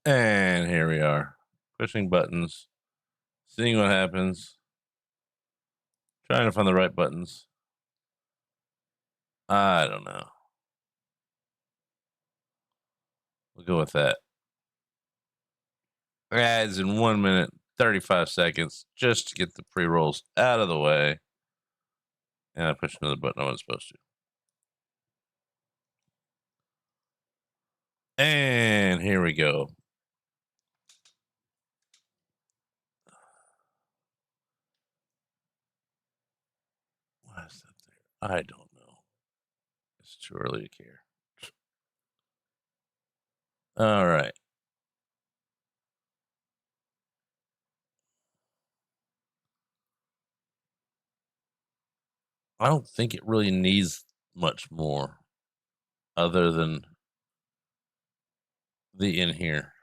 And here we are, pushing buttons, seeing what happens, trying to find the right buttons. I don't know. We'll go with that. Ads in 1 minute, 35 seconds, just to get the pre rolls out of the way. And I pushed another button I wasn't supposed to. And here we go. Why is that there? I don't know. It's too early to care. All right. I don't think it really needs much more other than the in here.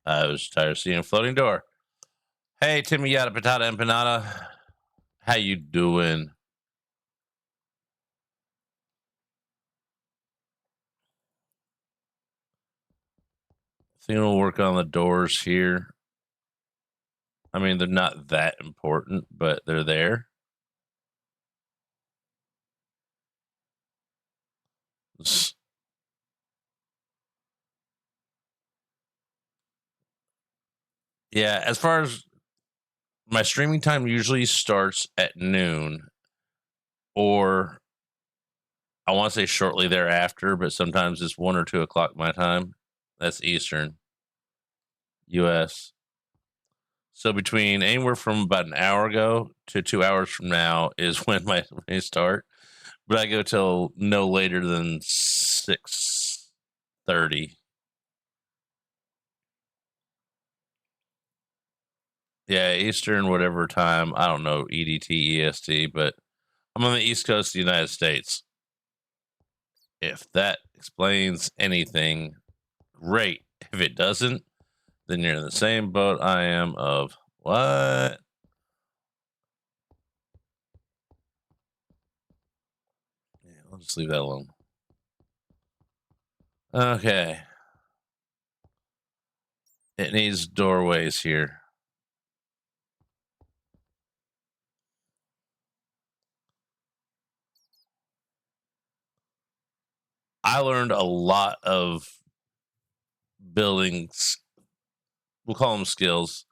I was tired of seeing a floating door. Hey, Timmy Yada Patata Empanada. How you doing? I think we'll work on the doors here. I mean, they're not that important, but they're there. Yeah, as far as my streaming time usually starts at noon, or I want to say shortly thereafter, but sometimes it's 1 or 2 o'clock my time. That's Eastern, US. So between anywhere from about an hour ago to 2 hours from now is when my start. But I go till no later than 6:30. Yeah, Eastern, whatever time. I don't know EDT, EST, but I'm on the East Coast of the United States. If that explains anything, great. If it doesn't, then you're in the same boat I am of what? Yeah, I'll just leave that alone. Okay. It needs doorways here. I learned a lot of buildings, we'll call them skills,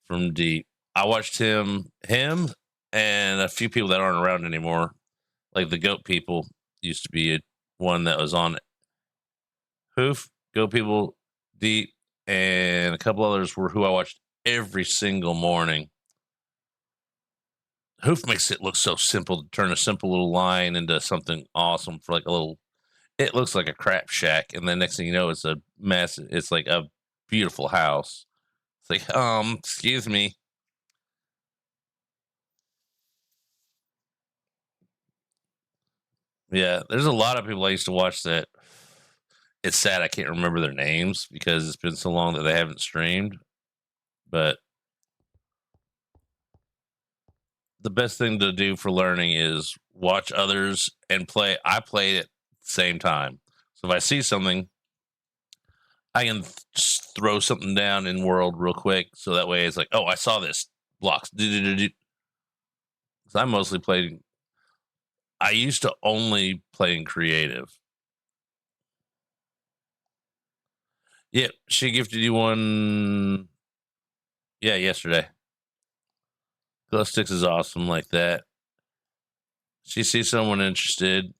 from Deep. I watched him, and a few people that aren't around anymore, like the Goat People used to be one that was on Hoof, Goat People, Deep, and a couple others were who I watched every single morning. Hoof makes it look so simple to turn a simple little line into something awesome for like a little. It looks like a crap shack, and then next thing you know, it's a mess. It's like a beautiful house. It's like, excuse me. Yeah, there's a lot of people I used to watch that. It's sad I can't remember their names because it's been so long that they haven't streamed. But the best thing to do for learning is watch others and play. I play at the same time. So if I see something, I can just throw something down in world real quick. So that way it's like, oh, I saw this blocks. Because I mostly played. I used to only play in creative. Yep, she gifted you one. Yeah, yesterday. Glow sticks is awesome like that. She sees someone interested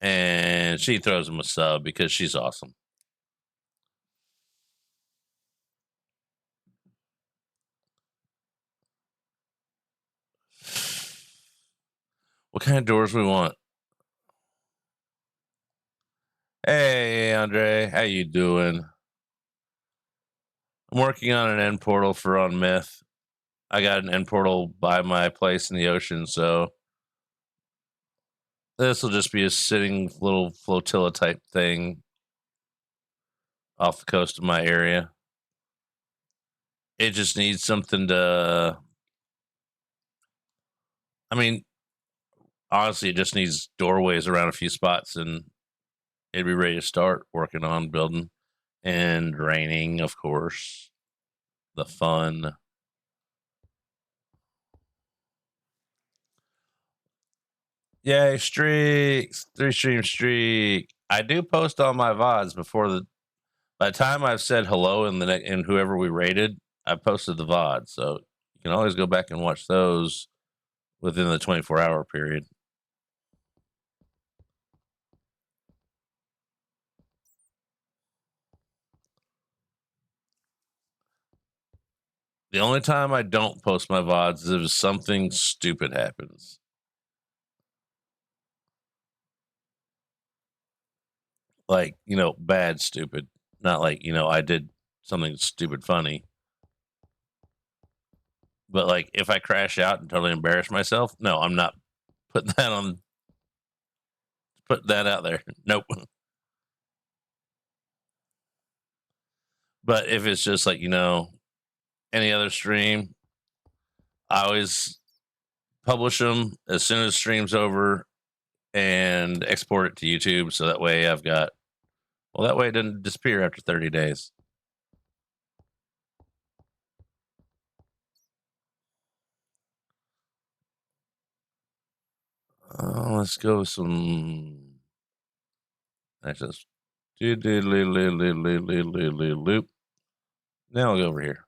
and she throws them a sub because she's awesome. What kind of doors we want? Hey, Andre, how you doing? I'm working on an end portal for on Myth. I got an end portal by my place in the ocean, so this will just be a sitting little flotilla type thing off the coast of my area. It just needs something to. I mean, honestly, it just needs doorways around a few spots, and it'd be ready to start working on building. And draining, of course, the fun. Yay, streaks! 3 stream streak. I do post on my VODs before the. By the time I've said hello and whoever we rated, I posted the VOD, so you can always go back and watch those within the 24-hour period. The only time I don't post my VODs is if something stupid happens. Like, bad stupid. Not like, I did something stupid funny. But like if I crash out and totally embarrass myself, no, I'm not putting that out there. Nope. But if it's just like, any other stream, I always publish them as soon as stream's over and export it to YouTube. So that way that way it doesn't disappear after 30 days. Let's go with some. That's just loop. Now I'll go over here.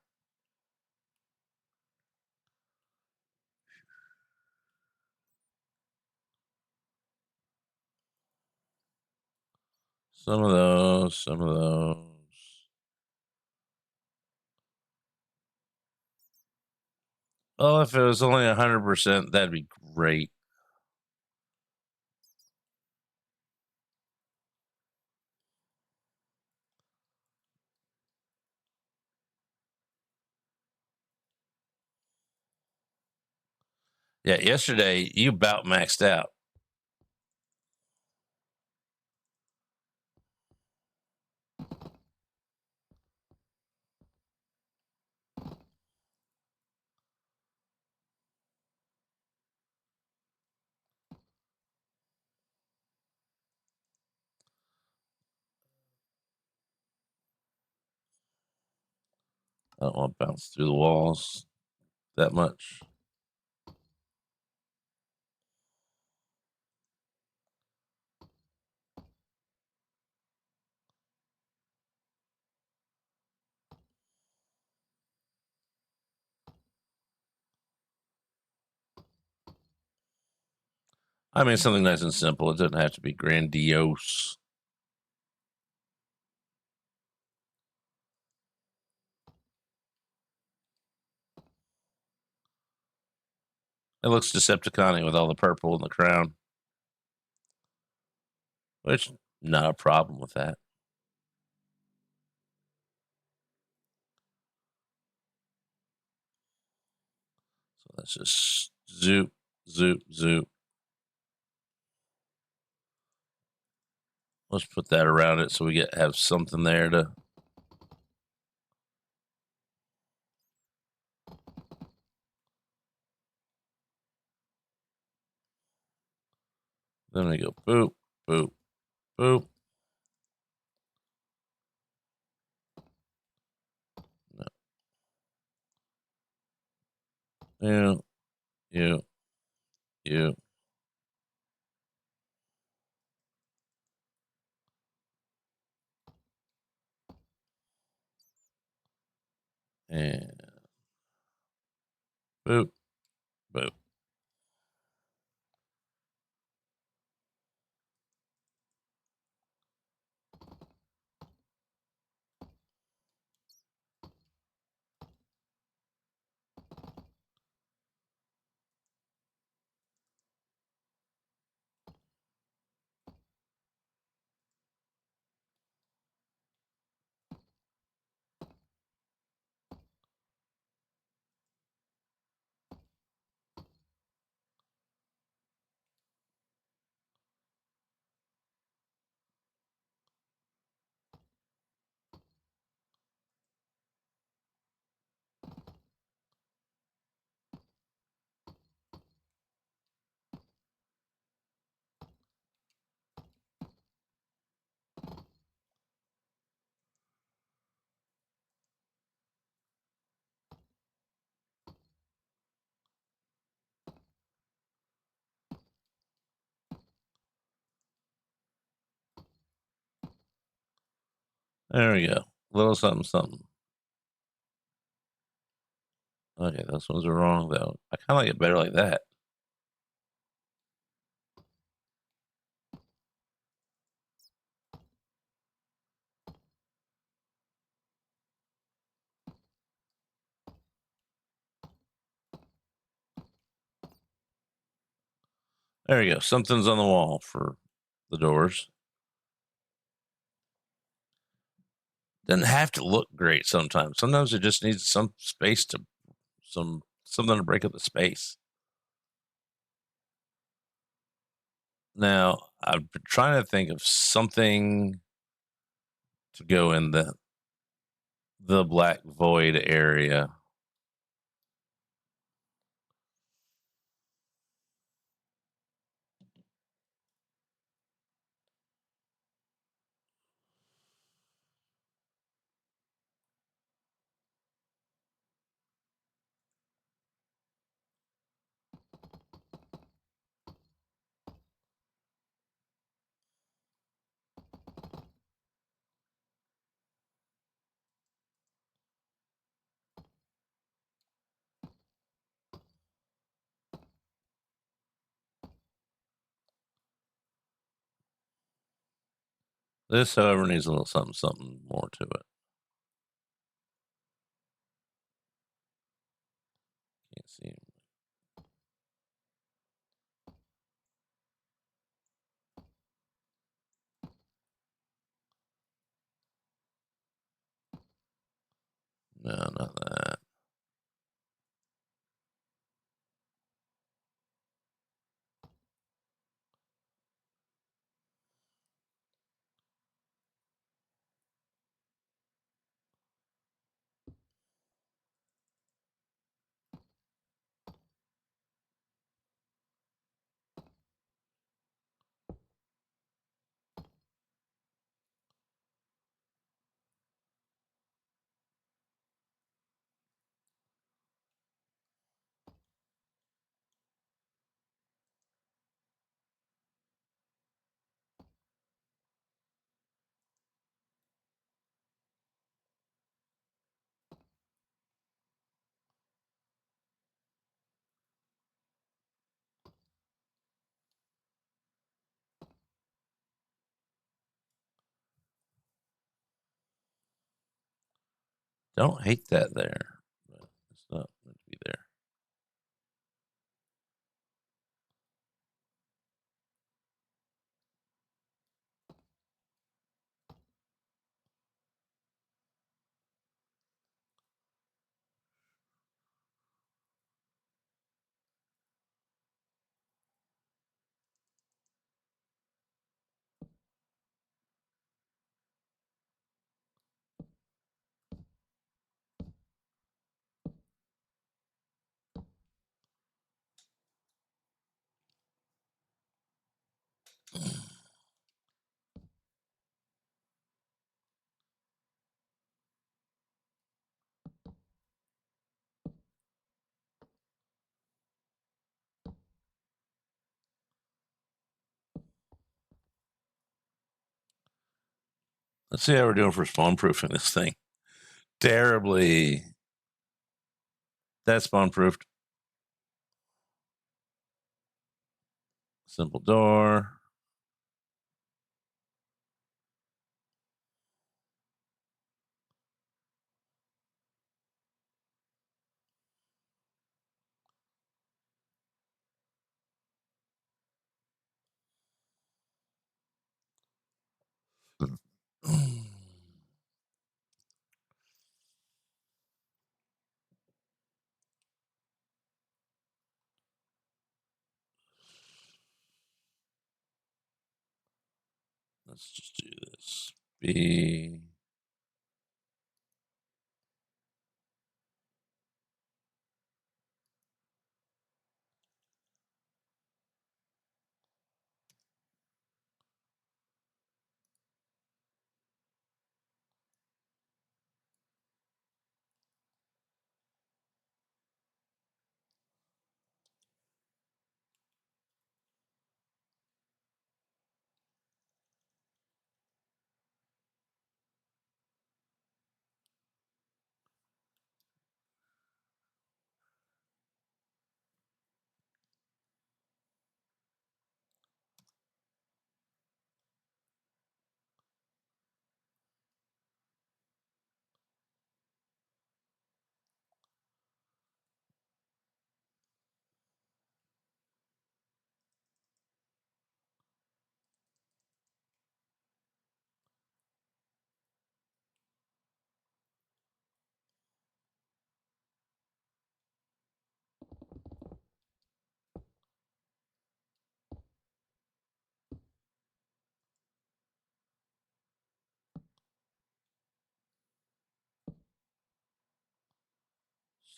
Some of those. Oh, if it was only 100%, that'd be great. Yeah, yesterday you about maxed out. I don't want to bounce through the walls that much. I mean, something nice and simple. It doesn't have to be grandiose. It looks Decepticon with all the purple and the crown, which not a problem with that. So let's just zoop, zoop, zoop. Let's put that around it so we have something there to. Then we go boop, boop, boop. No. You. And boop, boop. There we go. Little something, something. Okay, those ones are wrong though. I kind of like it better like that. There you go. Something's on the wall for the doors. Doesn't have to look great sometimes. Sometimes it just needs some space to something to break up the space. Now, I've been trying to think of something to go in the black void area. This, however, needs a little something more to it. Can't see him. No, not that. Don't hate that there, but it's not meant to be there. Let's see how we're doing for spawn proofing this thing. Terribly. That's spawn proofed. Simple door. Let's just do this. B.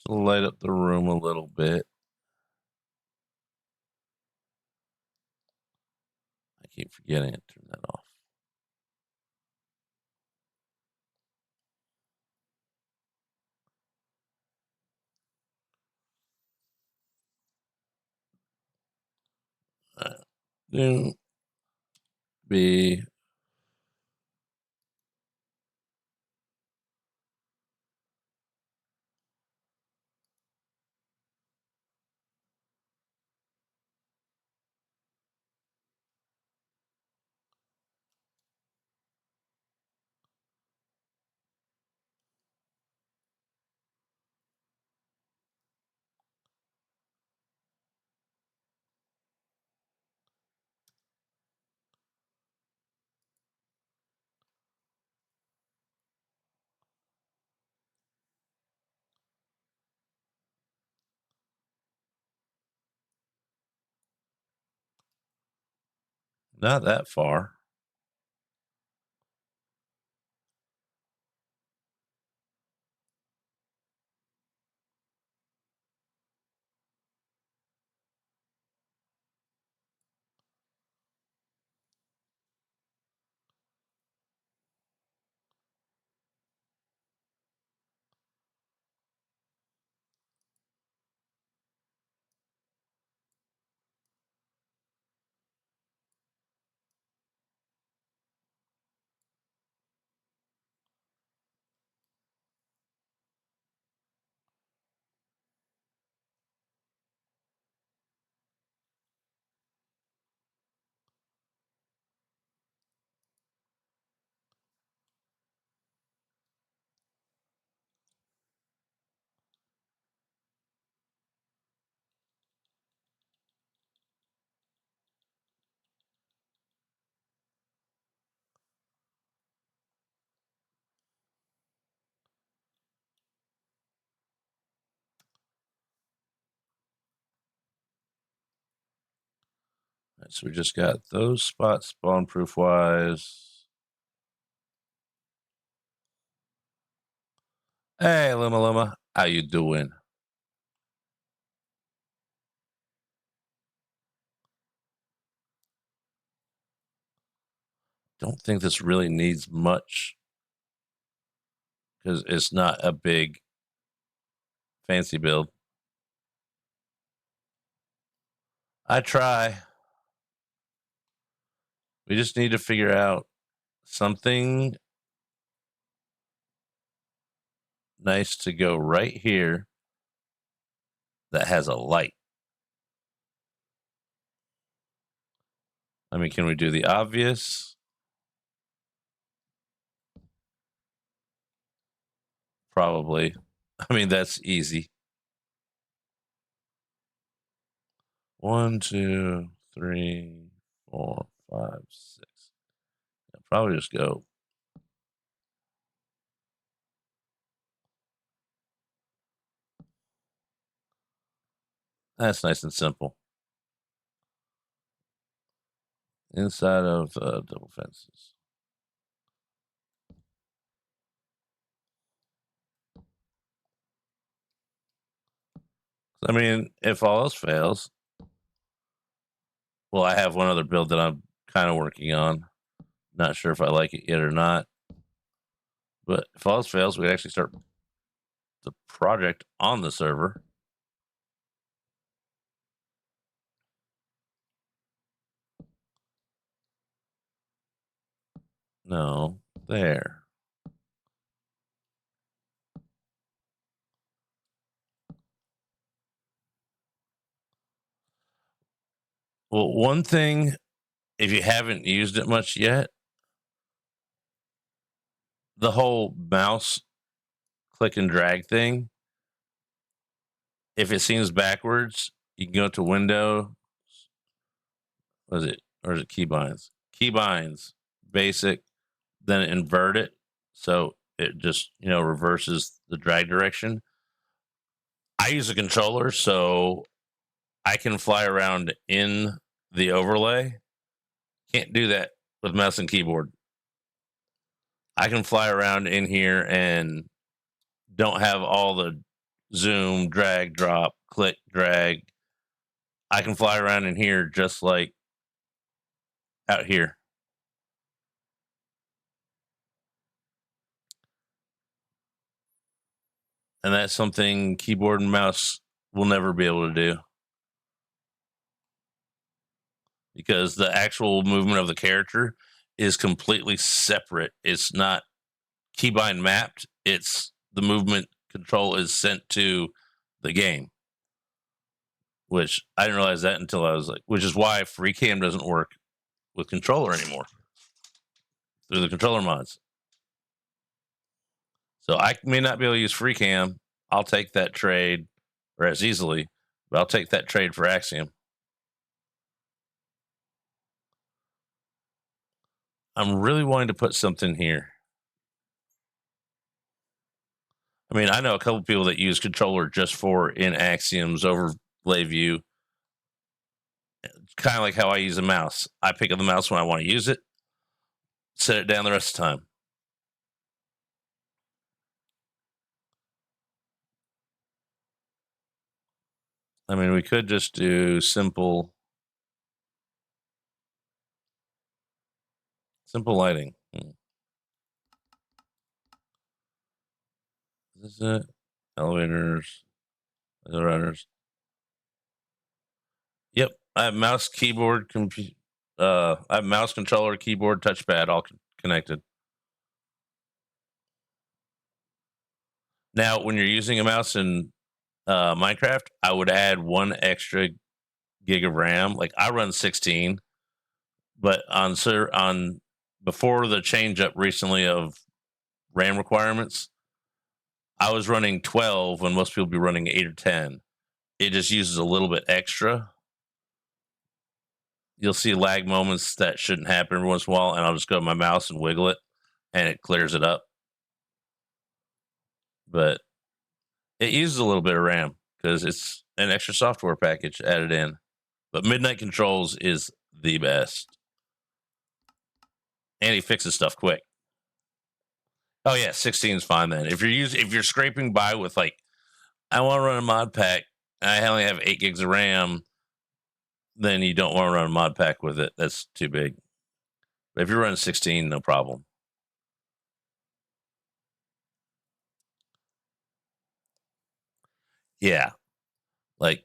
to light up the room a little bit. I keep forgetting to turn that off. Do be not that far. All right, so we just got those spots spawn proof wise. Hey, Luma Luma, how you doing? Don't think this really needs much because it's not a big fancy build. I try. We just need to figure out something nice to go right here that has a light. I mean, can we do the obvious? Probably. I mean, that's easy. 1, 2, 3, 4, 5, 6. I'll probably just go. That's nice and simple. Inside of double fences. I mean, if all else fails, well, I have one other build that I'm kind of working on. Not sure if I like it yet or not. But if all else fails, we actually start the project on the server. No, there. Well, one thing, if you haven't used it much yet, the whole mouse click and drag thing, if it seems backwards, you can go to Window. What is it? Or is it keybinds? Keybinds, basic, then invert it. So it just, reverses the drag direction. I use a controller, so I can fly around in the overlay. Can't do that with mouse and keyboard. I can fly around in here and don't have all the zoom, drag, drop, click, drag. I can fly around in here just like out here. And that's something keyboard and mouse will never be able to do. Because the actual movement of the character is completely separate. It's not keybind mapped. It's the movement control is sent to the game. Which I didn't realize that until I was like, which is why FreeCam doesn't work with controller anymore through the controller mods. So I may not be able to use FreeCam. I'll take that trade, or as easily, but I'll take that trade for Axiom. I'm really wanting to put something here. I mean, I know a couple people that use controller just for in Axiom's overlay view. It's kind of like how I use a mouse. I pick up the mouse when I want to use it, set it down the rest of the time. I mean, we could just do simple lighting. Is this it? Elevators, runners. Yep, I have mouse, keyboard, I have mouse, controller, keyboard, touchpad all connected. Now, when you're using a mouse in Minecraft, I would add 1 extra gig of RAM. Like I run 16, but on before the change up recently of RAM requirements, I was running 12 when most people be running 8 or 10. It just uses a little bit extra. You'll see lag moments that shouldn't happen every once in a while, and I'll just go to my mouse and wiggle it, and it clears it up. But it uses a little bit of RAM because it's an extra software package added in. But Midnight Controls is the best, and he fixes stuff quick. Oh yeah, 16 is fine then. If you're scraping by with like, I want to run a mod pack, and I only have 8 gigs of RAM, then you don't want to run a mod pack with it. That's too big. But if you're running 16, no problem. Yeah, like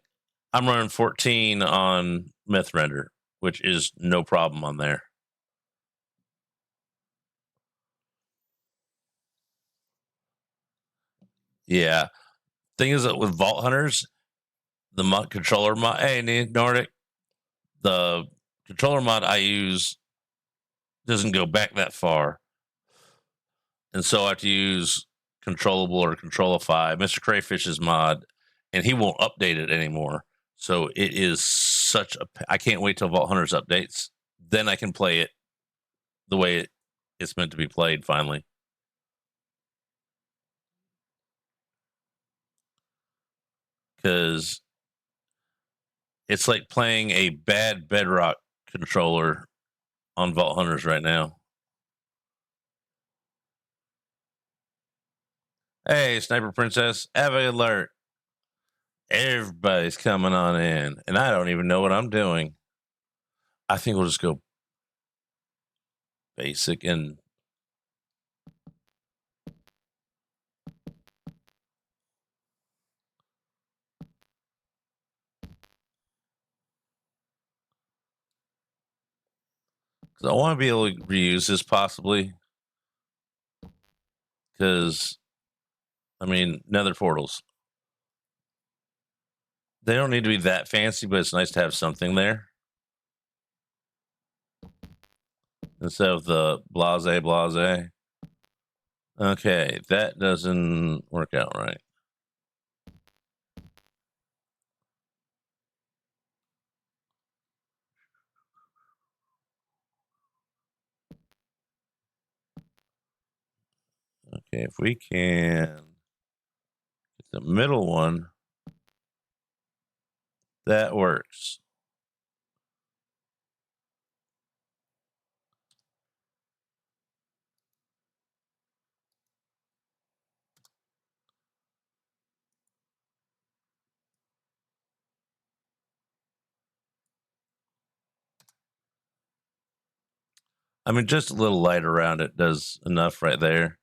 I'm running 14 on MythRender, which is no problem on there. Yeah. Thing is that with Vault Hunters, the controller mod, hey, Nordic, the controller mod I use doesn't go back that far. And so I have to use Controllable or Controlify, Mr. Crayfish's mod, and he won't update it anymore. So it is such a. I can't wait till Vault Hunters updates. Then I can play it the way it's meant to be played finally. Because it's like playing a bad Bedrock controller on Vault Hunters right now. Hey, Sniper Princess, have an alert. Everybody's coming on in, and I don't even know what I'm doing. I think we'll just go basic and because I want to be able to reuse this possibly. Because I mean, Nether portals, they don't need to be that fancy, but it's nice to have something there instead of the blase. Okay, that doesn't work out right. Okay, if we can get the middle one, that works. I mean, just a little light around it does enough right there.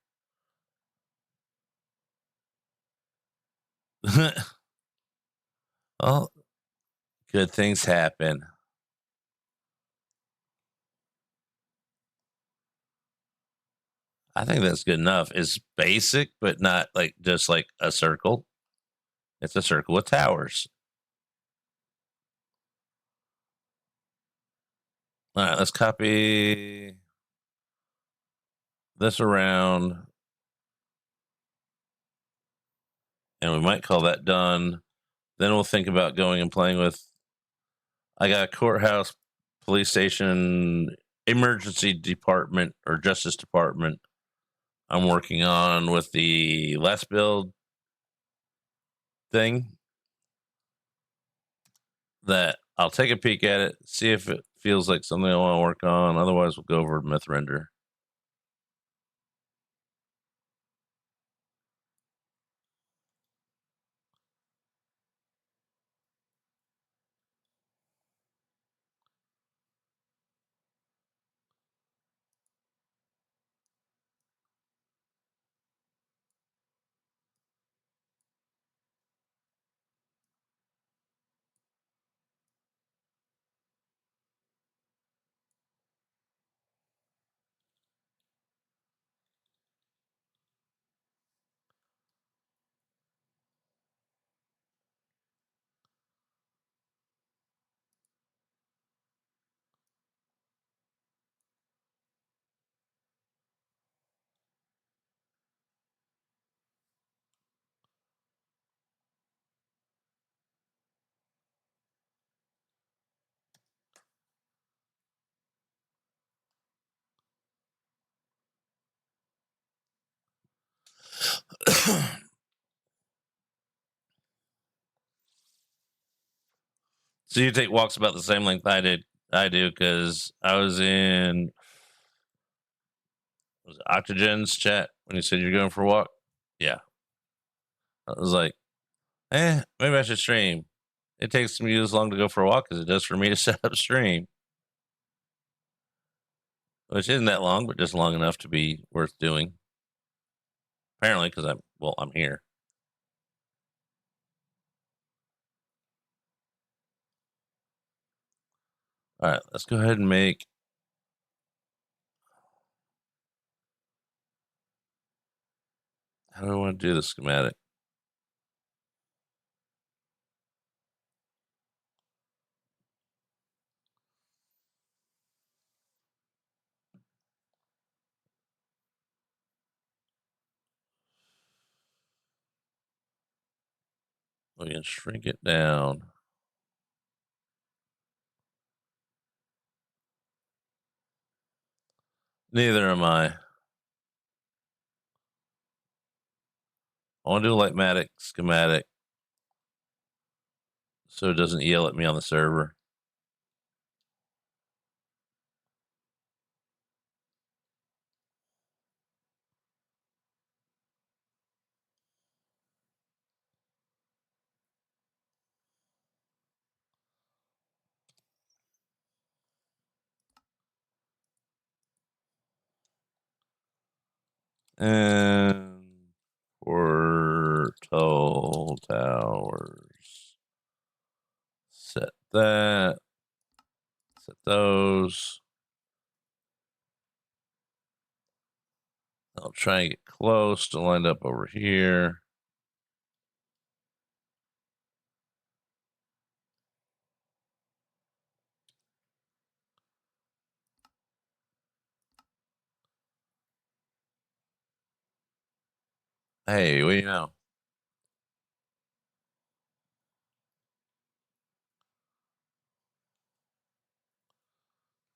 Well, good things happen. I think that's good enough. It's basic, but not like just like a circle. It's a circle with towers. All right, let's copy this around, and we might call that done. Then we'll think about going and playing with. I got a courthouse, police station, emergency department, or justice department. I'm working on with the last build thing that I'll take a peek at it, see if it feels like something I want to work on. Otherwise, we'll go over myth render. So you take walks about the same length I do because I was in Octogen's chat when you said you're going for a walk. Yeah, I was like, maybe I should stream. It takes me as long to go for a walk as it does for me to set up stream, which isn't that long, but just long enough to be worth doing. Apparently, because I'm here. All right, let's go ahead and make. How do I want to do the schematic? We can shrink it down. Neither am I. I want to do a Lightmatic schematic so it doesn't yell at me on the server. And portal towers. Set that. Set those. I'll try and get close to lined up over here. Hey, what do you know?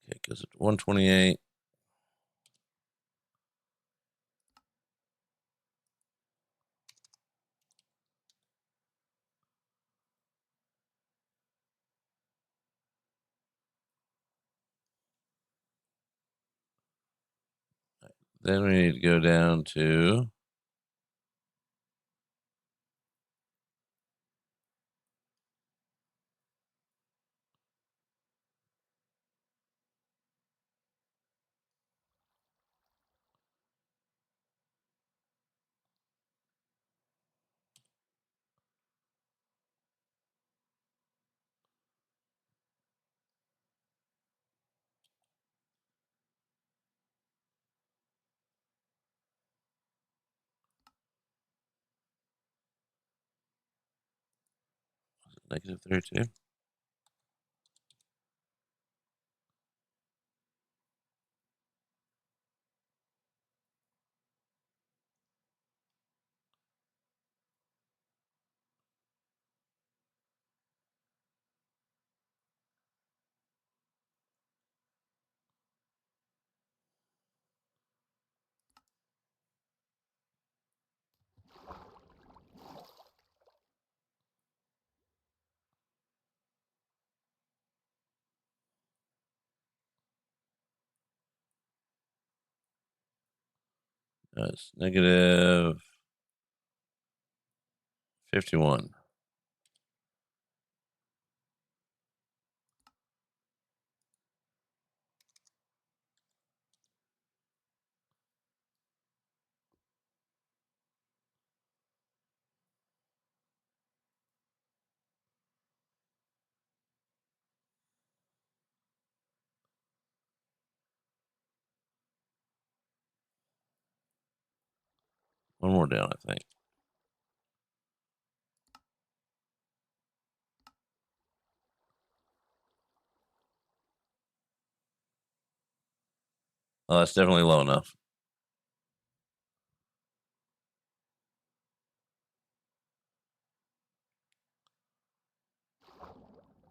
Okay, goes up to 128. Then we need to go down to -32. That's -51. One more down, I think. Oh, that's definitely low enough.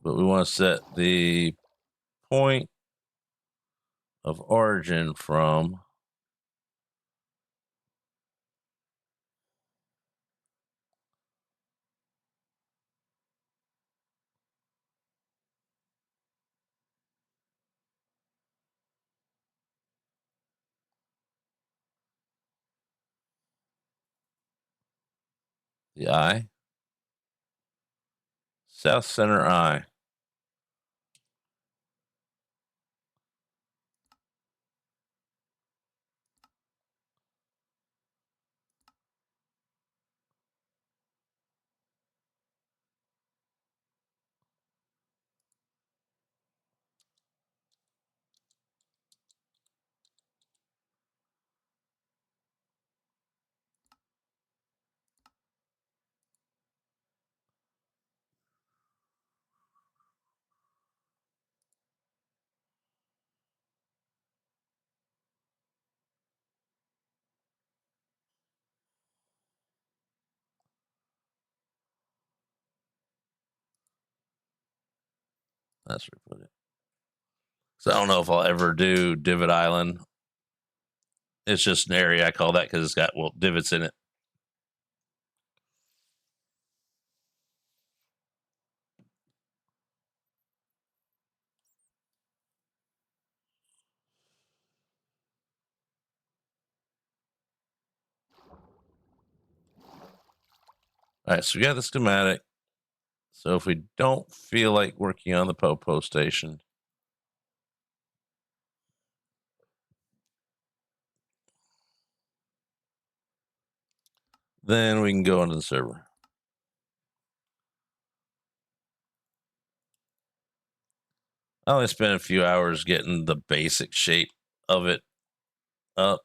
But we want to set the point of origin from the eye, south center eye. That's where we put it. So I don't know if I'll ever do Divot Island. It's just an area I call that because it's got divots in it. All right, so we got the schematic. So if we don't feel like working on the popo station, then we can go into the server. I only spent a few hours getting the basic shape of it up.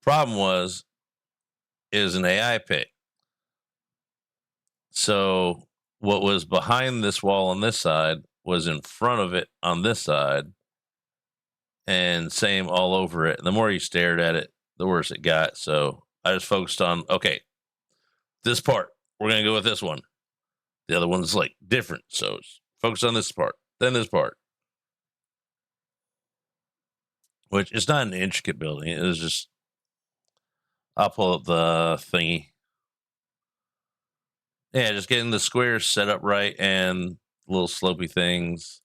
Problem is an AI pick. So what was behind this wall on this side was in front of it on this side, and same all over it. And the more you stared at it, the worse it got. So I just focused on, okay, this part, we're gonna go with this one. The other one's like different. So focus on this part, then this part. Which it's not an intricate building. It was just, I'll pull up the thingy. Yeah, just getting the squares set up right and little slopey things.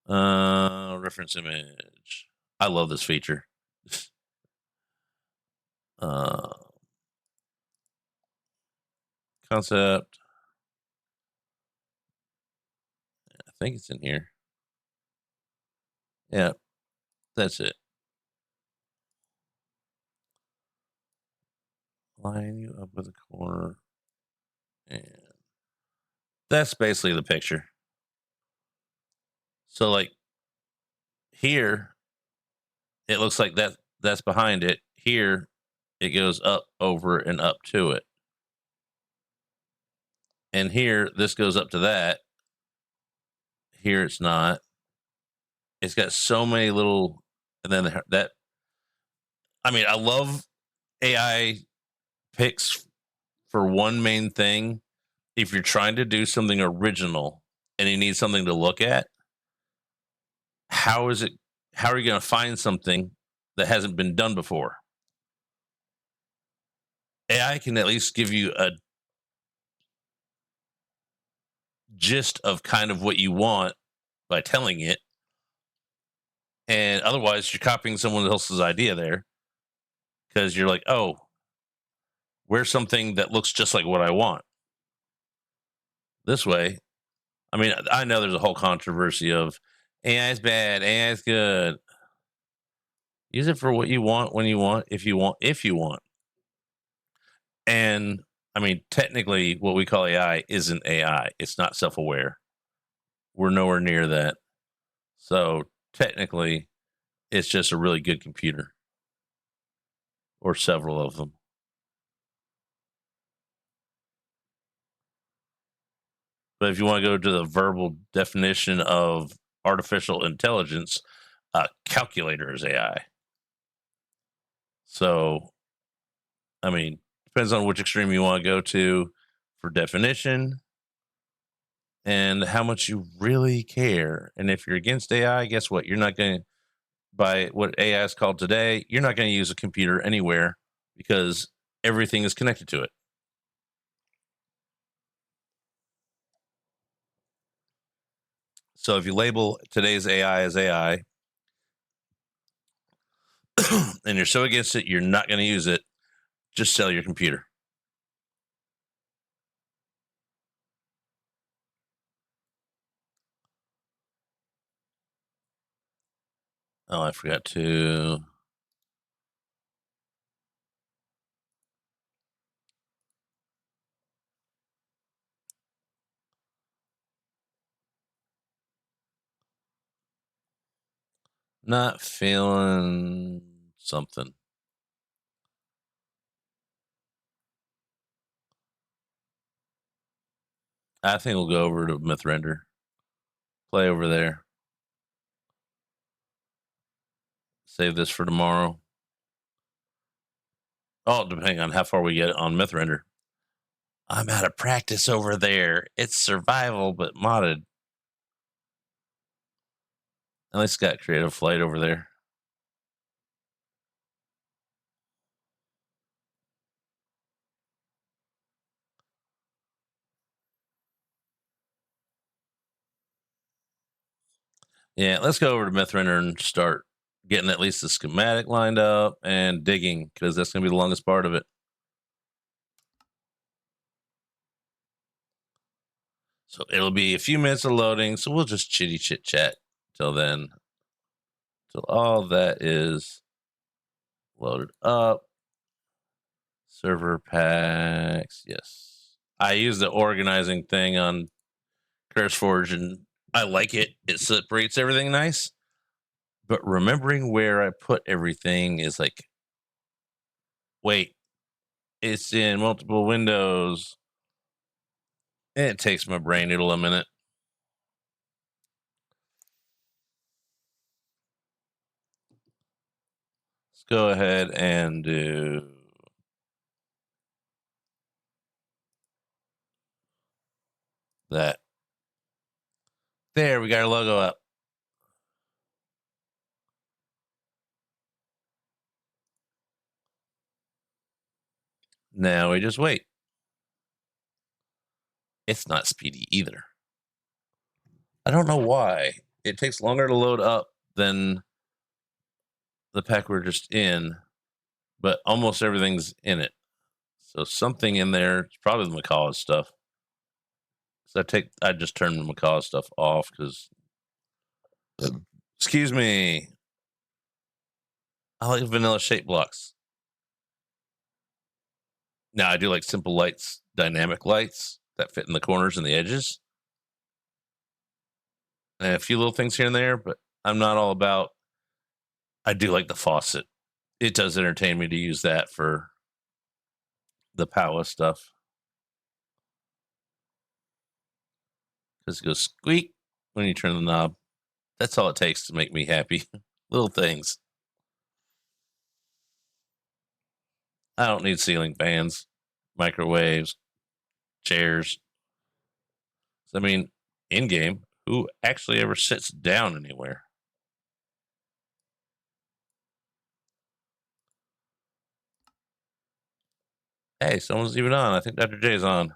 Reference image. I love this feature. Concept. I think it's in here. Yeah, that's it. Line you up with a corner. And that's basically the picture. So like here, it looks like that's behind it. Here, it goes up, over, and up to it. And here, this goes up to that. Here, it's not. It's got so many little, and then that. I mean, I love AI picks for one main thing. If you're trying to do something original and you need something to look at, how is it? How are you going to find something that hasn't been done before? AI can at least give you a gist of kind of what you want by telling it, and otherwise you're copying someone else's idea there because you're like, oh, where's something that looks just like what I want? This way, I mean, I know there's a whole controversy of AI is bad, AI is good. Use it for what you want, when you want, if you want. And I mean, technically, what we call AI isn't AI. It's not self-aware. We're nowhere near that. So technically, it's just a really good computer, or several of them. But if you want to go to the verbal definition of artificial intelligence, a calculator is AI. So, I mean, depends on which extreme you want to go to for definition and how much you really care. And if you're against AI, guess what? You're not going to, by what AI is called today, you're not going to use a computer anywhere because everything is connected to it. So if you label today's AI as AI and you're so against it, you're not going to use it, just sell your computer. Oh, I forgot to. Not feeling something. I think we'll go over to Mythrender. Play over there. Save this for tomorrow. Oh, depending on how far we get on Mythrender. I'm out of practice over there. It's survival, but modded. At least got Creative Flight over there. Yeah, let's go over to Mythrender and start getting at least the schematic lined up and digging, because that's going to be the longest part of it. So it'll be a few minutes of loading, so we'll just chitty chit chat till then. Till all that is loaded up. Server packs, yes. I use the organizing thing on CurseForge and I like it. It separates everything nice. But remembering where I put everything is like, wait, it's in multiple windows. And it takes my brain noodle a minute. Let's go ahead and do that. There, we got our logo up. Now we just wait. It's not speedy either. I don't know why. It takes longer to load up than the pack we're just in, but almost everything's in it. So something in there, it's probably the Macaw stuff. So I just turned the Macaw stuff off because, excuse me, I like vanilla shape blocks. Now I do like simple lights, dynamic lights that fit in the corners and the edges, and a few little things here and there. But I'm not all about. I do like the faucet. It does entertain me to use that for the Powa stuff. Just goes squeak when you turn the knob. That's all it takes to make me happy. Little things. I don't need ceiling fans, microwaves, chairs. I mean, in game, who actually ever sits down anywhere? Hey, someone's even on. I think Dr. J's on.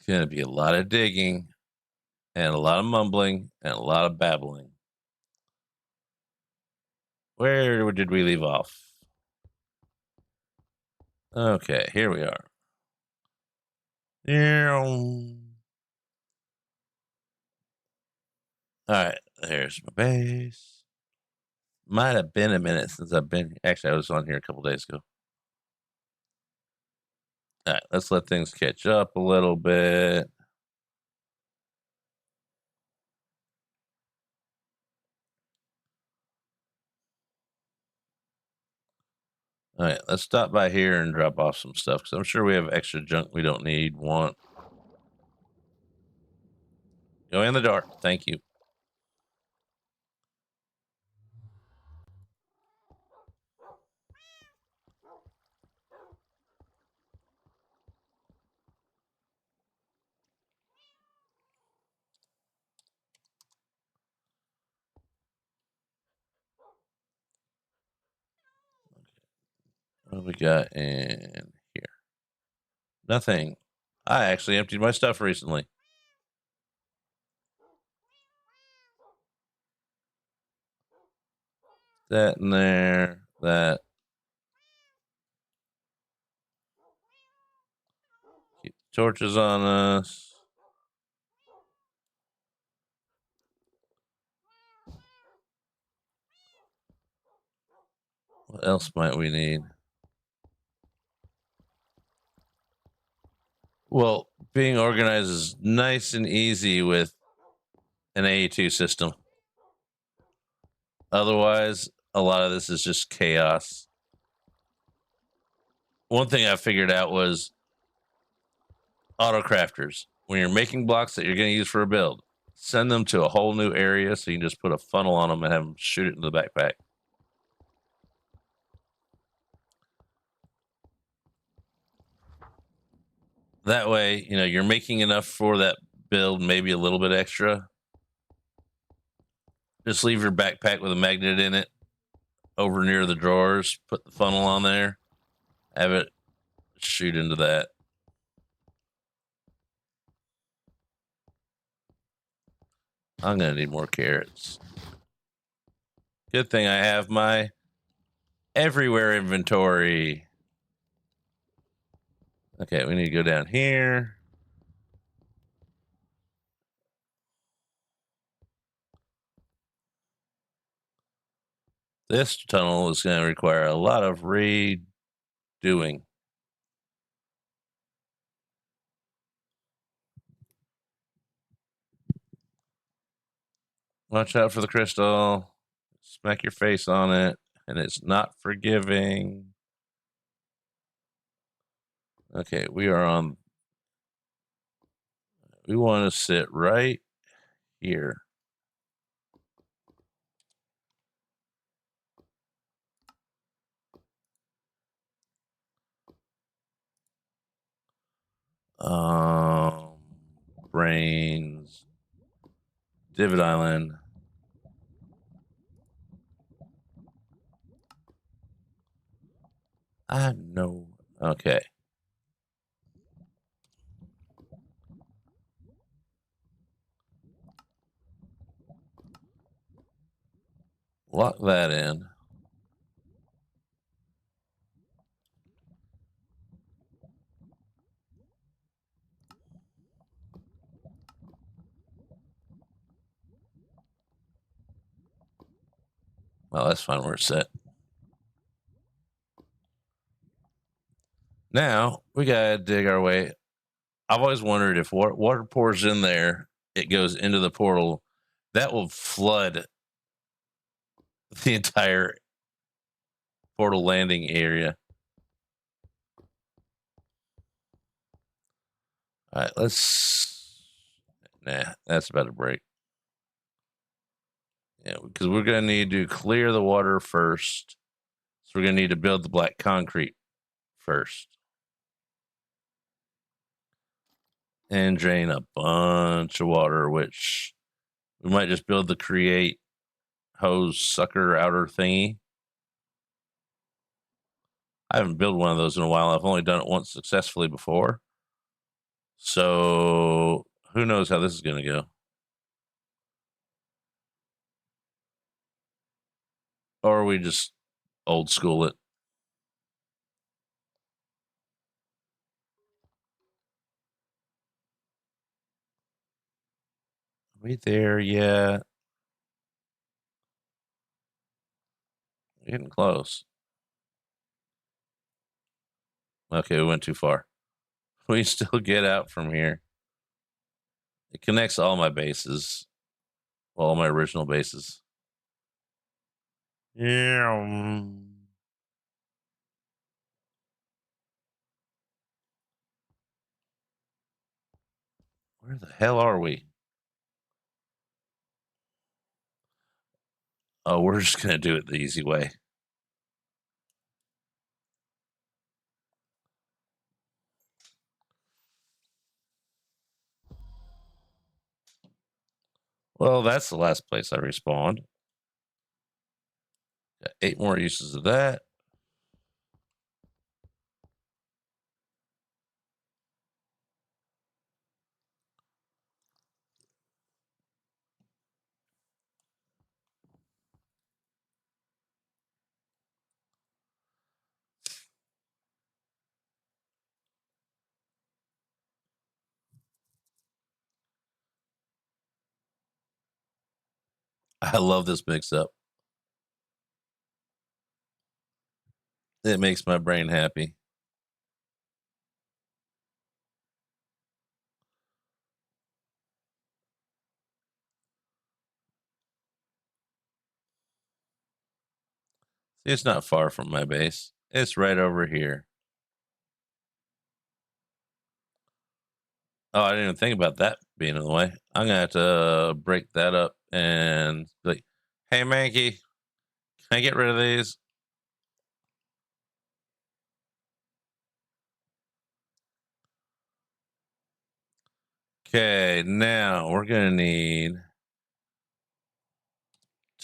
It's going to be a lot of digging and a lot of mumbling and a lot of babbling. Where did we leave off? Okay, here we are. All right, there's my base. Might have been a minute since I've been. Actually, I was on here a couple days ago. All right, let's let things catch up a little bit. All right, let's stop by here and drop off some stuff because I'm sure we have extra junk we don't need, want. Go in the door. Thank you. What do we got in here? Nothing. I actually emptied my stuff recently. That in there. That. Keep the torches on us. What else might we need? Well, being organized is nice and easy with an AE2 system. Otherwise, a lot of this is just chaos. One thing I figured out was auto crafters. When you're making blocks that you're going to use for a build, send them to a whole new area so you can just put a funnel on them and have them shoot it in the backpack. That way, you know, you're making enough for that build, maybe a little bit extra. Just leave your backpack with a magnet in it over near the drawers, put the funnel on there, have it shoot into that. I'm going to need more carrots. Good thing I have my everywhere inventory. Okay, we need to go down here. This tunnel is going to require a lot of redoing. Watch out for the crystal. Smack your face on it, and it's not forgiving. Okay, we are on. We want to sit right here. Brains. Divot Island. I know. Okay. Lock that in. Well, that's fine where it's set. Now we gotta dig our way. I've always wondered if water pours in there, it goes into the portal, that will flood the entire portal landing area. All right, let's. Nah, that's about to break. Yeah, because we're gonna need to clear the water first. So we're gonna need to build the black concrete first. And drain a bunch of water, which we might just build the create hose sucker outer thingy. I haven't built one of those in a while. I've only done it once successfully before. So who knows how this is going to go? Or we just old school it. Are we there yet? We're getting close. Okay, we went too far. We still get out from here. It connects all my bases. Well, all my original bases. Yeah. Where the hell are we? Oh, we're just going to do it the easy way. Well, that's the last place I respawned. Got 8 more uses of that. I love this mix up. It makes my brain happy. See, it's not far from my base. It's right over here. Oh, I didn't even think about that being in the way. I'm gonna have to break that up and be like, hey Mankey, can I get rid of these? Okay, now we're gonna need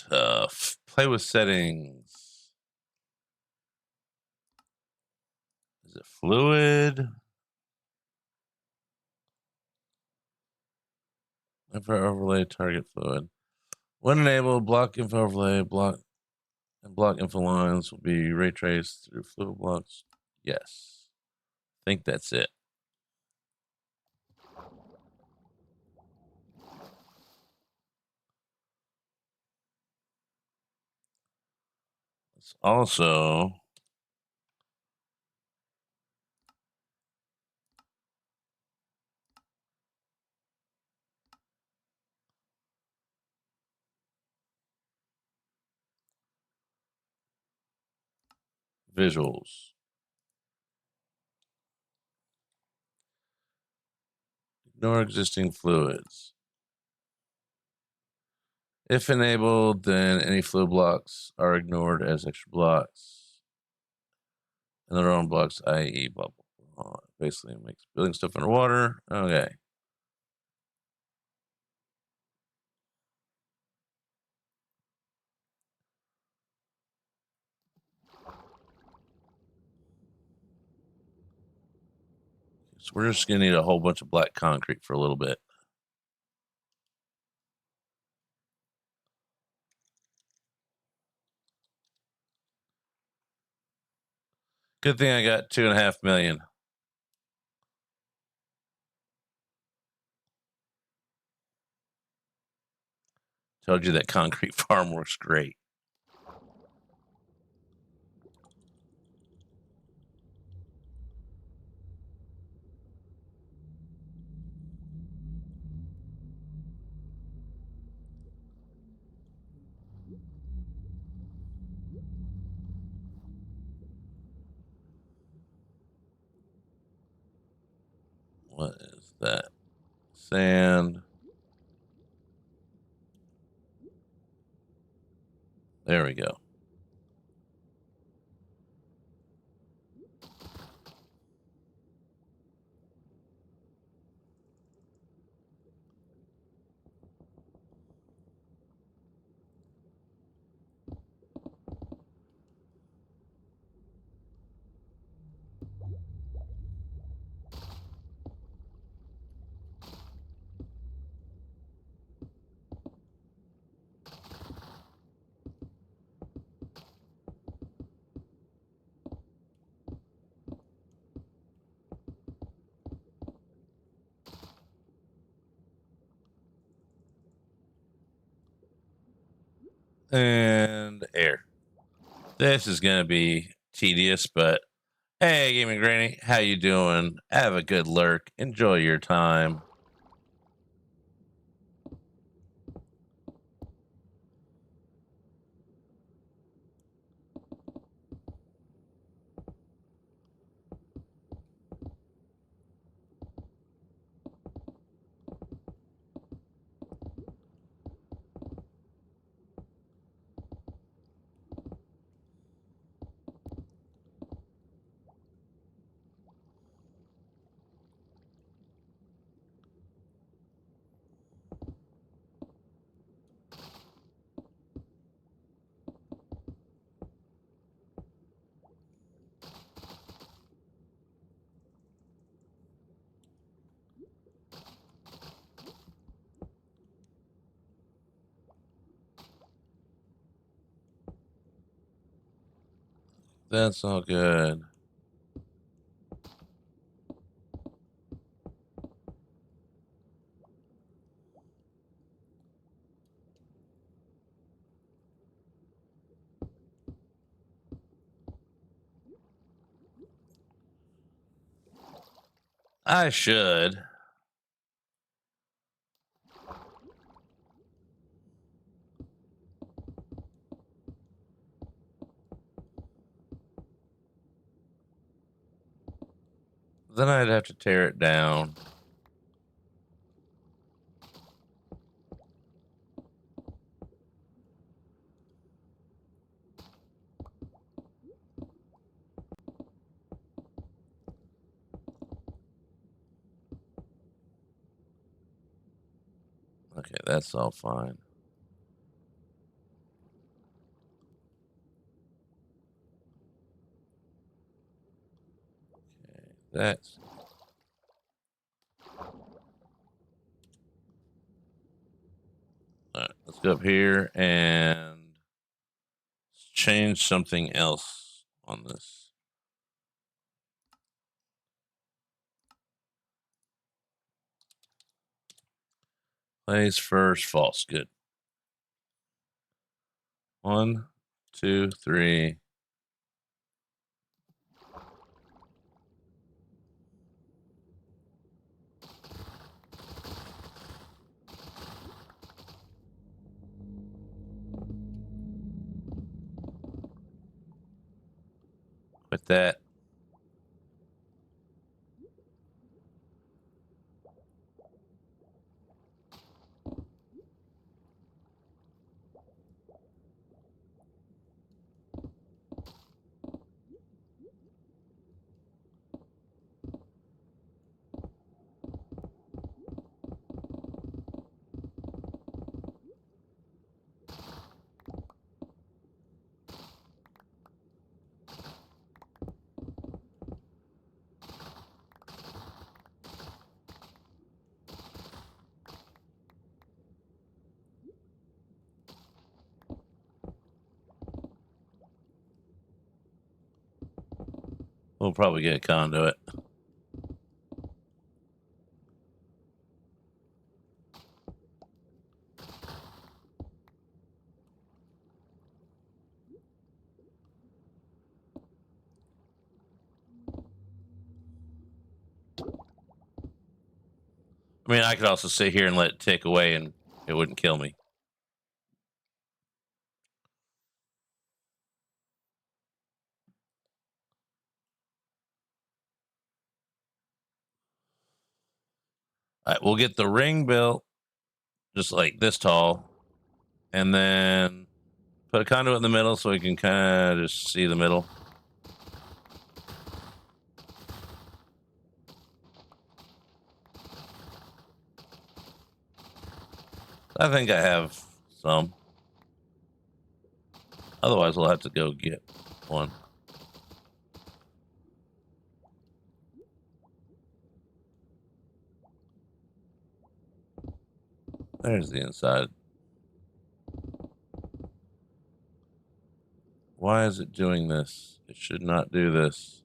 to play with settings. Is it fluid? Info overlay target fluid. When enabled, block info overlay, block info lines will be ray traced through fluid blocks. Yes. I think that's it. It's also visuals. Ignore existing fluids. If enabled, then any fluid blocks are ignored as extra blocks. And their own blocks, i.e. blah, blah, blah. Basically makes building stuff underwater. Okay. So we're just going to need a whole bunch of black concrete for a little bit. Good thing I got 2.5 million. Told you that concrete farm works great. What is that? Sand. There we go. And air. This is going to be tedious, but hey, Gaming Granny, how you doing? Have a good lurk. Enjoy your time. That's all good. I should. Then I'd have to tear it down. Okay, that's all fine. Okay, that's all right. Let's go up here and change something else on this. Plays first, false. Good. 1, 2, 3. With that. We'll probably get a conduit. I mean, I could also sit here and let it tick away and it wouldn't kill me. All right, we'll get the ring built just like this tall, and then put a conduit in the middle so we can kind of just see the middle. I think I have some. Otherwise, we'll have to go get one. There's the inside. Why is it doing this? It should not do this.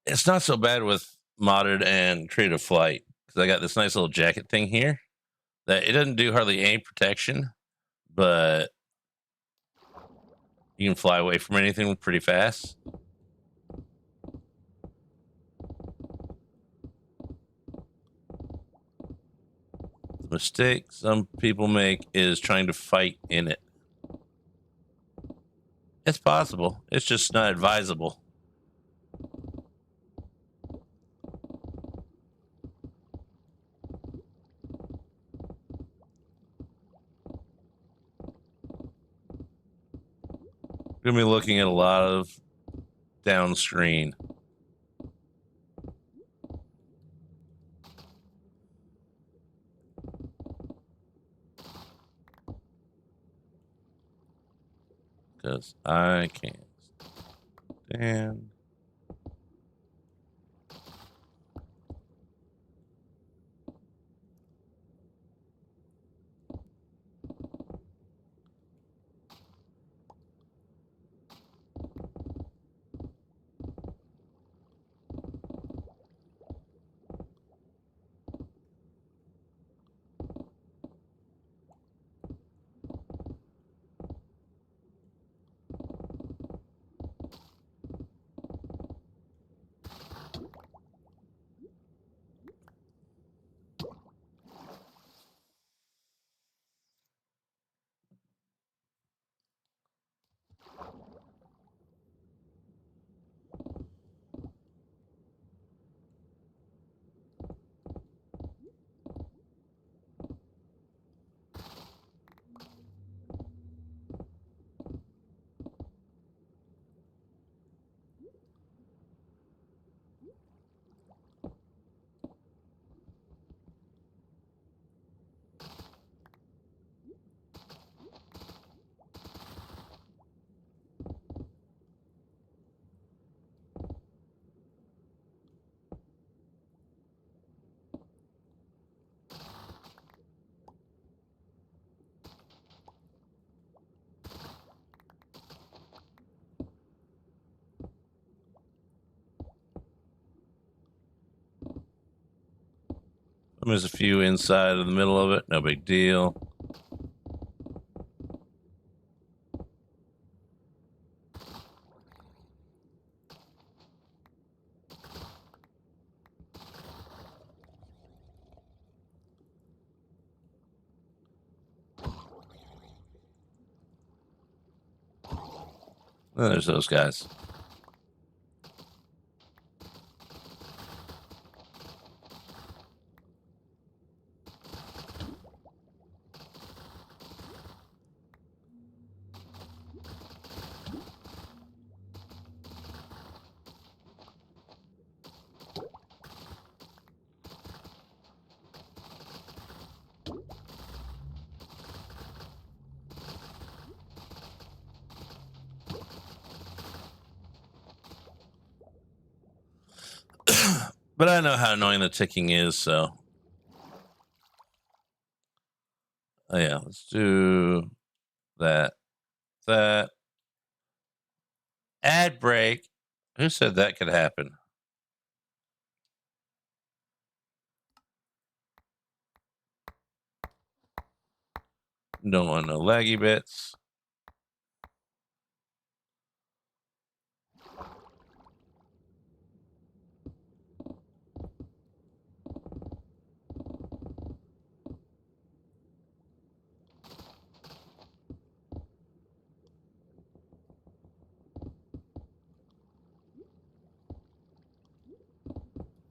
It's not so bad with modded and creative flight because I got this nice little jacket thing here that it doesn't do hardly any protection, but you can fly away from anything pretty fast. The mistake some people make is trying to fight in it. It's possible. It's just not advisable. We're going to be looking at a lot of downstream. Because I can't stand. There's a few inside of the middle of it. No big deal. And there's those guys. But I know how annoying the ticking is, so. Oh, yeah, let's do that. That. Ad break. Who said that could happen? Don't want no laggy bits.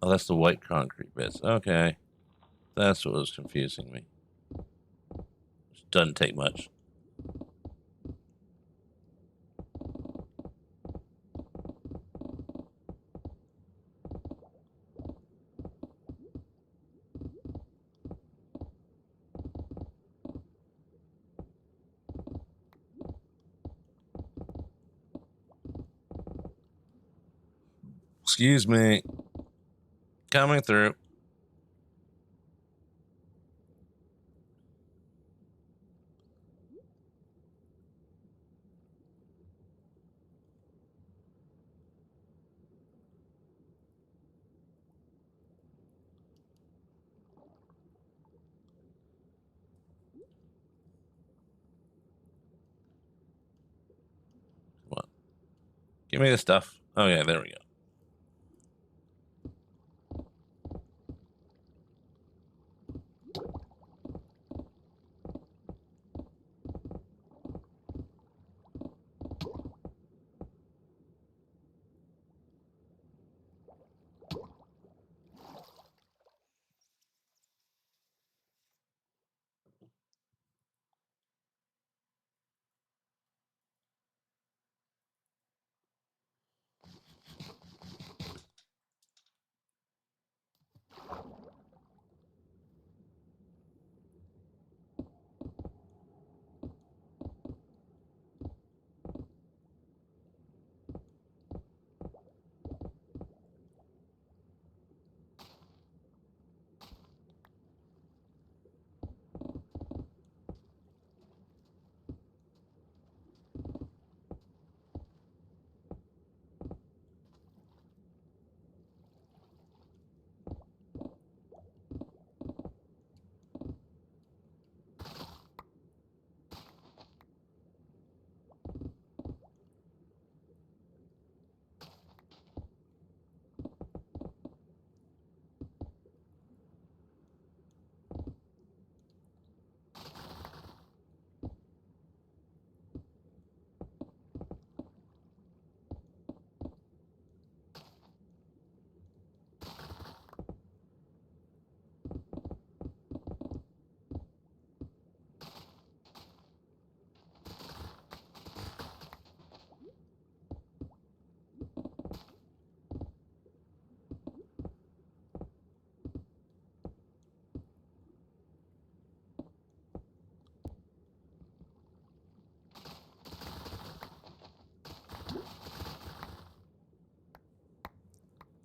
Oh, that's the white concrete bits. Okay. That's what was confusing me. Which doesn't take much. Excuse me. Coming through. Come on. Give me the stuff. Oh, yeah, there we go.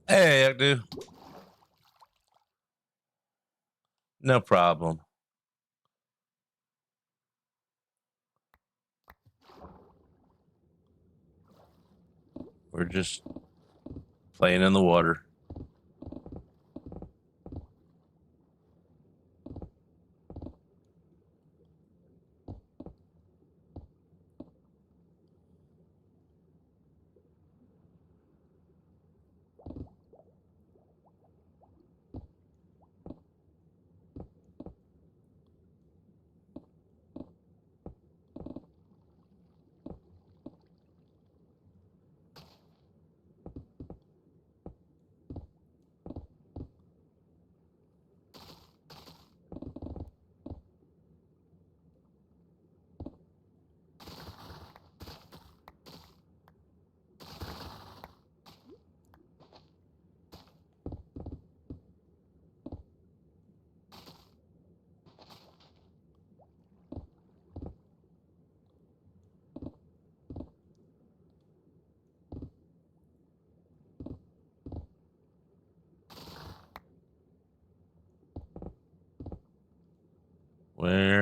Hey, Agnew. No problem. We're just playing in the water.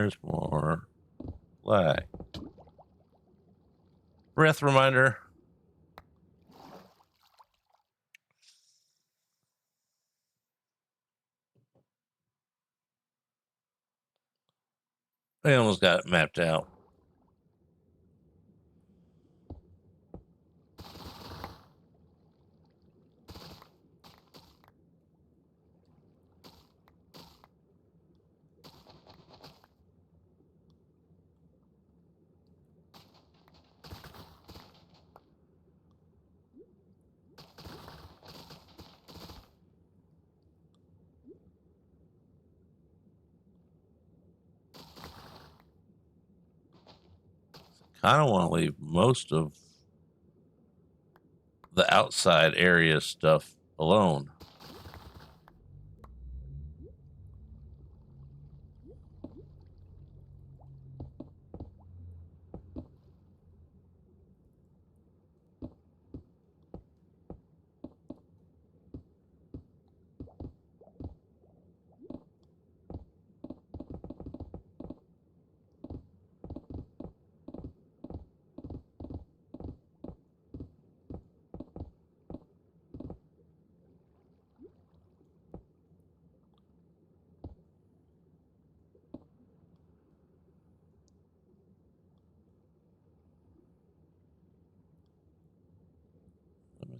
there's more flag. Breath reminder. I almost got it mapped out. Kind of want to leave most of the outside area stuff alone.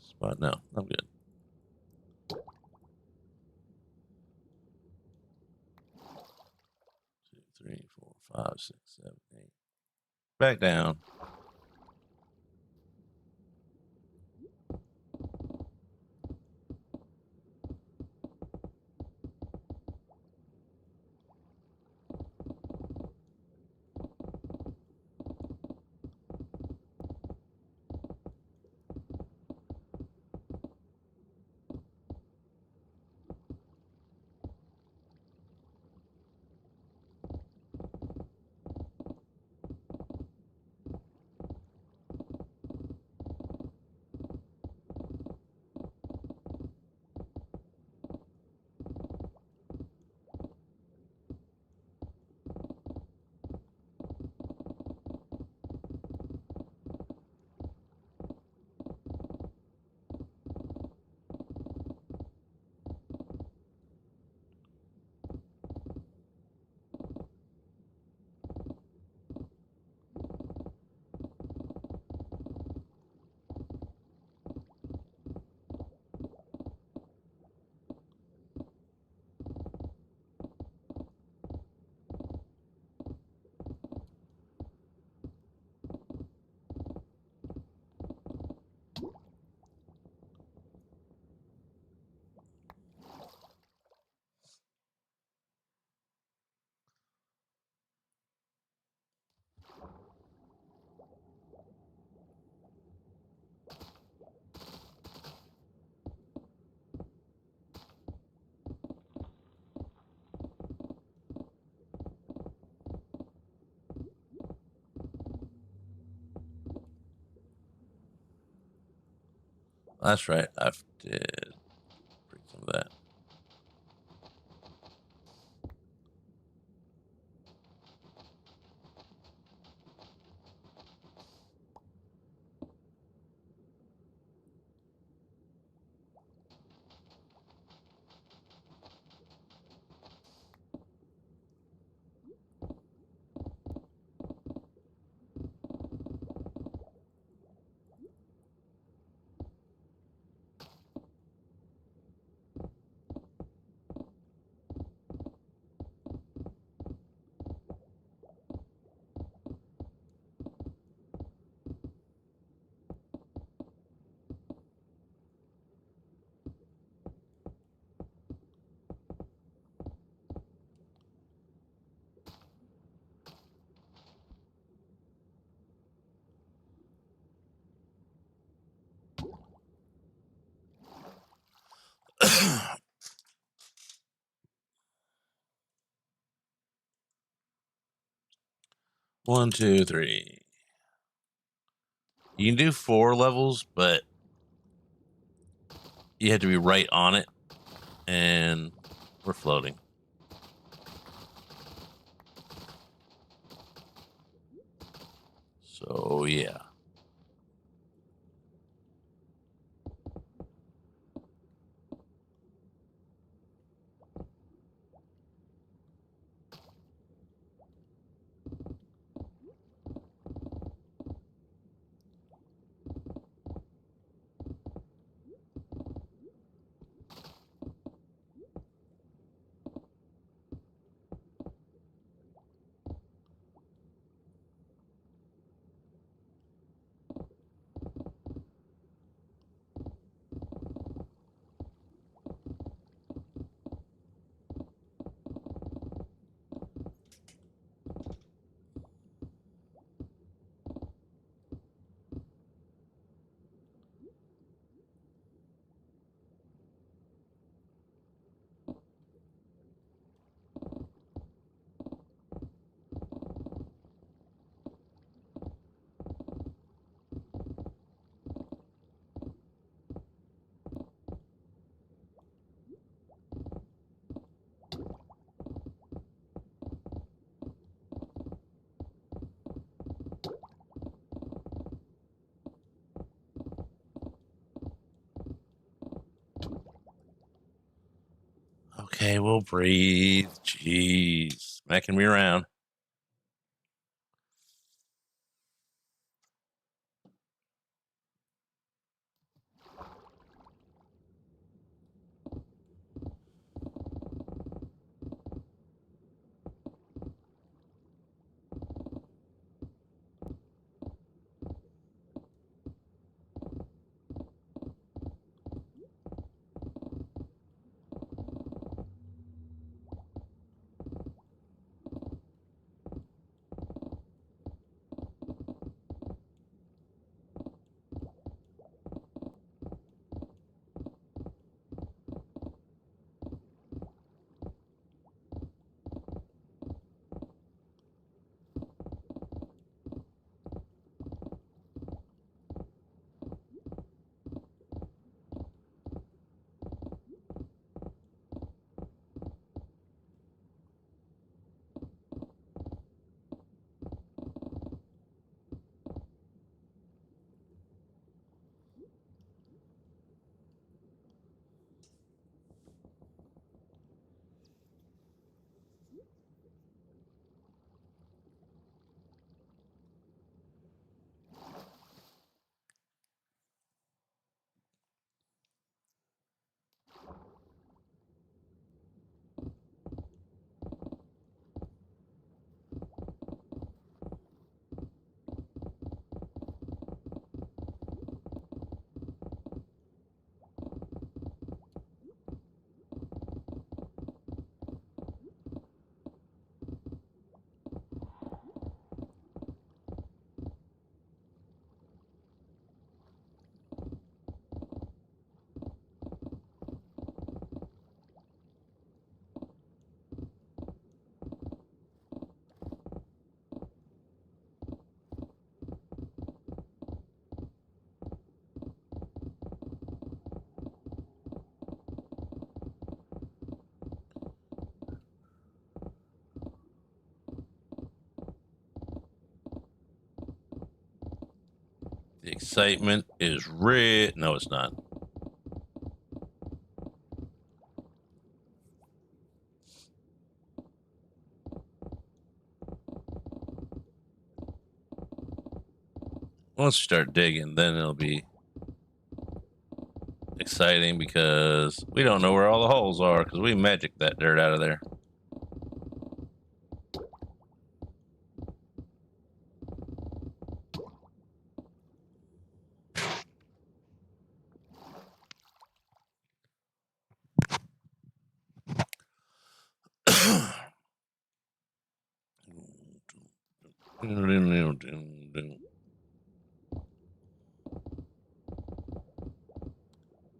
Spot no, I'm good. 2, 3, 4, 5, 6, 7, 8. Back down. That's right. I did bring some of that. One, two, three. You can do 4 levels, but you have to be right on it, and we're floating. So yeah. Okay, we'll breathe. Jeez. Smacking me around. The excitement is red. No, it's not. Once you start digging, then it'll be exciting because we don't know where all the holes are because we magic that dirt out of there.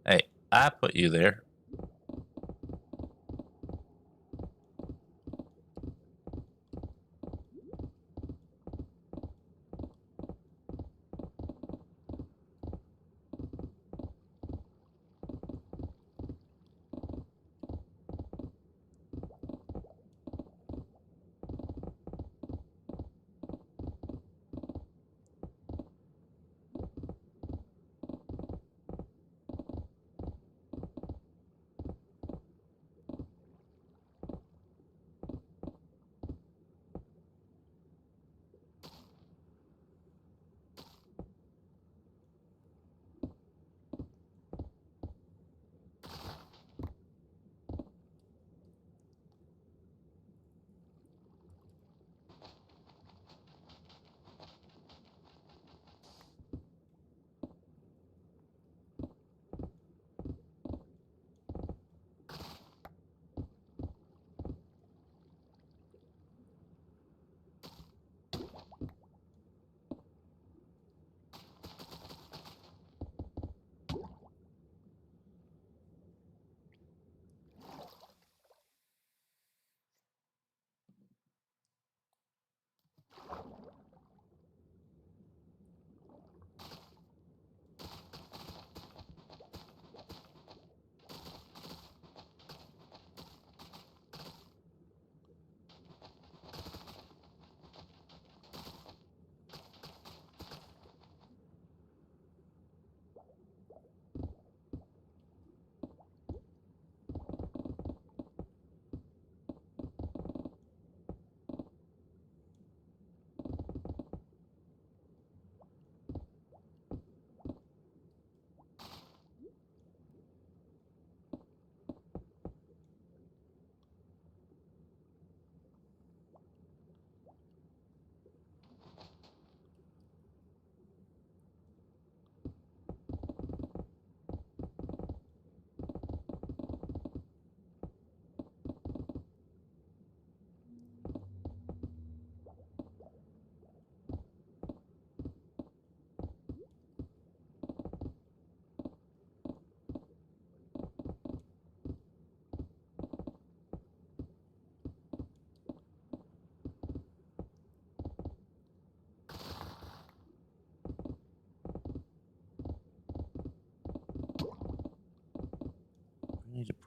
Hey, I put you there.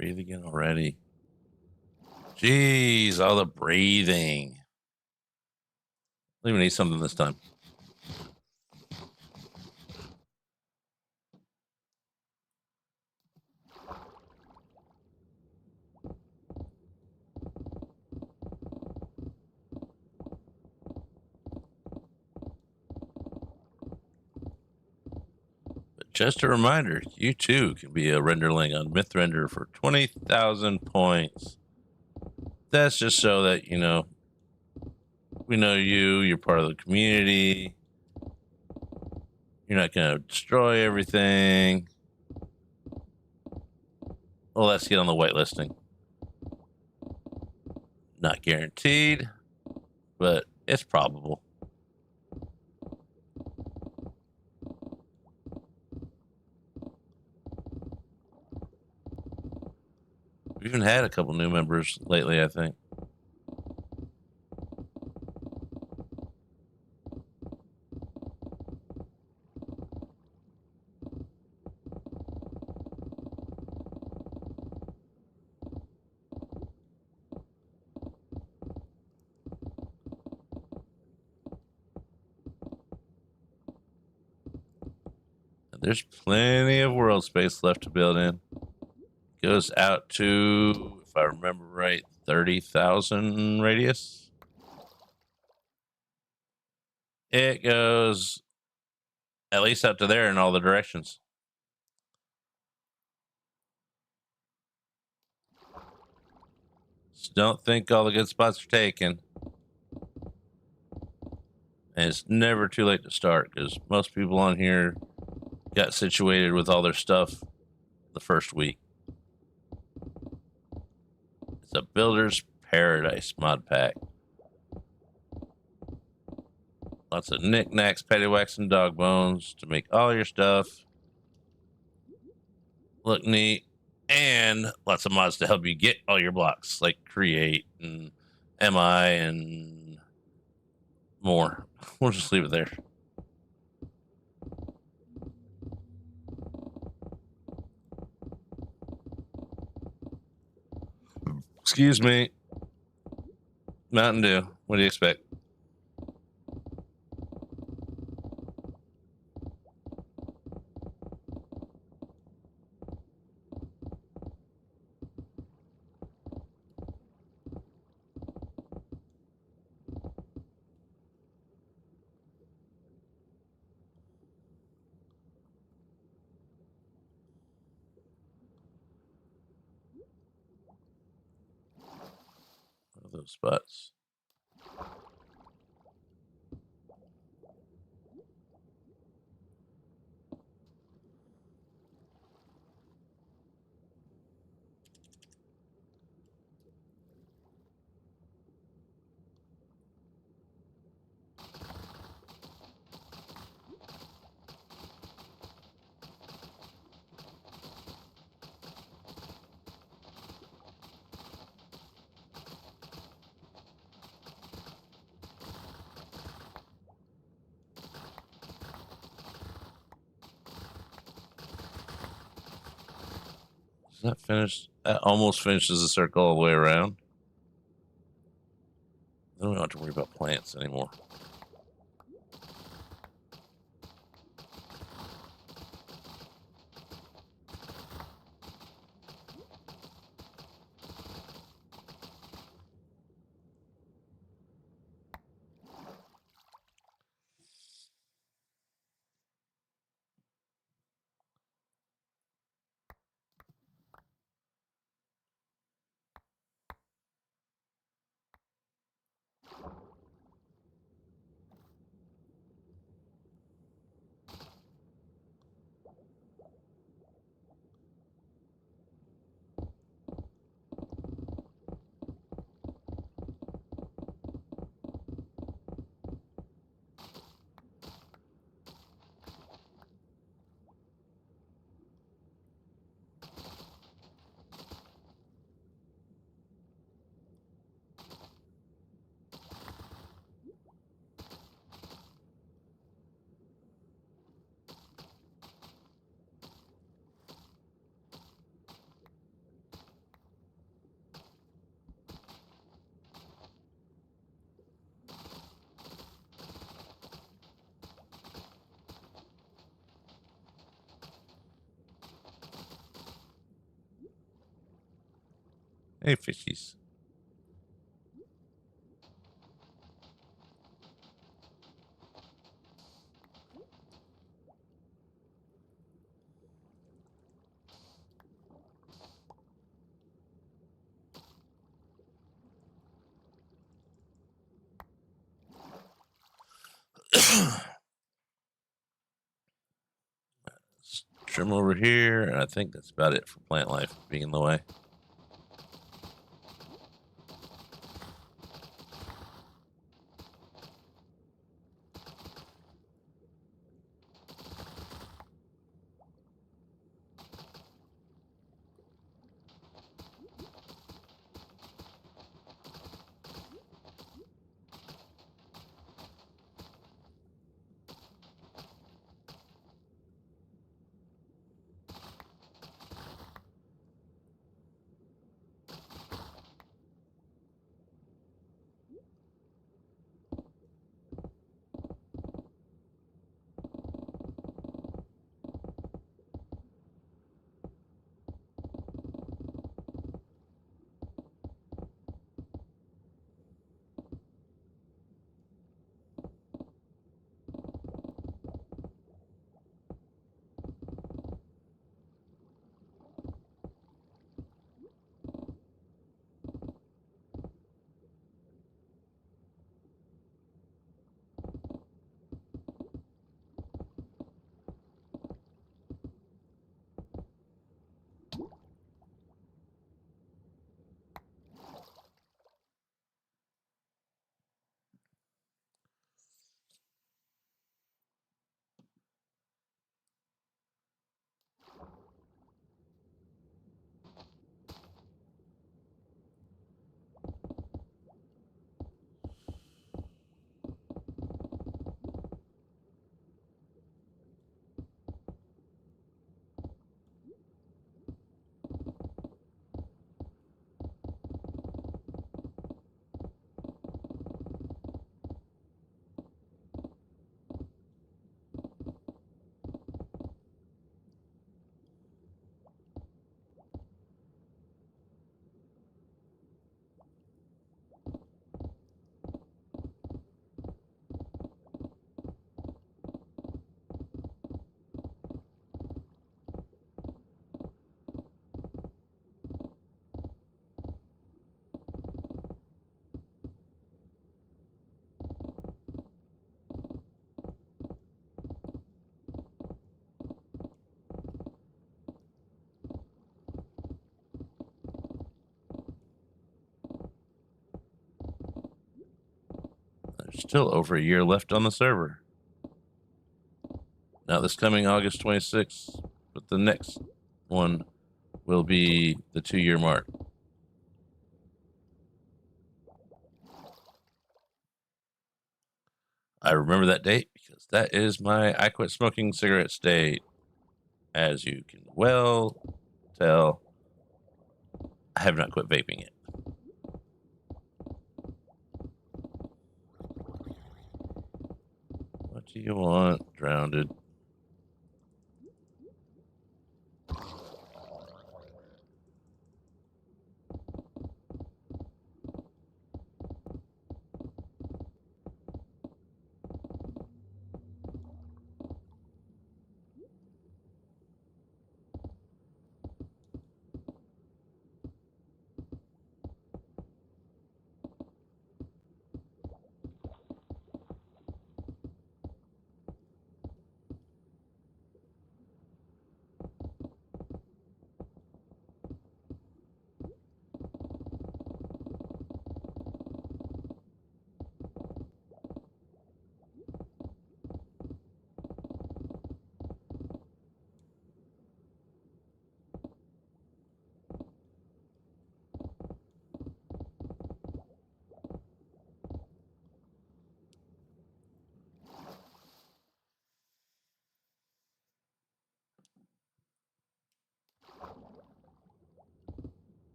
Breathe again already. Jeez, all the breathing. Let me need something this time. But just a reminder, you too can be a renderling on MythRender for 20,000 points. That's just so that, you know, we know you're part of the community. You're not going to destroy everything. Well, let's get on the whitelisting. Not guaranteed, but it's probable. We've even had a couple new members lately, I think. There's plenty of world space left to build in. Goes out to, if I remember right, 30,000 radius. It goes at least up to there in all the directions. So don't think all the good spots are taken. And it's never too late to start because most people on here got situated with all their stuff the first week. It's a builder's paradise mod pack. Lots of knickknacks, paddywhacks, and dog bones to make all your stuff look neat. And lots of mods to help you get all your blocks, like Create and MI and more. We'll just leave it there. Excuse me. Mountain Dew. What do you expect? What are those spots? Does that finish? That almost finishes the circle all the way around. Then we don't have to worry about plants anymore. Hey, fishies. Trim over here, and I think that's about it for plant life being in the way. There's still over a year left on the server. Not this coming August 26th, but the next one will be the 2-year mark. I remember that date because that is my I quit smoking cigarettes date. As you can well tell, I have not quit vaping yet. What do you want, Drowned?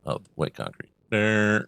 Oh, white concrete. There.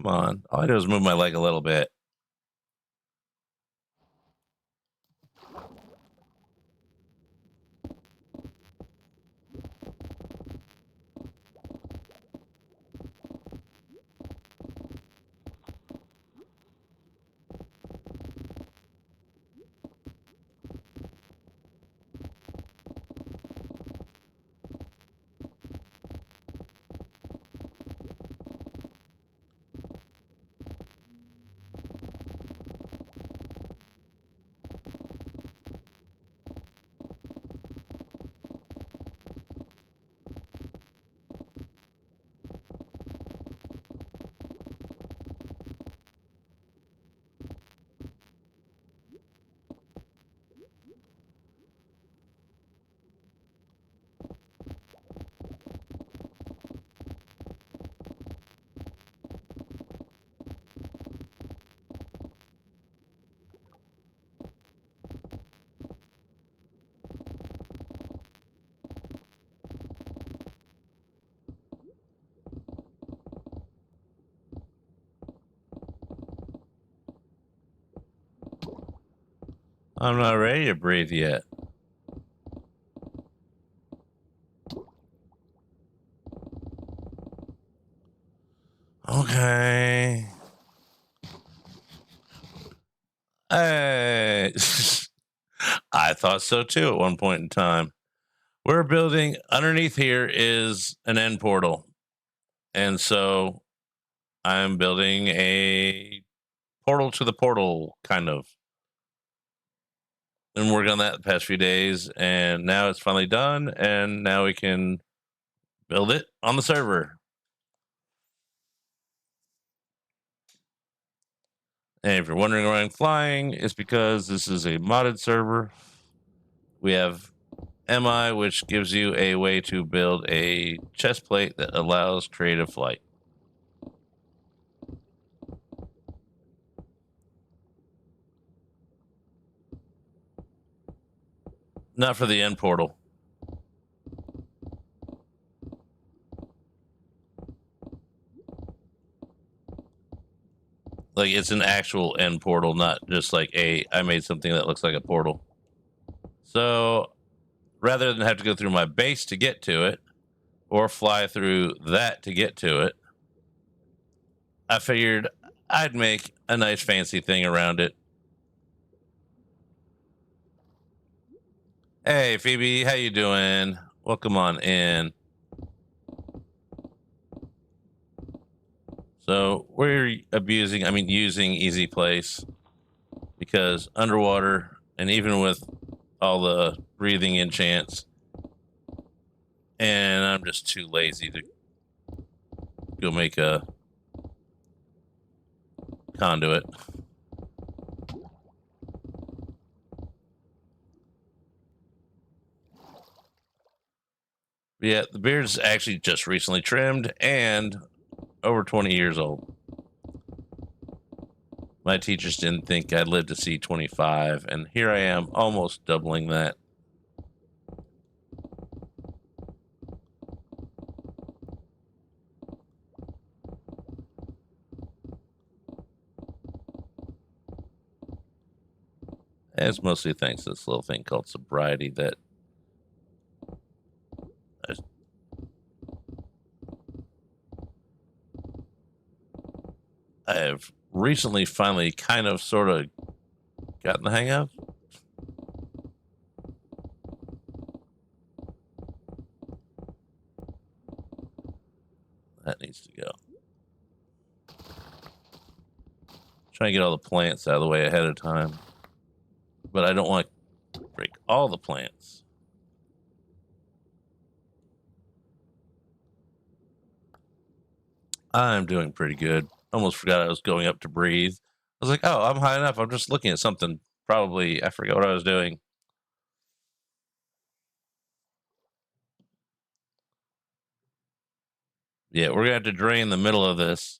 Come on. All I do is move my leg a little bit. I'm not ready to breathe yet. Okay. Hey. I thought so too at one point in time. We're building underneath here is an end portal. And so I'm building a portal to the portal, kind of. Been working on that the past few days, and now it's finally done, and now we can build it on the server. And if you're wondering why I'm flying, it's because this is a modded server. We have MI, which gives you a way to build a chest plate that allows creative flight. Not for the end portal. Like, it's an actual end portal, not just like I made something that looks like a portal. So rather than have to go through my base to get to it or fly through that to get to it, I figured I'd make a nice fancy thing around it. Hey, Phoebe, how you doing? Welcome on in. So we're using Easy Place because underwater, and even with all the breathing enchants, and I'm just too lazy to go make a conduit. But yeah, the beard's actually just recently trimmed and over 20 years old. My teachers didn't think I'd live to see 25, and here I am, almost doubling that. And it's mostly thanks to this little thing called sobriety that I have recently finally kind of sort of gotten the hang of. That needs to go. Trying to get all the plants out of the way ahead of time. But I don't want to break all the plants. I'm doing pretty good. Almost forgot I was going up to breathe. I was like, oh, I'm high enough. I'm just looking at something. Probably, I forgot what I was doing. Yeah, we're going to have to drain the middle of this,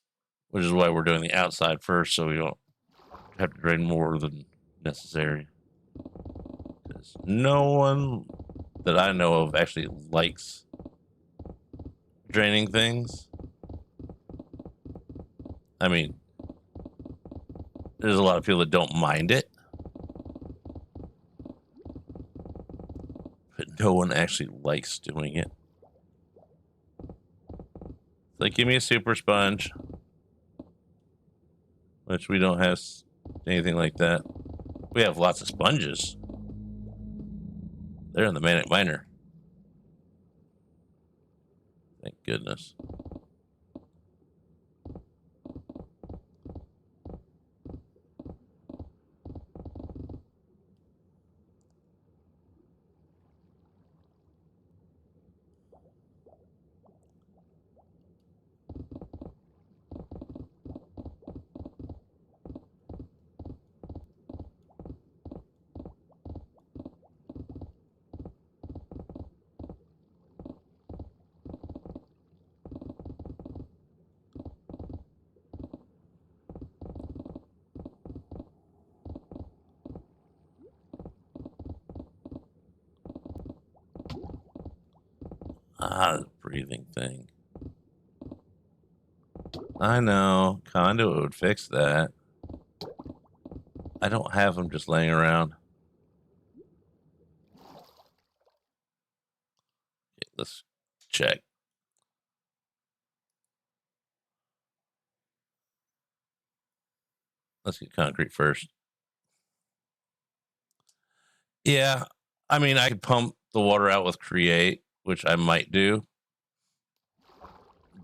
which is why we're doing the outside first, so we don't have to drain more than necessary. Because no one that I know of actually likes draining things. I mean, there's a lot of people that don't mind it, but no one actually likes doing it. It's like, give me a super sponge, which we don't have anything like that. We have lots of sponges. They're in the Manic Miner. Thank goodness. The breathing thing. I know. Conduit would fix that. I don't have them just laying around. Okay, let's check. Let's get concrete first. Yeah. I mean, I could pump the water out with Create, which I might do.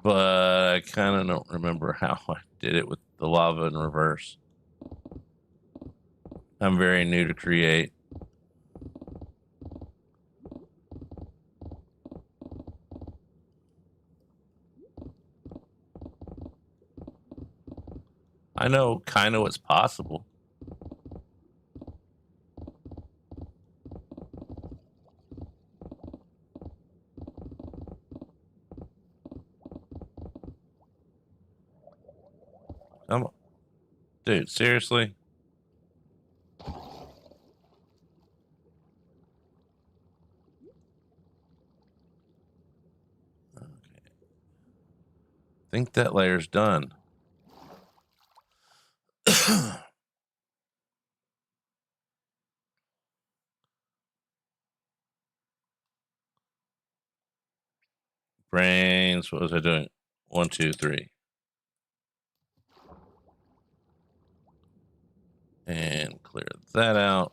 But I kind of don't remember how I did it with the lava in reverse. I'm very new to Create. I know kind of what's possible. Come on. Dude, seriously? Okay. Think that layer's done. Brains, what was I doing? 1, 2, 3. And clear that out.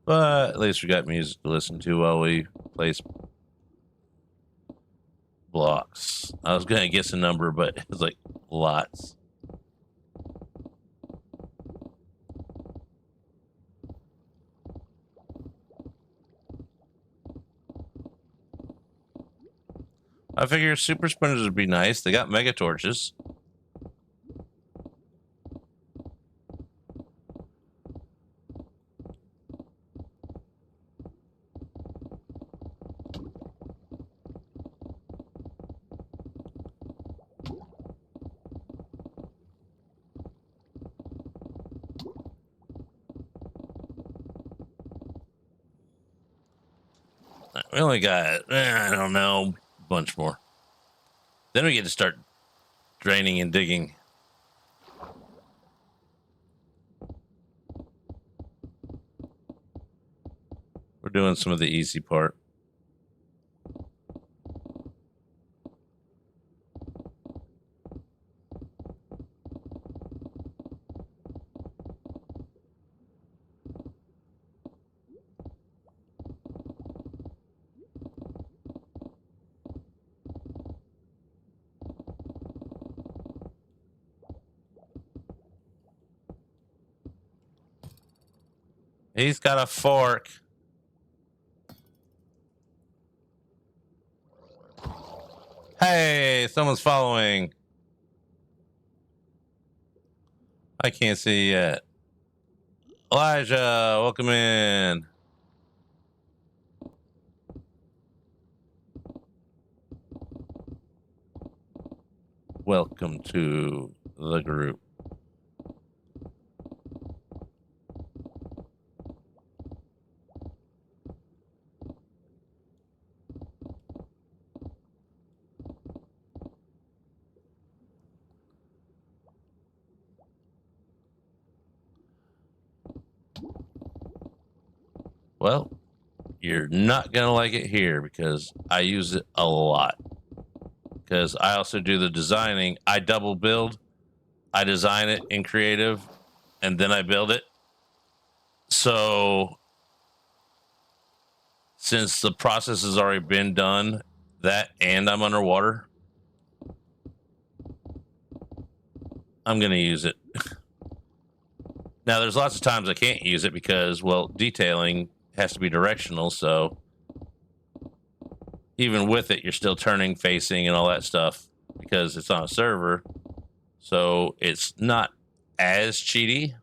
But at least we got music to listen to while we place blocks. I was going to guess a number, but it was like lots. I figure super sprinters would be nice. They got mega torches. We only got, I don't know, a bunch more. Then we get to start draining and digging. We're doing some of the easy part. He's got a fork. Hey, someone's following. I can't see yet. Elijah, welcome in. Welcome to the group. Well, you're not going to like it here because I use it a lot. Because I also do the designing. I double build. I design it in creative and then I build it. So since the process has already been done, that and I'm underwater, I'm going to use it. Now, there's lots of times I can't use it because, well, detailing has to be directional. So even with it, you're still turning, facing, and all that stuff because it's on a server. So it's not as cheaty,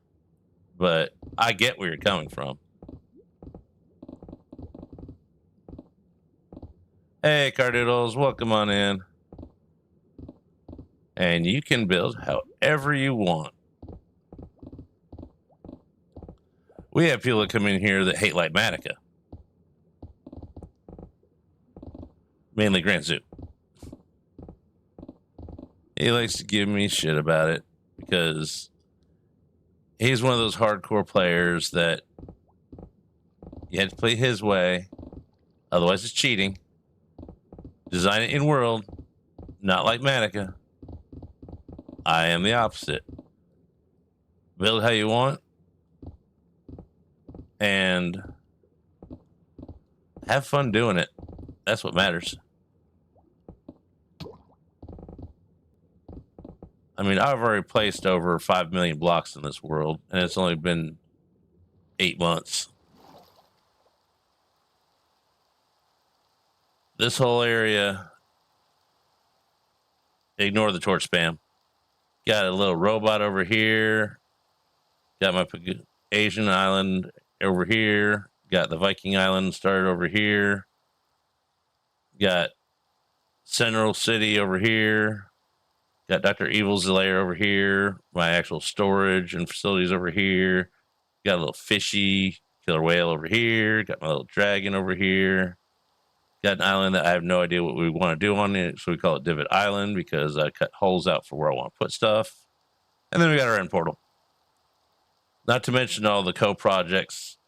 but I get where you're coming from. Hey, Cardoodles, welcome on in. And you can build however you want. We have people that come in here that hate Litematica. Mainly Grant Zoo. He likes to give me shit about it because he's one of those hardcore players that you have to play his way. Otherwise, it's cheating. Design it in world, not like Manica. I am the opposite. Build how you want and have fun doing it. That's what matters. I mean, I've already placed over 5 million blocks in this world, and it's only been 8 months. This whole area, ignore the torch spam. Got a little robot over here. Got my Asian island over here. Got the Viking island started over here. Got Central City over here. Got Dr. Evil's lair over here. My actual storage and facilities over here. Got a little fishy killer whale over here. Got my little dragon over here. Got an island that I have no idea what we want to do on it, so we call it Divot Island because I cut holes out for where I want to put stuff. And then we got our end portal. Not to mention all the co-projects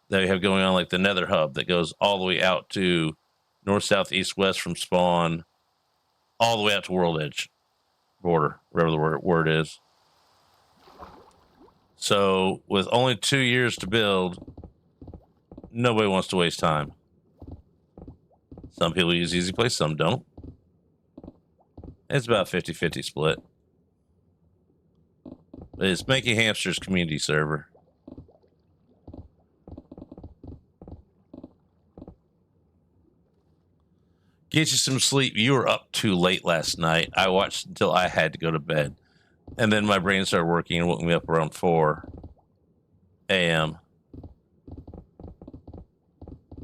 that we have going on, like the Nether Hub that goes all the way out to north, south, east, west from spawn, all the way out to World Edge border, wherever the word is. So with only 2 years to build, Nobody wants to waste time. Some people use Easy Play, some don't. It's about 50-50 split. But it's Making Hamsters community server. Get you some sleep. You were up too late last night. I watched until I had to go to bed. And then my brain started working and woke me up around 4 a.m.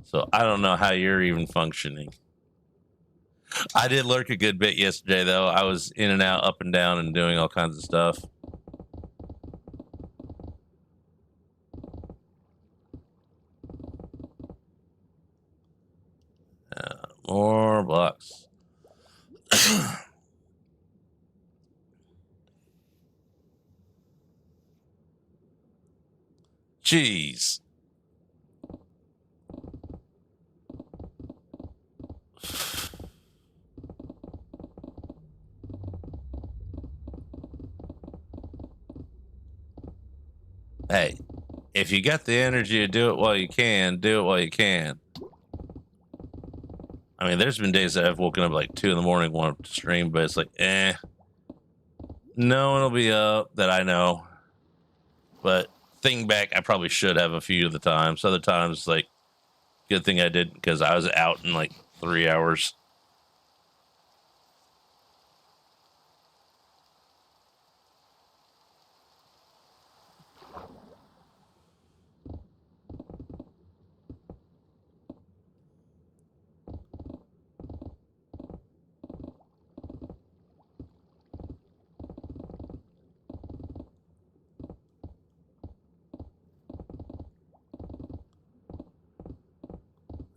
So I don't know how you're even functioning. I did lurk a good bit yesterday, though. I was in and out, up and down, and doing all kinds of stuff. More blocks. Jeez. Hey, if you got the energy to do it while you can, do it while you can. I mean, there's been days that I've woken up like 2 in the morning, wanting to stream, but it's like, no one will be up that I know. But thinking back, I probably should have a few of the times. Other times, like, good thing I didn't because I was out in like 3 hours.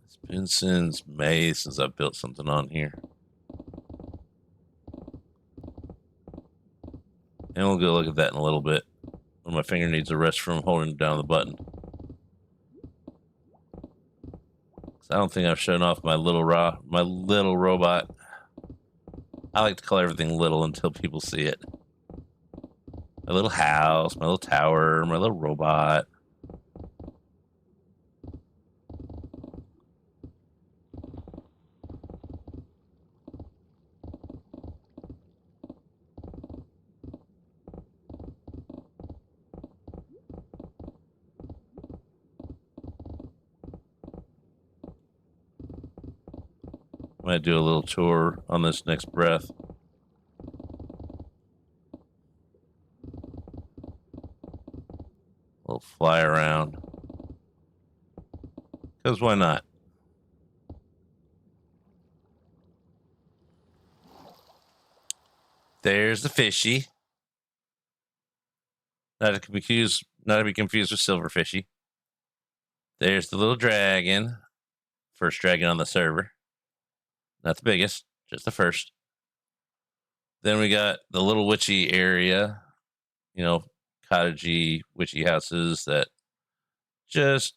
It's been since May since I've built something on here. And we'll go look at that in a little bit when my finger needs a rest from holding down the button. I don't think I've shown off my little robot. I like to call everything little until people see it. My little house, my little tower, my little robot. I'm going to do a little tour on this next breath. We'll fly around. Because why not? There's the fishy. Not to be confused with silver fishy. There's the little dragon. First dragon on the server. Not the biggest, just the first. Then we got the little witchy area. You know, cottagey witchy houses that just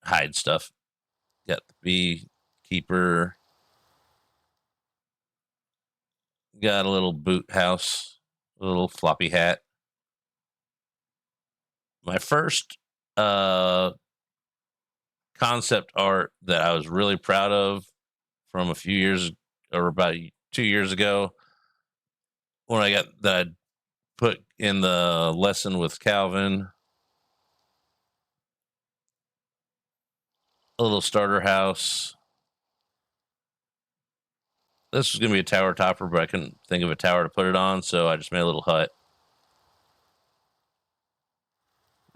hide stuff. Got the beekeeper. Got a little boot house, a little floppy hat. My first concept art that I was really proud of from a few years or about 2 years ago when I got that I put in the lesson with Calvin. A little starter house. This was going to be a tower topper, but I couldn't think of a tower to put it on, so I just made a little hut.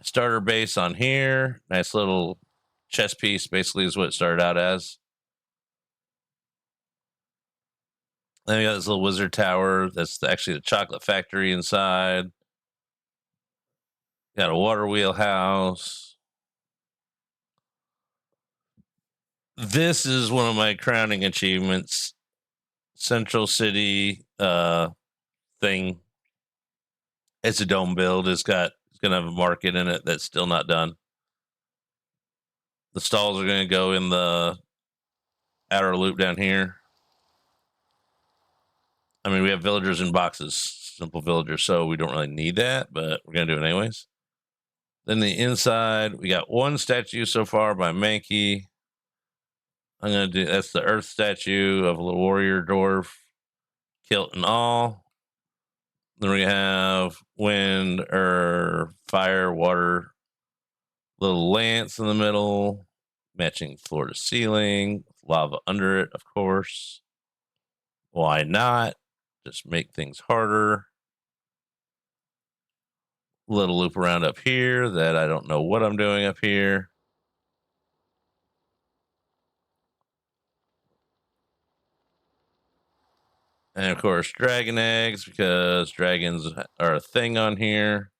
Starter base on here. Nice little chess piece, basically, is what it started out as. Then we got this little wizard tower. That's actually the chocolate factory inside. Got a water wheel house. This is one of my crowning achievements. Central City thing. It's a dome build. It's gonna have a market in it that's still not done. The stalls are gonna go in the outer loop down here. I mean, we have villagers in boxes, simple villagers, so we don't really need that, but we're gonna do it anyways. Then the inside, we got one statue so far by Mankey. I'm gonna do that's the Earth statue of a little warrior dwarf, kilt and all. Then we have wind or fire, water, little lance in the middle, matching floor to ceiling, lava under it, of course. Why not? Just make things harder. Little loop around up here that I don't know what I'm doing up here. And of course, dragon eggs, because dragons are a thing on here.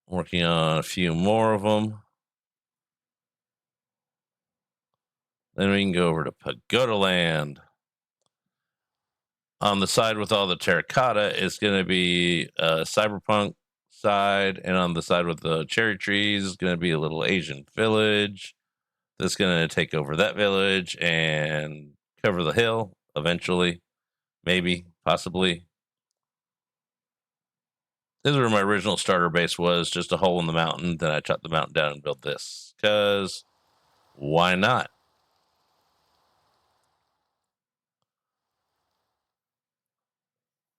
Working on a few more of them. Then we can go over to Pagoda Land. On the side with all the terracotta is going to be a cyberpunk side, and on the side with the cherry trees is going to be a little Asian village that's going to take over that village and cover the hill eventually, maybe, possibly. This is where my original starter base was, just a hole in the mountain. Then I chopped the mountain down and built this, because why not?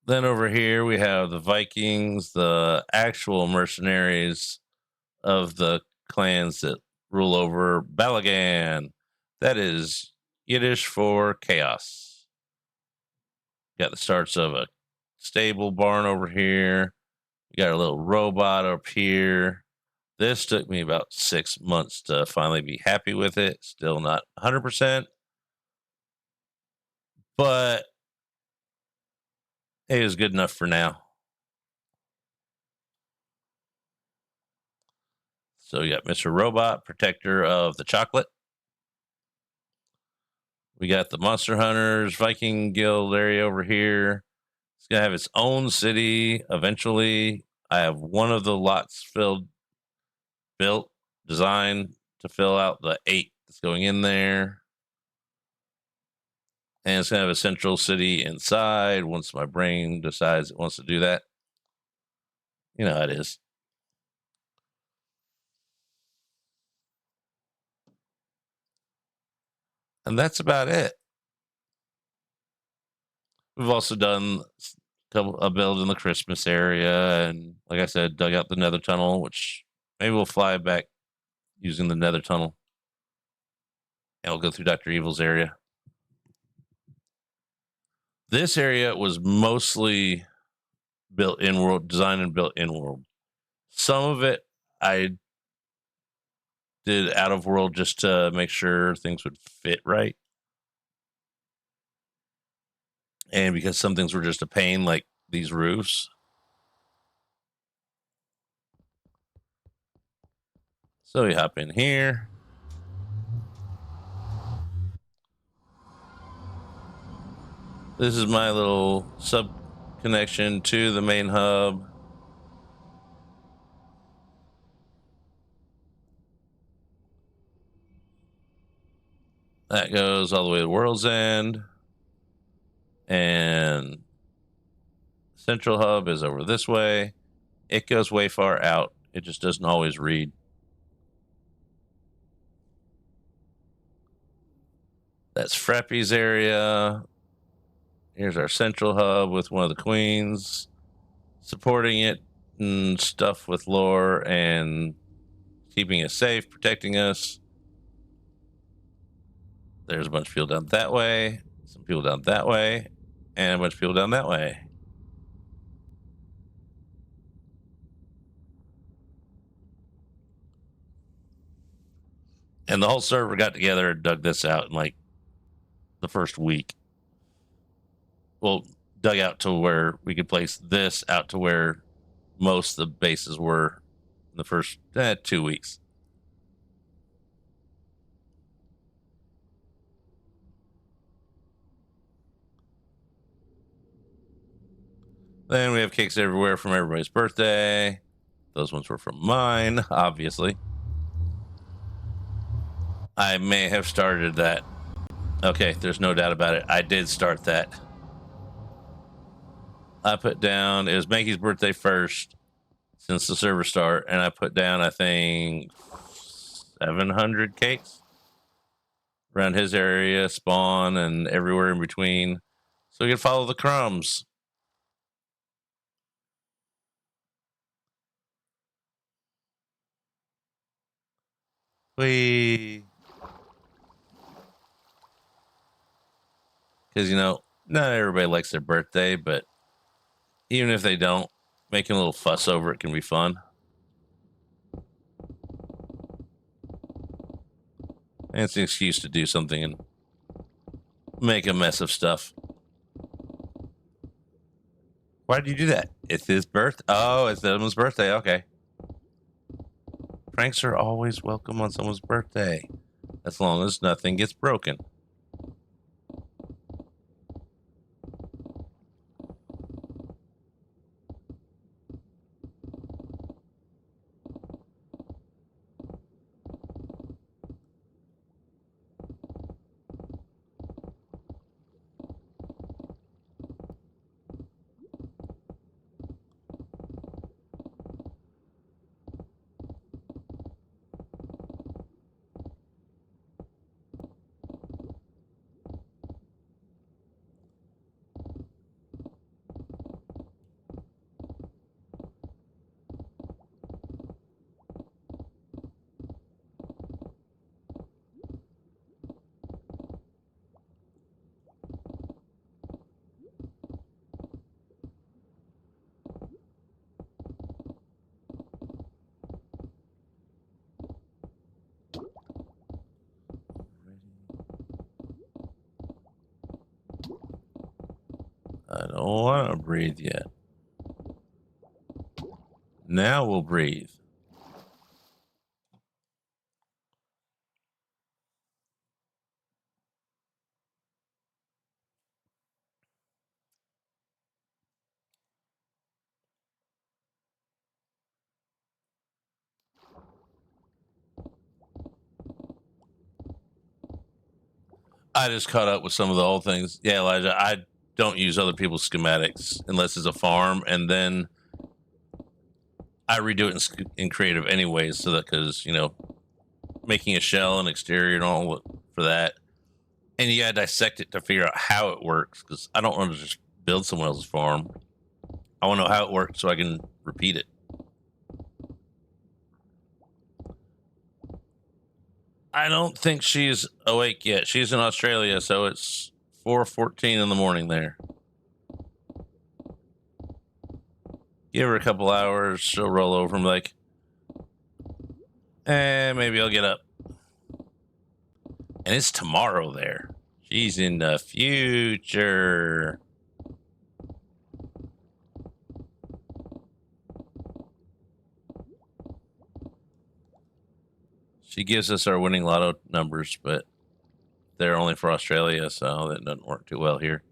Then over here we have the Vikings, the actual mercenaries of the clans that rule over Balagan. That is Yiddish for chaos. Got the starts of a stable barn over here. We got a little robot up here. This took me about 6 months to finally be happy with it. Still not 100%, but it was good enough for now. So you got Mr. Robot, protector of the chocolate. We got the Monster Hunters Viking Guild area over here. It's going to have its own city eventually. I have one of the lots built, designed to fill out the 8 that's going in there. And it's going to have a central city inside once my brain decides it wants to do that. You know how it is. And that's about it. We've also done a build in the Christmas area. And like I said, dug out the nether tunnel, which maybe we'll fly back using the nether tunnel. And we'll go through Dr. Evil's area. This area was mostly built in world, designed and built in world. Some of it I did out of world just to make sure things would fit right. And because some things were just a pain, like these roofs. So we hop in here. This is my little sub connection to the main hub. That goes all the way to World's End. And Central Hub is over this way. It goes way far out. It just doesn't always read. That's Frappy's area. Here's our Central Hub with one of the queens supporting it and stuff with lore and keeping us safe, protecting us. There's a bunch of people down that way, some people down that way, and a bunch of people down that way. And the whole server got together and dug this out in like the first week. Well, dug out to where we could place this out to where most of the bases were in the first 2 weeks. Then we have cakes everywhere from everybody's birthday. Those ones were from mine, obviously. I may have started that. Okay, there's no doubt about it. I did start that. I put down, it was Mankey's birthday first. since the server start, and I put down, I think, 700 cakes around his area, spawn, and everywhere in between, so we can follow the crumbs. Because not everybody likes their birthday, but even if they don't, making a little fuss over it can be fun. And it's an excuse to do something and make a mess of stuff. Why did you do that? It's his birthday. Oh, it's someone's birthday. Okay. Pranks are always welcome on someone's birthday, as long as nothing gets broken. I don't want to breathe yet. Now we'll breathe. I just caught up with some of the old things. Yeah, Elijah, I don't use other people's schematics unless it's a farm, and then I redo it in creative anyways, so that because making a shell and exterior and all for that, and you gotta dissect it to figure out how it works. Because I don't want to just build someone else's farm. I want to know how it works so I can repeat it. I don't think she's awake yet. She's in Australia, so it's 4:14 in the morning there. Give her a couple hours, she'll roll over and be like, maybe I'll get up. And it's tomorrow there. She's in the future. She gives us our winning lotto numbers, but they're only for Australia, so that doesn't work too well here.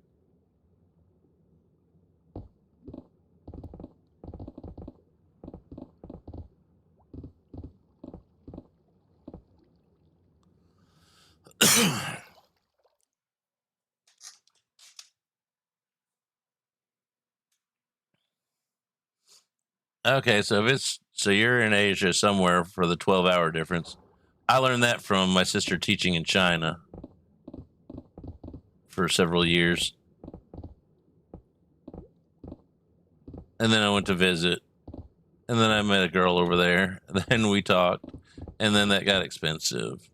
Okay, so you're in Asia somewhere for the 12-hour difference. I learned that from my sister teaching in China for several years. And then I went to visit. And then I met a girl over there. And then we talked. And then that got expensive.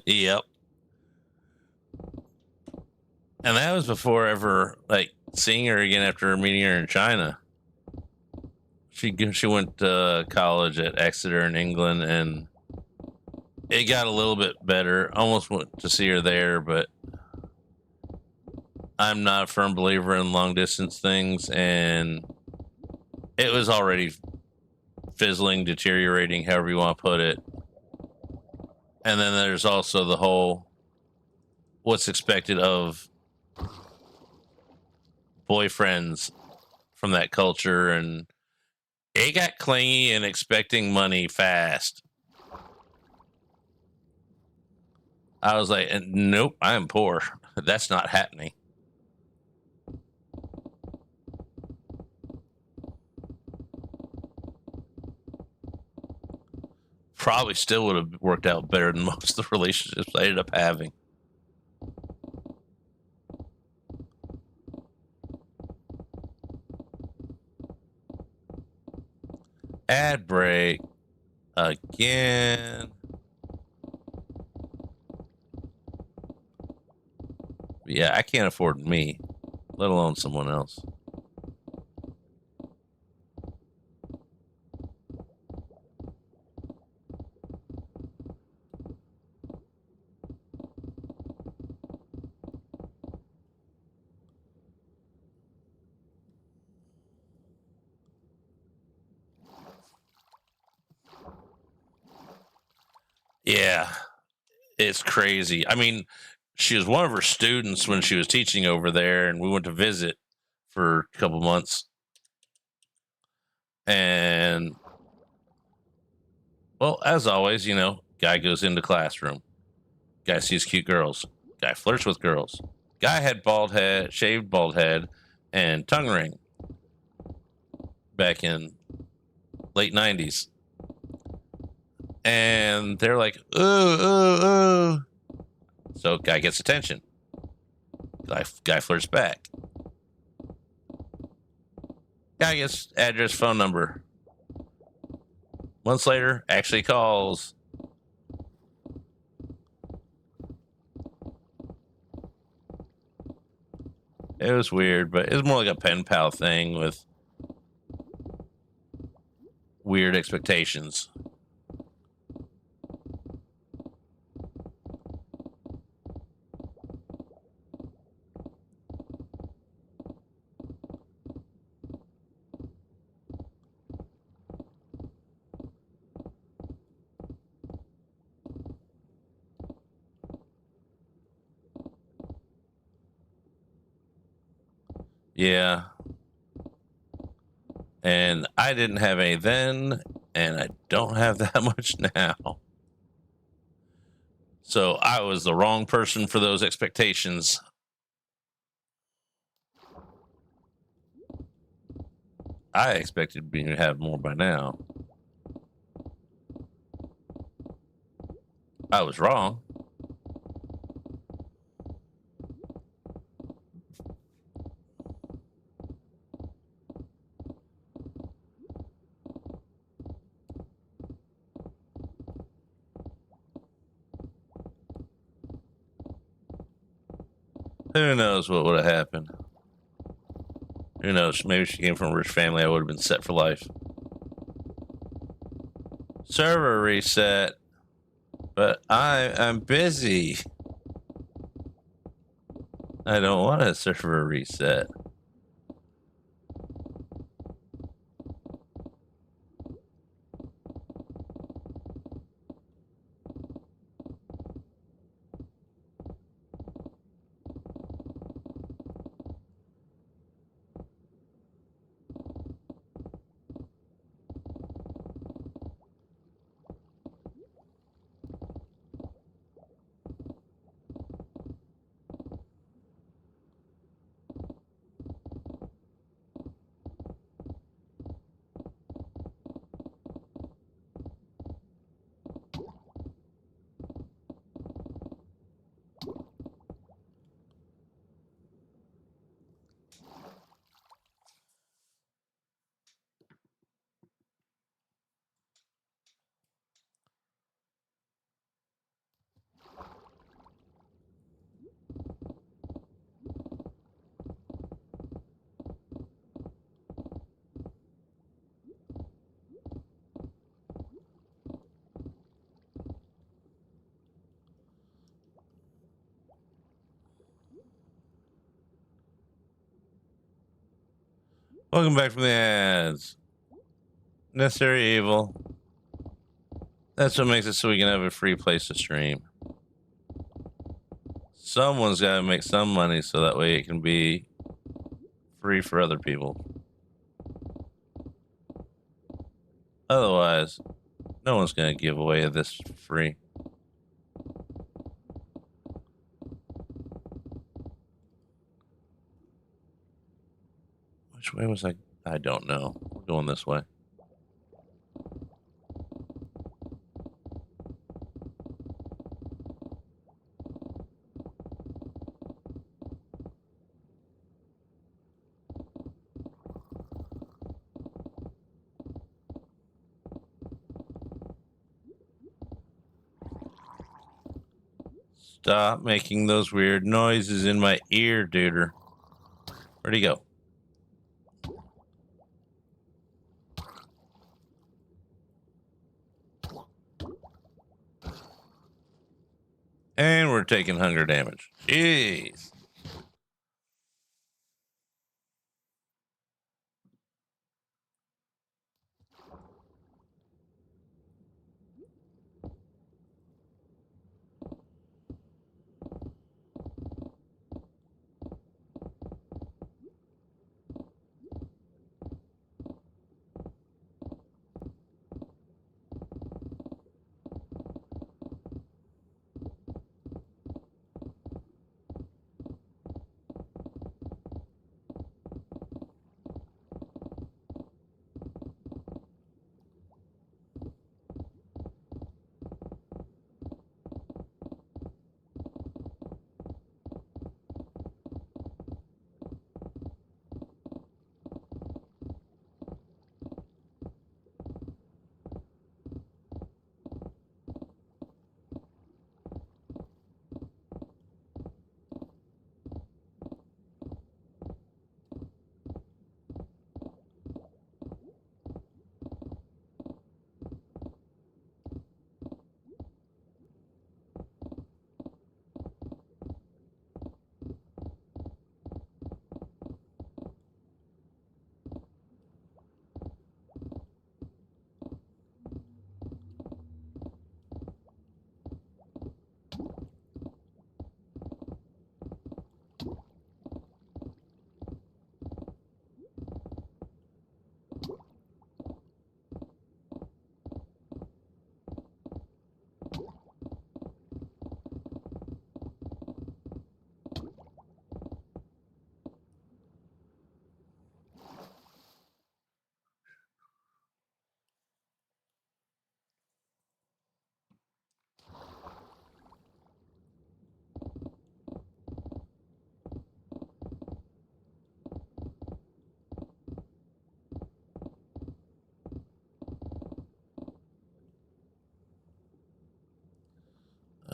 Yep. And that was before ever seeing her again after meeting her in China. She went to college at Exeter in England, and it got a little bit better. Almost went to see her there, but I'm not a firm believer in long distance things, and it was already fizzling, deteriorating, however you want to put it. And then there's also the whole what's expected of boyfriends from that culture, and it got clingy and expecting money fast. I was like, nope, I am poor. That's not happening. Probably still would have worked out better than most of the relationships I ended up having. Ad break again. Yeah, I can't afford me, let alone someone else. Yeah, it's crazy. I mean, she was one of her students when she was teaching over there, and we went to visit for a couple months. And well, as always, guy goes into classroom, guy sees cute girls, guy flirts with girls. Guy had bald head, shaved bald head, and tongue ring back in late 90s. And they're like, ooh, ooh, ooh. So guy gets attention. Guy flirts back. Guy gets address, phone number. Months later, actually calls. It was weird, but it was more like a pen pal thing with weird expectations. Yeah. And I didn't have any then, and I don't have that much now. So I was the wrong person for those expectations. I expected me to have more by now. I was wrong. Who knows what would have happened? Who knows? Maybe she came from a rich family. I would have been set for life. Server reset, but I'm busy. I don't want a server reset. Welcome back from the ads. Necessary evil. That's what makes it so we can have a free place to stream. Someone's got to make some money so that way it can be free for other people. Otherwise, no one's going to give away this for free. Which way was I? I don't know. We're going this way. Stop making those weird noises in my ear, duder. Where'd he go? And we're taking hunger damage. Jeez.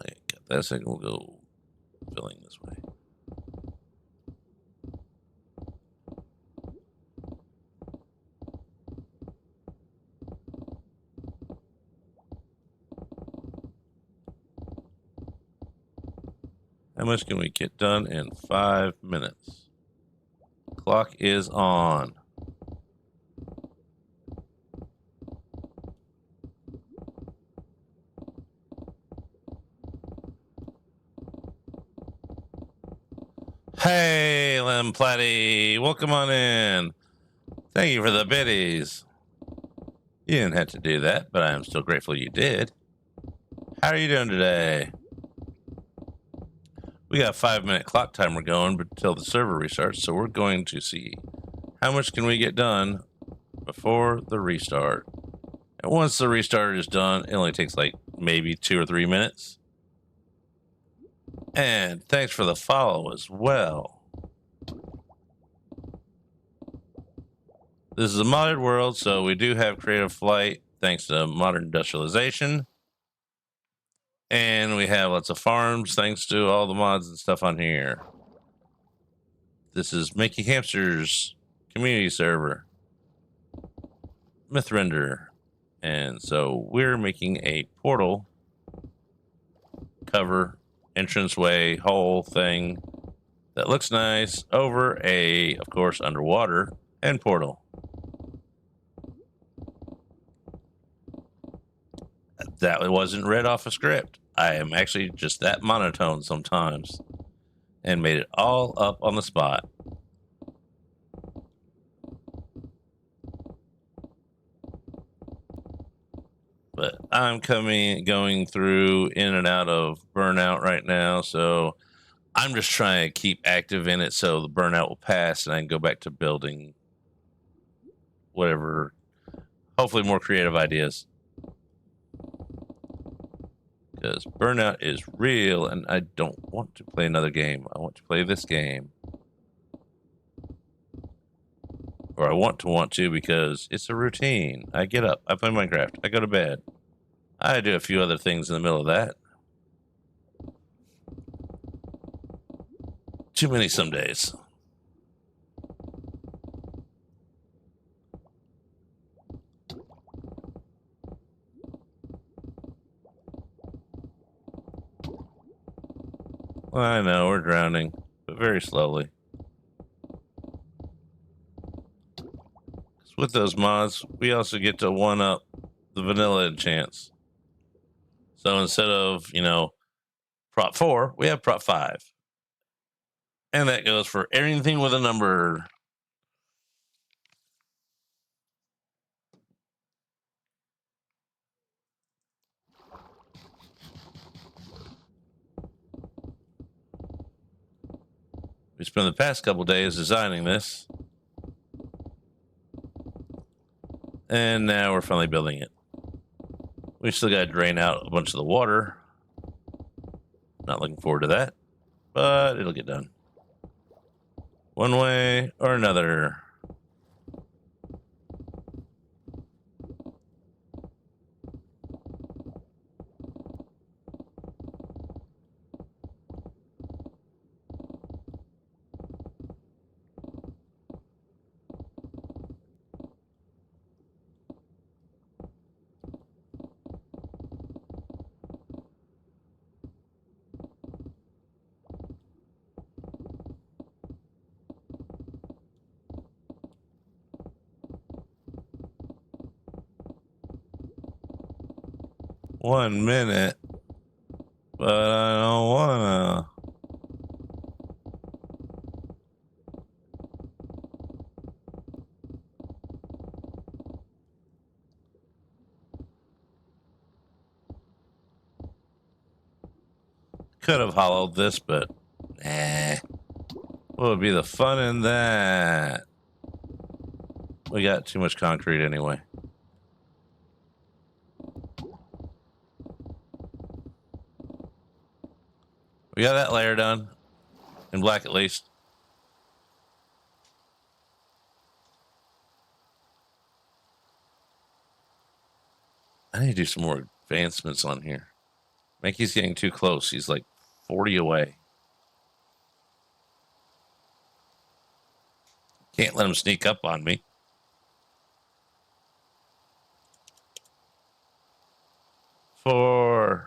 I got that second. We'll go filling this way. How much can we get done in 5 minutes? Clock is on. Hey, Lamplati, welcome on in. Thank you for the biddies. You didn't have to do that, but I am still grateful you did. How are you doing today? We got a 5-minute clock timer going until the server restarts, so we're going to see how much can we get done before the restart. And once the restart is done, it only takes like maybe 2 or 3 minutes. And thanks for the follow as well. This is a modded world, so we do have creative flight thanks to modern industrialization. And we have lots of farms thanks to all the mods and stuff on here. This is Making Hamsters community server. Mythrender. And so we're making a portal cover, entranceway, whole thing that looks nice over a, of course, underwater end portal. That wasn't read off a script. I am actually just that monotone sometimes and made it all up on the spot. I'm going through in and out of burnout right now, so I'm just trying to keep active in it so the burnout will pass and I can go back to building whatever, hopefully more creative ideas. Because burnout is real and I don't want to play another game. I want to play this game. Or I want to because it's a routine. I get up, I play Minecraft, I go to bed. I do a few other things in the middle of that. Too many some days. Well, I know, we're drowning, but very slowly. With those mods, we also get to one-up the vanilla enchants. So instead of, prop 4, we have prop 5. And that goes for anything with a number. We spent the past couple days designing this. And now we're finally building it. We still got to drain out a bunch of the water. Not looking forward to that, but it'll get done. One way or another. One minute, but I don't wanna. Could have hollowed this, but what would be the fun in that? We got too much concrete anyway. We got that layer done. In black, at least. I need to do some more advancements on here. Mankey's getting too close. He's like 40 away. Can't let him sneak up on me. 4,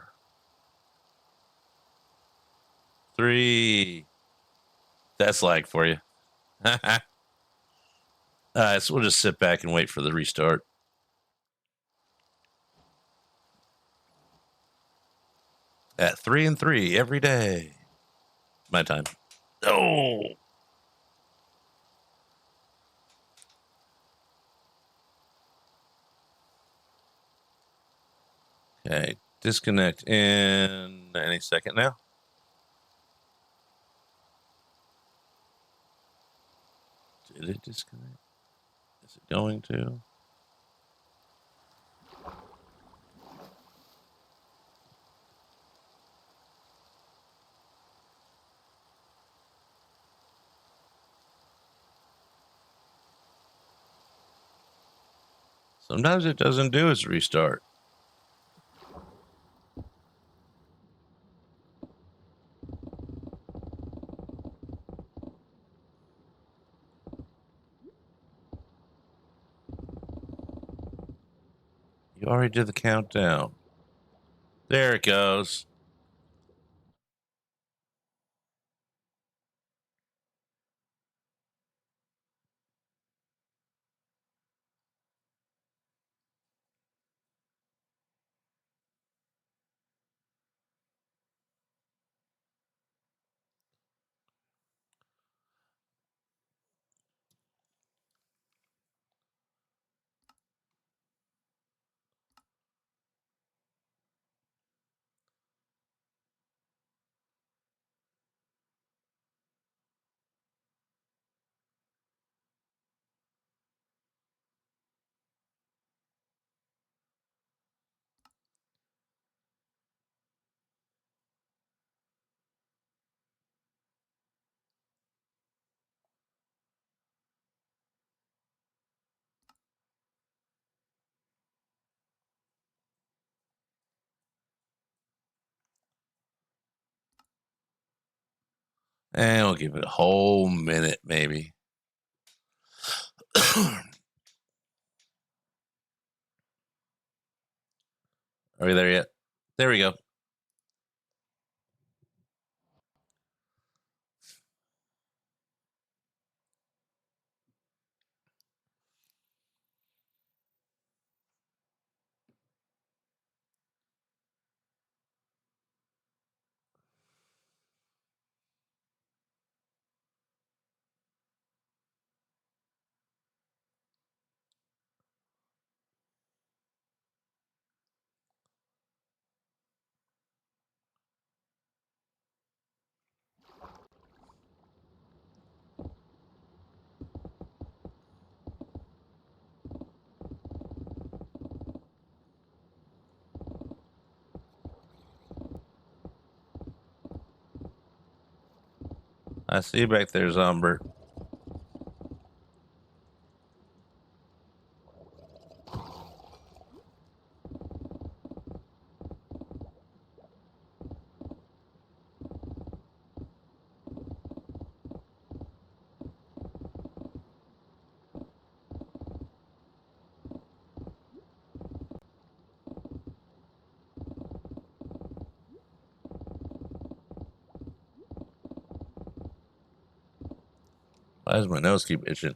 3. That's lag for you. Alright, so we'll just sit back and wait for the restart. At 3 and 3 every day. My time. Oh. Okay, disconnect in any second now. Did it disconnect? Is it going to? Sometimes it doesn't do its restart. You already did the countdown. There it goes. And we'll give it a whole minute, maybe. Are we there yet? There we go. I see you back there, Zombert. Why does my nose keep itching?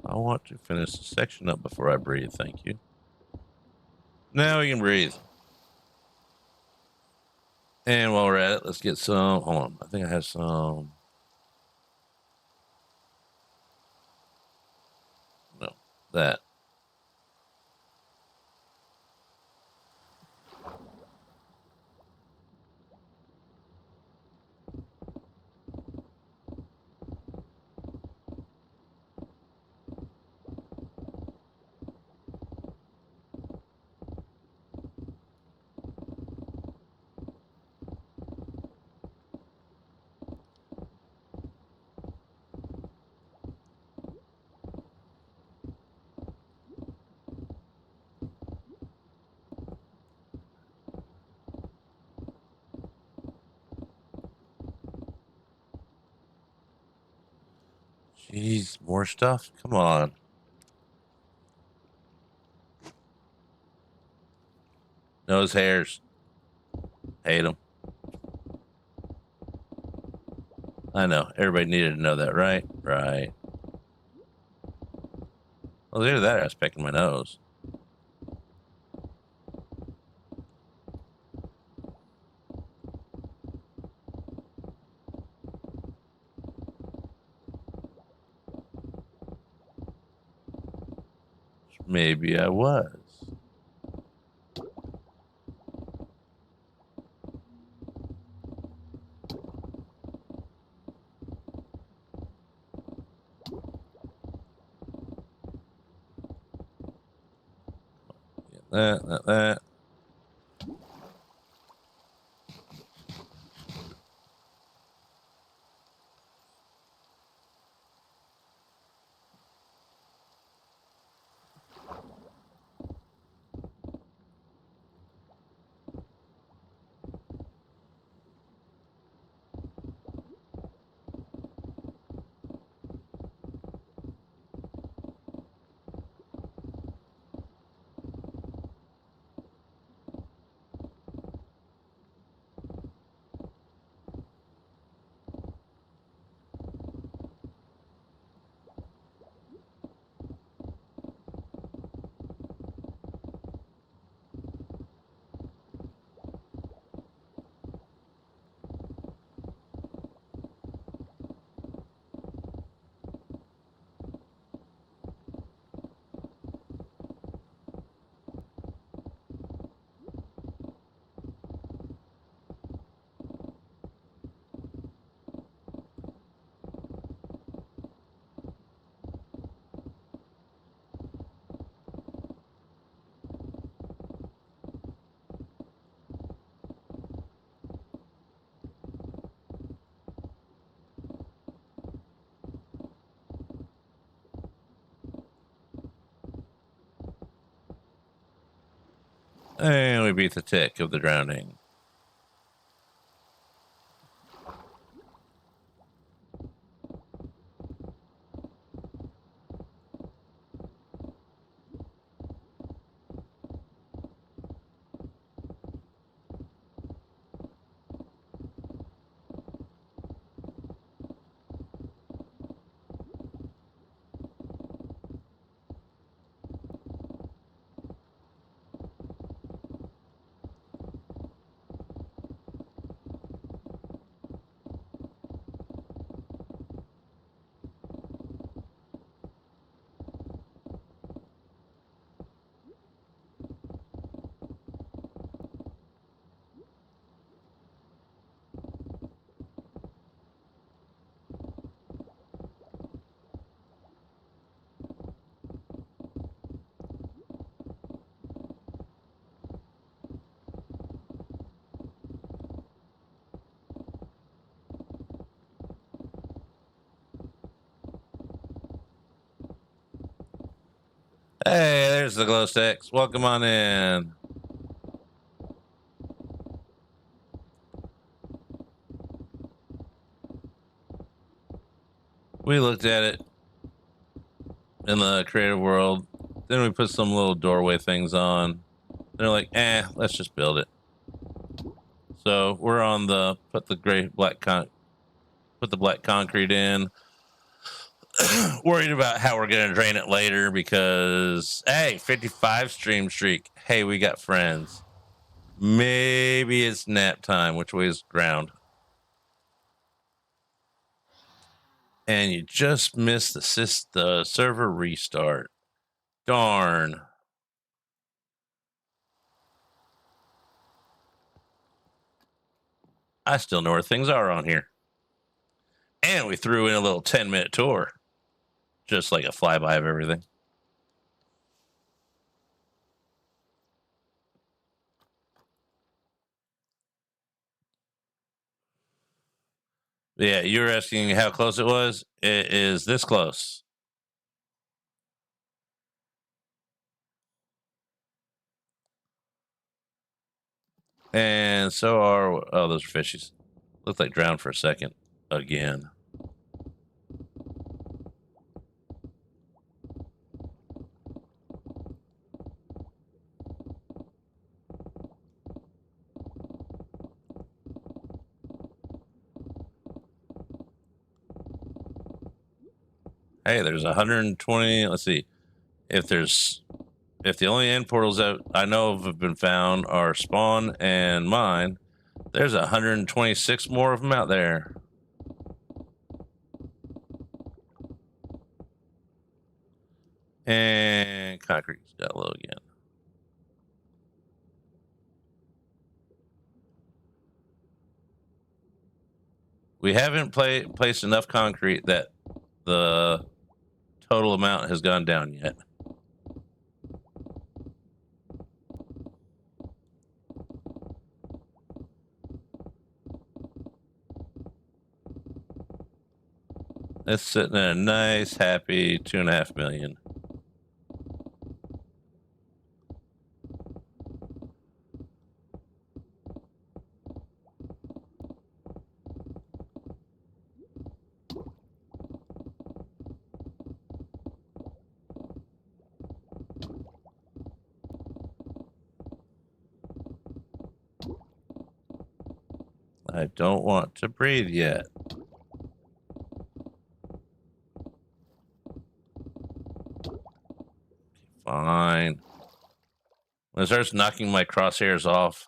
I want to finish the section up before I breathe. Thank you. Now we can breathe. And while we're at it, let's get some. Hold on. I think I have some. No, that. Jeez, more stuff? Come on. Nose hairs. Hate them. I know. Everybody needed to know that, right? Right. Well, either that or I was picking my nose. Maybe I was. That. And we beat the tick of the drowning. Hey, there's the glow sticks. Welcome on in. We looked at it in the creative world. Then we put some little doorway things on. They're like, let's just build it. So we're on the put the black concrete in. Worried about how we're gonna drain it later because 55 stream streak. Hey, we got friends. Maybe it's nap time, which way is ground. And you just missed the server restart. Darn. I still know where things are on here. And we threw in a little 10-minute tour. Just like a flyby of everything. Yeah, you were asking how close it was. It is this close. And so are those are fishies. Looked like drowned for a second again. Hey, there's 120. Let's see. If the only end portals that I know of have been found are spawn and mine, there's 126 more of them out there. And concrete's got low again. We haven't placed enough concrete that the total amount has gone down yet. It's sitting at a nice, happy 2.5 million. I don't want to breathe yet. Fine. When it starts knocking my crosshairs off.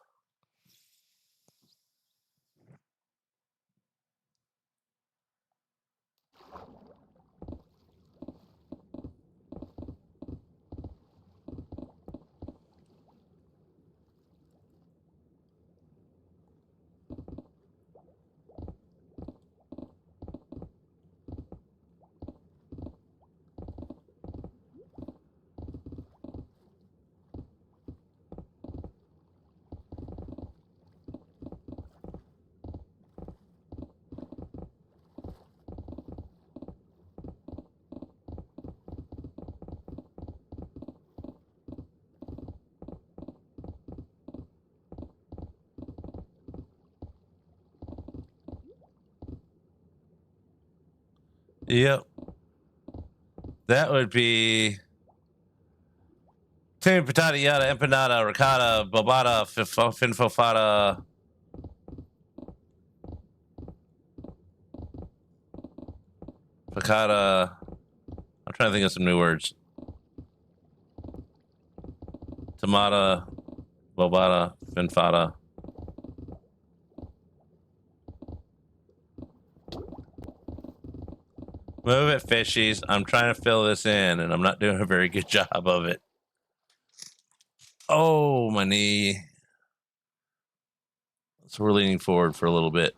Yep. That would be Timmy patata yada empanada ricotta bobata finfofata piccata. I'm trying to think of some new words. Tomata bobata finfata. Move it, fishies. I'm trying to fill this in, and I'm not doing a very good job of it. Oh, my knee. So we're leaning forward for a little bit.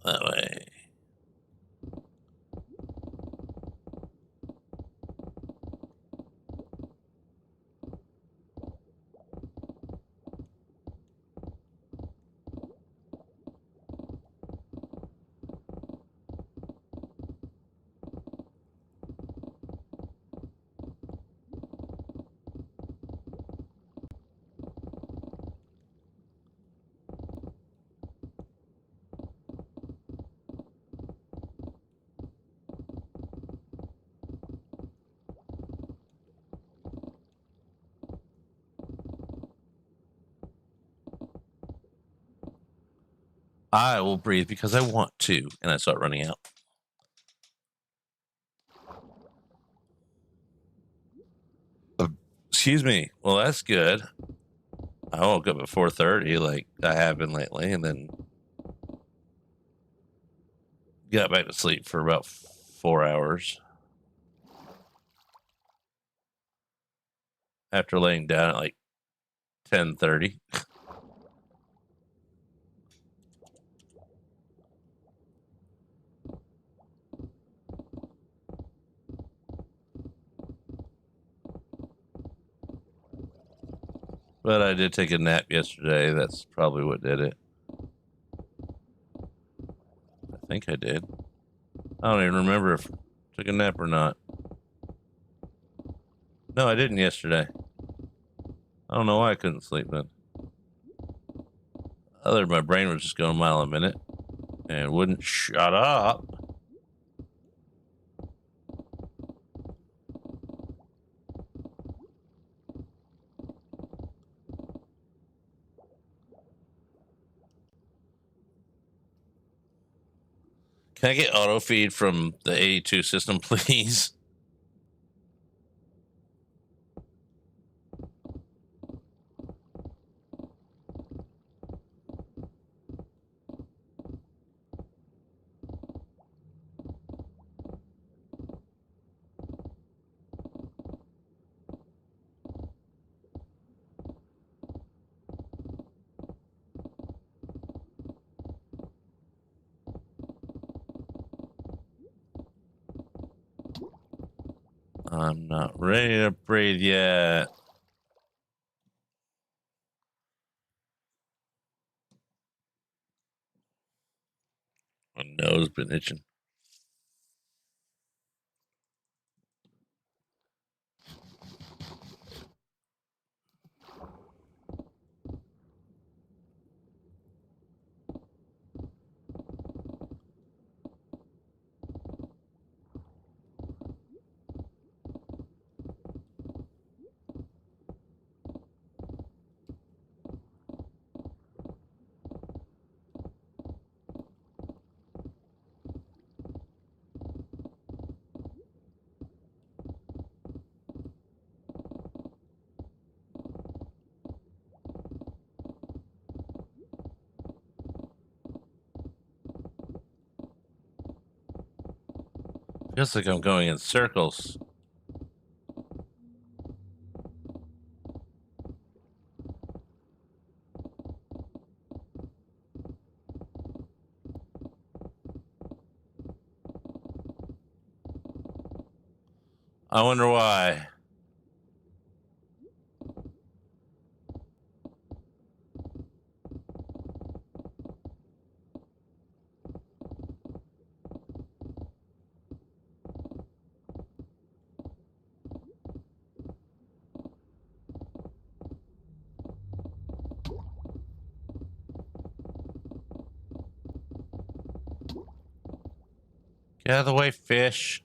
That way. I will breathe because I want to, and I start running out. Excuse me. Well, that's good. I woke up at 4:30, like I have been lately, and then got back to sleep for about 4 hours after laying down at like 10:30. But I did take a nap yesterday. That's probably what did it. I think I did. I don't even remember if I took a nap or not. No, I didn't yesterday. I don't know why I couldn't sleep then. Other my brain was just going a mile a minute and wouldn't shut up. Can I get auto feed from the 82 system, please? I'm not ready to breathe yet. My nose been itching. Feels like I'm going in circles. I wonder why. Get out of the way, fish.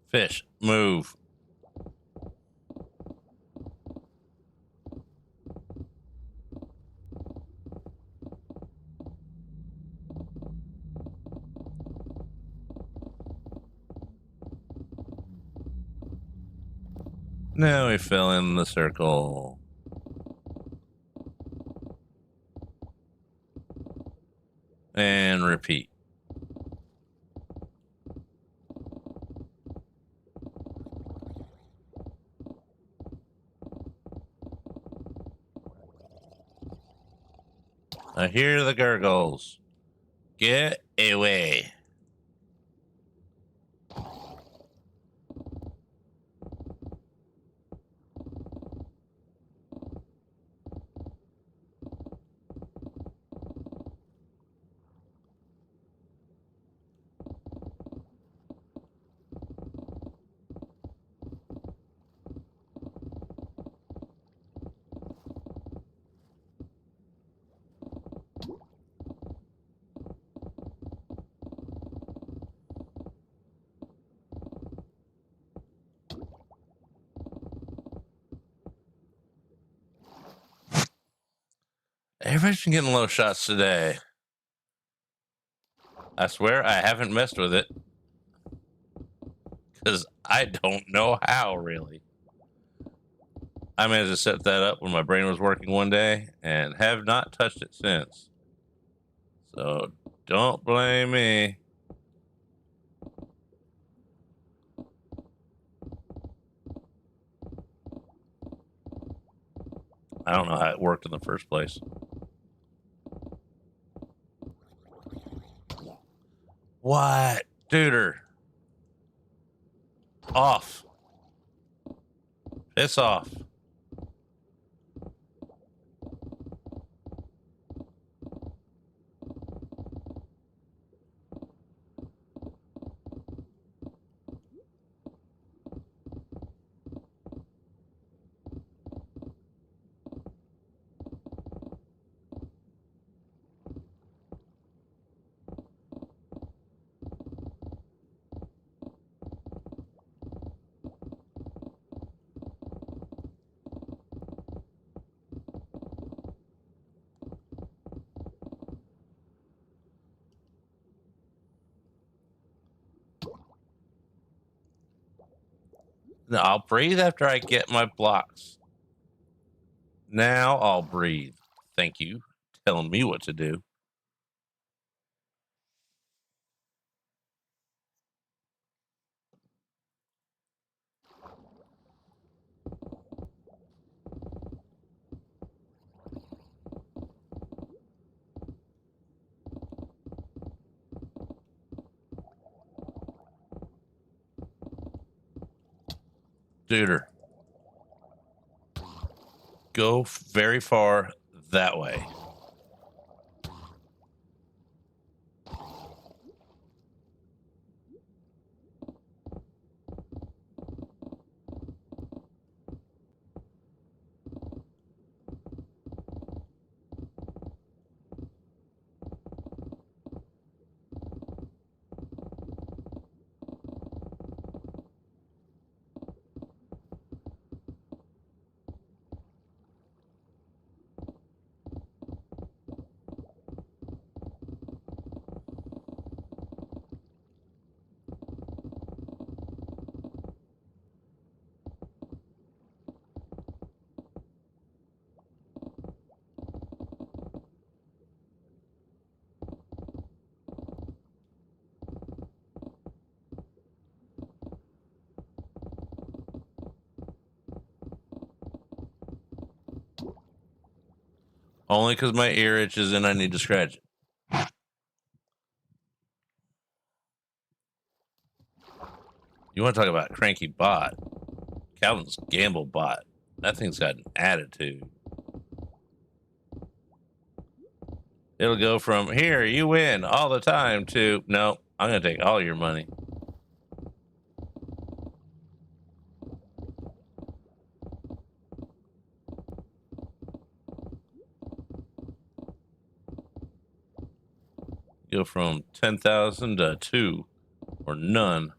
Fish, move. Now we fell in the circle. And repeat. I hear the gurgles. Get away. Everybody's been getting low shots today. I swear I haven't messed with it. Because I don't know how, really. I managed to set that up when my brain was working one day and have not touched it since. So don't blame me. I don't know how it worked in the first place. What? Duder. Off. Piss off. No, I'll breathe after I get my blocks. Now I'll breathe. Thank you. Telling me what to do. Duder. Go very far that way. Only because my ear itches and I need to scratch it. You want to talk about cranky bot? Calvin's Gamble bot. That thing's got an attitude. It'll go from here, you win all the time to no, I'm going to take all your money. Go from 10,000 to 2 or none.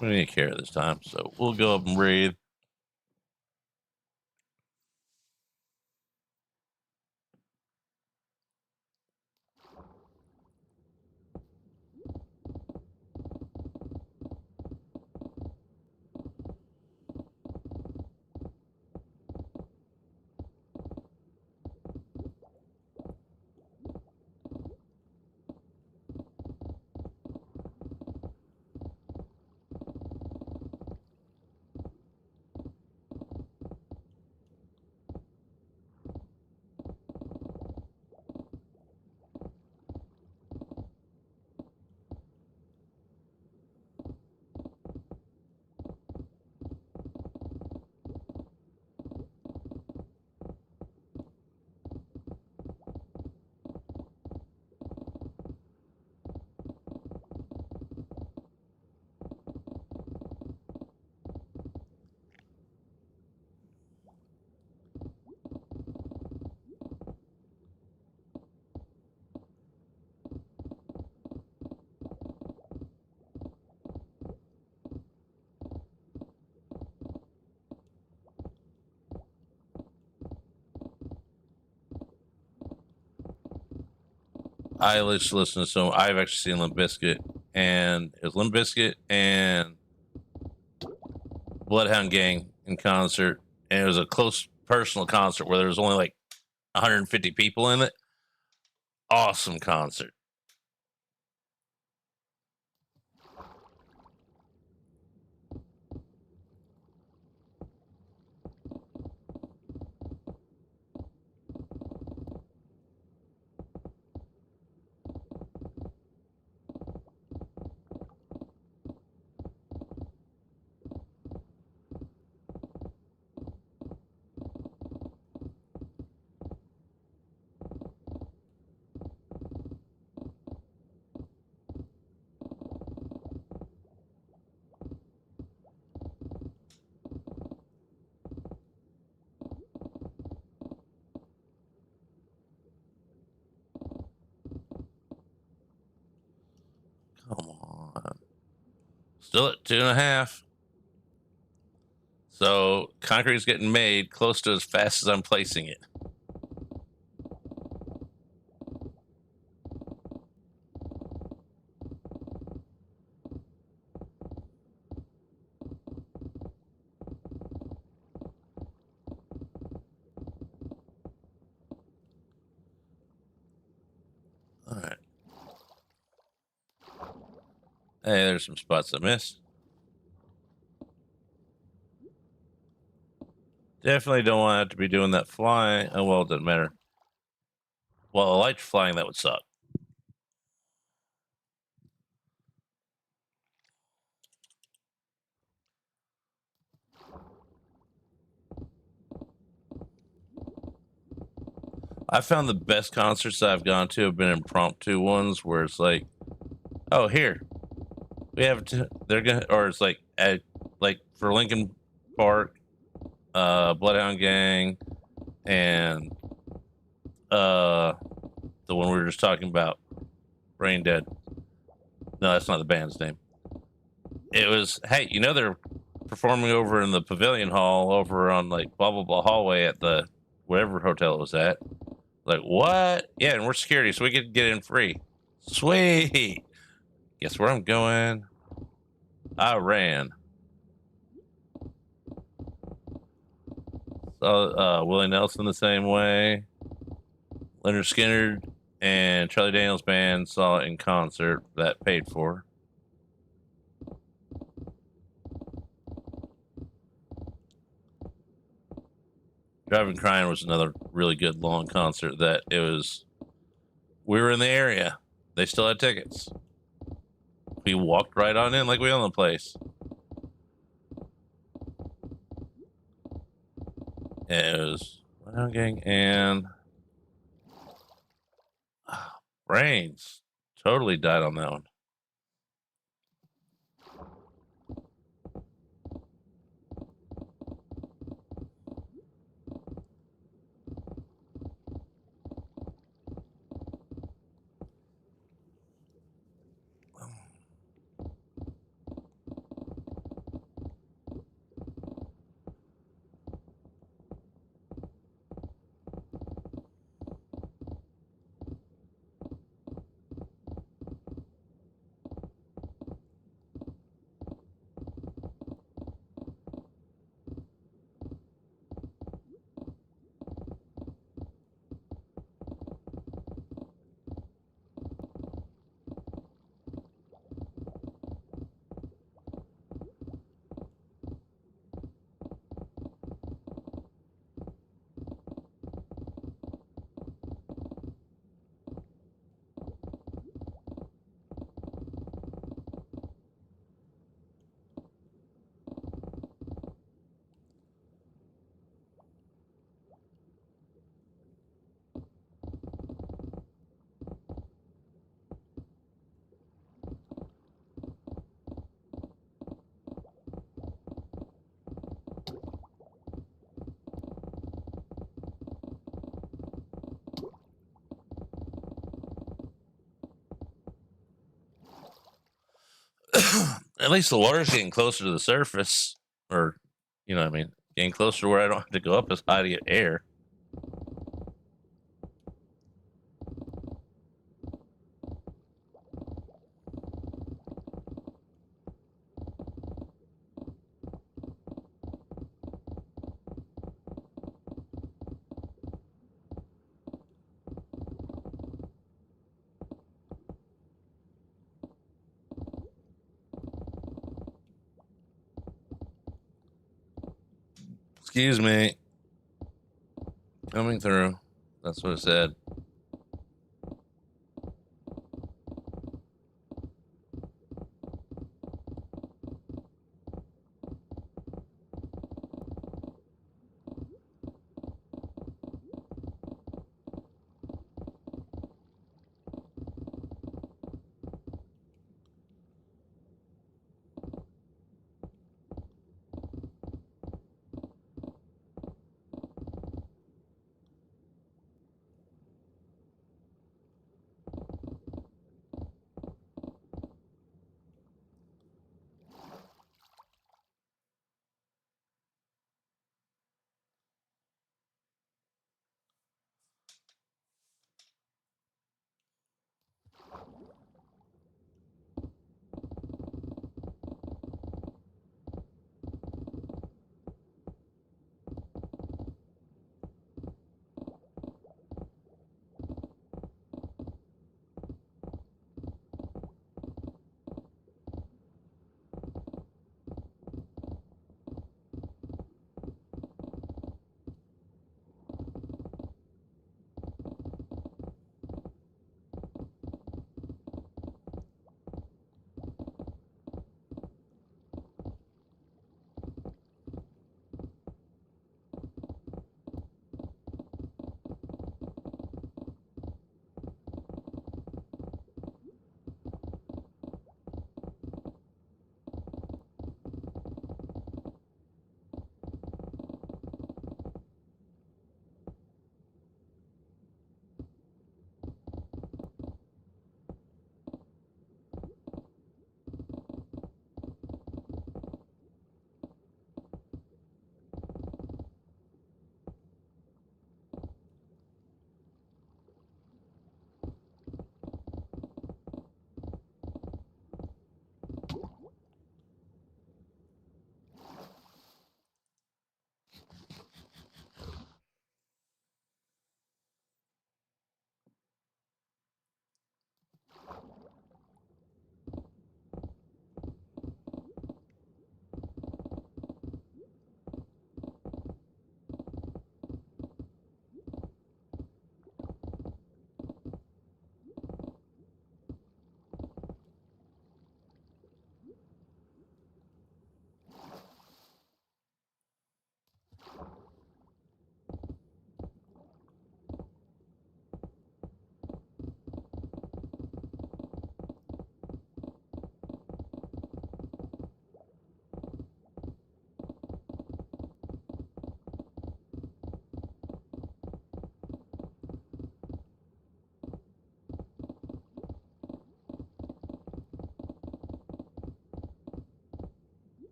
We need to care this time, so we'll go up and breathe. I listen to some. I've actually seen Limp Bizkit, and it was Limp Bizkit and Bloodhound Gang in concert, and it was a close personal concert where there was only like 150 people in it. Awesome concert. Come on. Still at 2.5. So concrete's getting made close to as fast as I'm placing it. All right. Hey, there's some spots I missed. Definitely don't want to be doing that flying. Oh, well, it doesn't matter. Well, I liked flying. That would suck. I found the best concerts that I've gone to have been impromptu ones where it's like, oh, here we have they're gonna, or it's like like for Lincoln Park, Bloodhound Gang, and the one we were just talking about, Brain Dead. No, that's not the band's name. It was, hey, you know they're performing over in the Pavilion Hall over on like blah blah blah hallway at the whatever hotel it was at. Like, what? Yeah, and we're security, so we could get in free. Sweet. Guess where I'm going? Iran. So Willie Nelson the same way. Leonard Skinner and Charlie Daniels band saw in concert that paid for. Driving Crying was another really good long concert that it was. We were in the area. They still had tickets. We walked right on in like we own the place. And it was Wild Gang and Brains. Totally died on that one. At least the water's getting closer to the surface, or you know what I mean, getting closer to where I don't have to go up as high to get air. Excuse me. Coming through. That's what it said.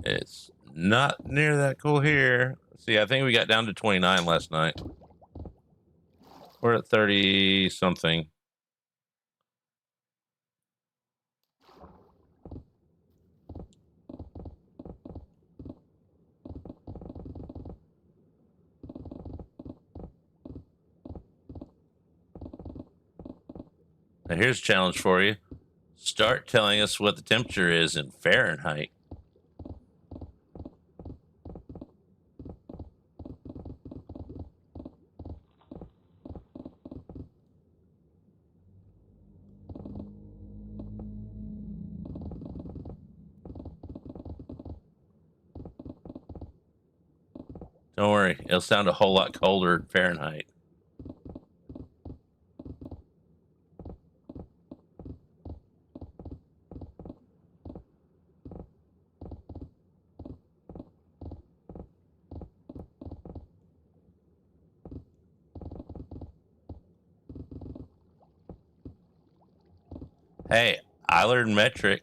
It's not near that cool here. See, I think we got down to 29 last night. We're at 30 something. Now here's a challenge for you. Start telling us what the temperature is in Fahrenheit. Don't worry, it'll sound a whole lot colder in Fahrenheit. Hey, I learned metric.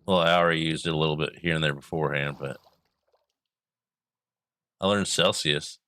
Well, I already used it a little bit here and there beforehand, but I learned Celsius.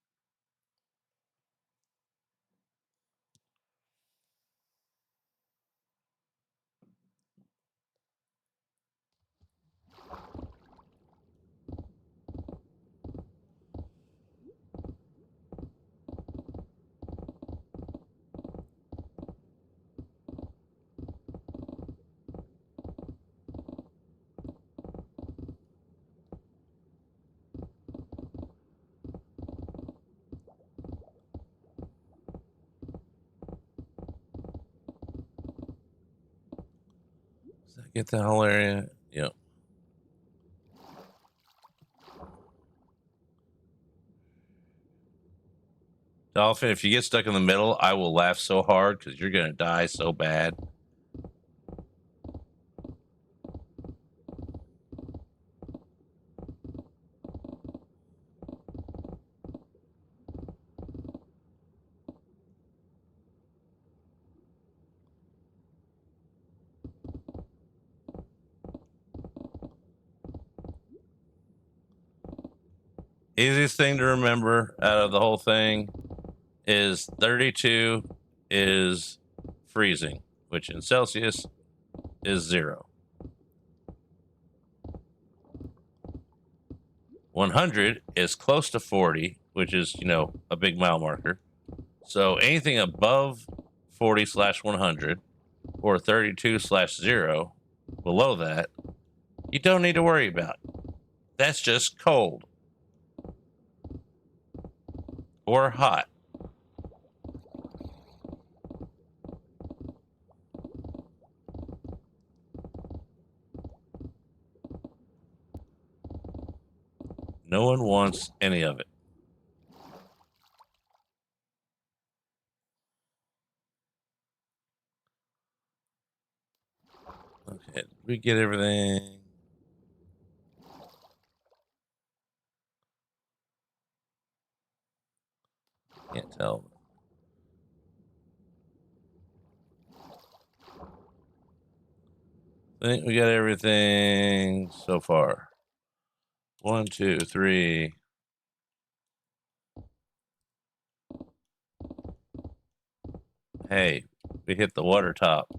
Does that get that whole area? Yep. Dolphin, if you get stuck in the middle, I will laugh so hard because you're going to die so bad. Easiest thing to remember out of the whole thing is 32 is freezing, which in Celsius is 0. 100 is close to 40, which is, a big mile marker. So anything above 40/100 or 32/0 below that, you don't need to worry about. That's just cold or hot. No one wants any of it. Okay, did we get everything? Can't tell. I think we got everything so far. 1, 2, 3. Hey, we hit the water top.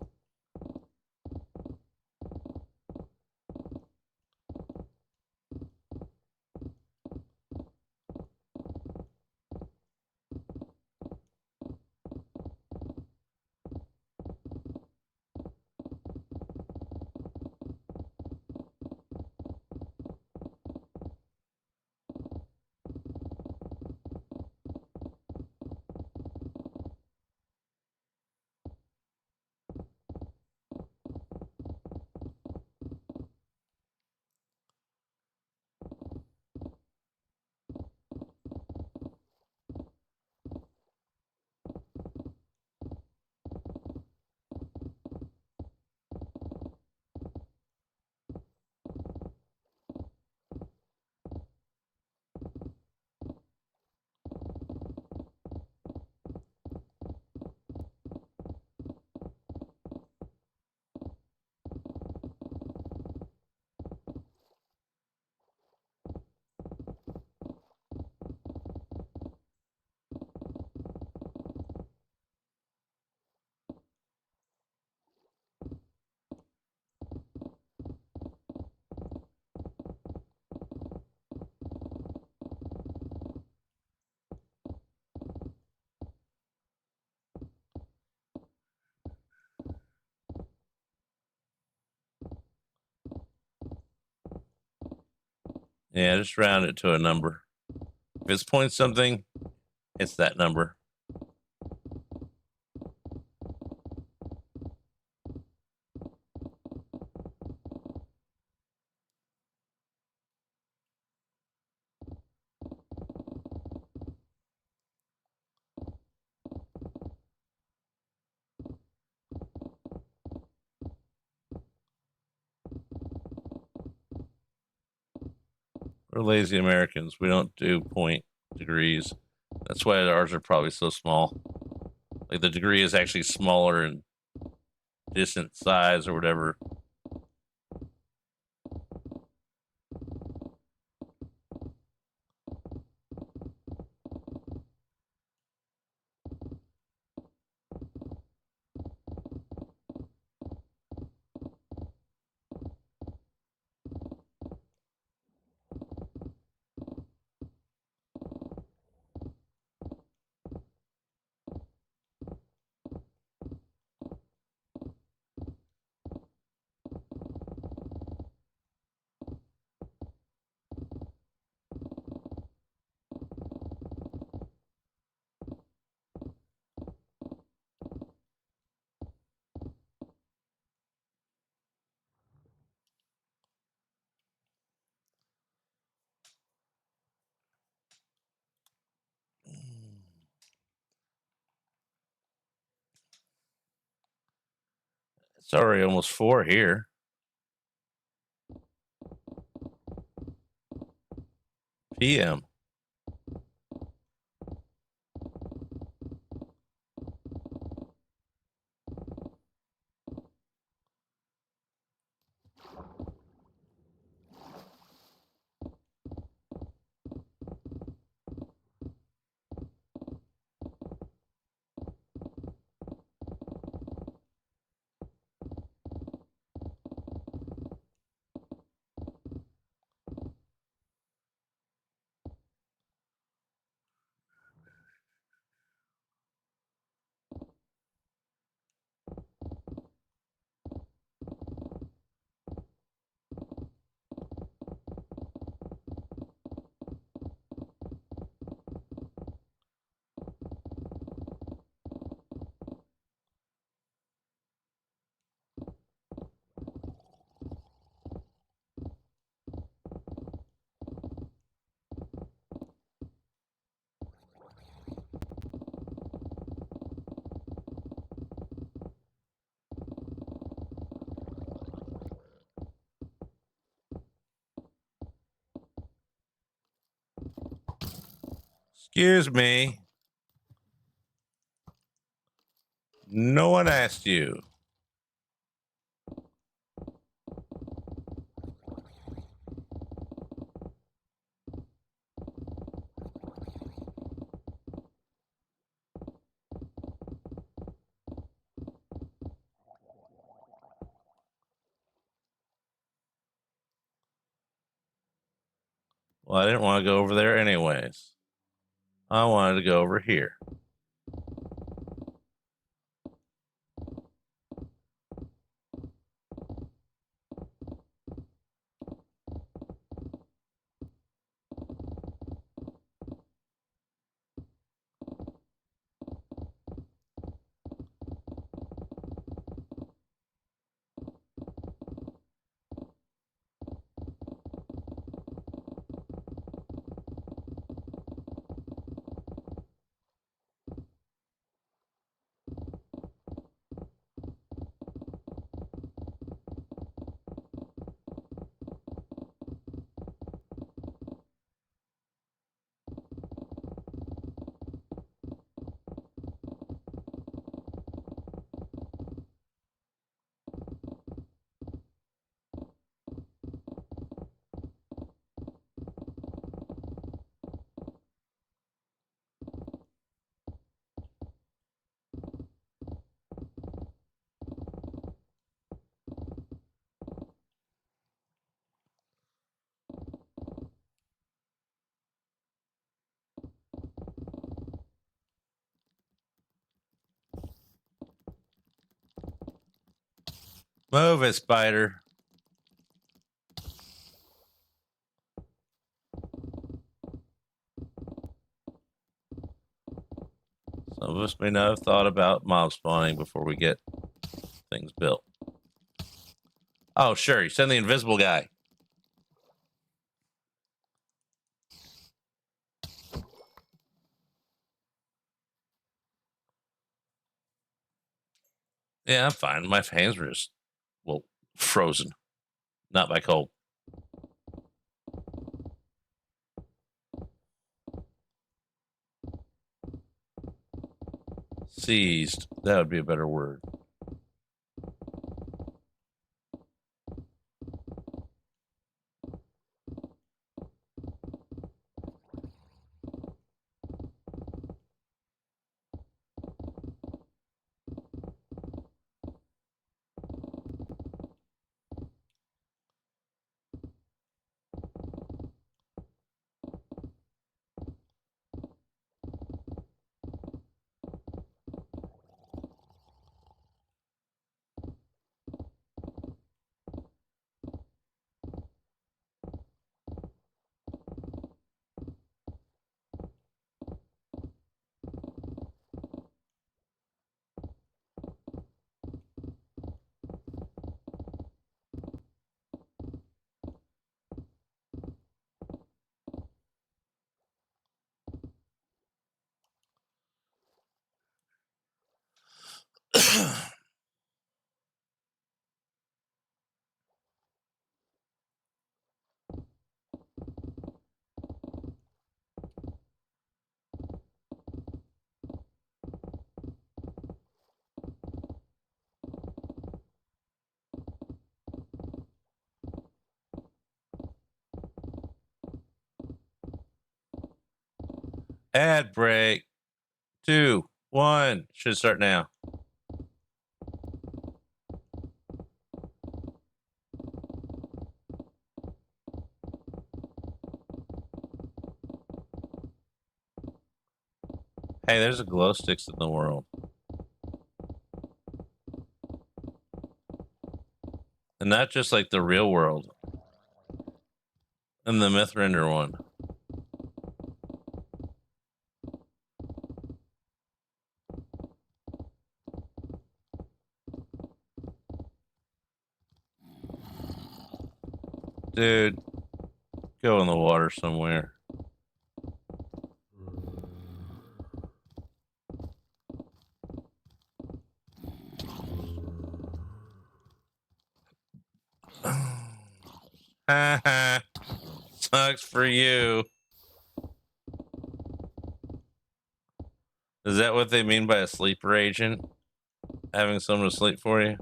Yeah, just round it to a number. If it's point something, it's that number. We're lazy Americans. We don't do point degrees. That's why ours are probably so small. Like the degree is actually smaller in distant size or whatever. It's already almost 4 here. PM. Excuse me. No one asked you. Well, I didn't want to go over there anyways. I wanted to go over here. Move it, spider. Some of us may not have thought about mob spawning before we get things built. Oh, sure. You send the invisible guy. Yeah, I'm fine. My hands were just, well, frozen. Not by cold. Seized. That would be a better word. Ad break. 2, 1. Should start now. Hey, there's a glow sticks in the world. And not just like the real world. And the Mythrender one. Dude, go in the water somewhere. Sucks for you. Is that what they mean by a sleeper agent? Having someone to sleep for you?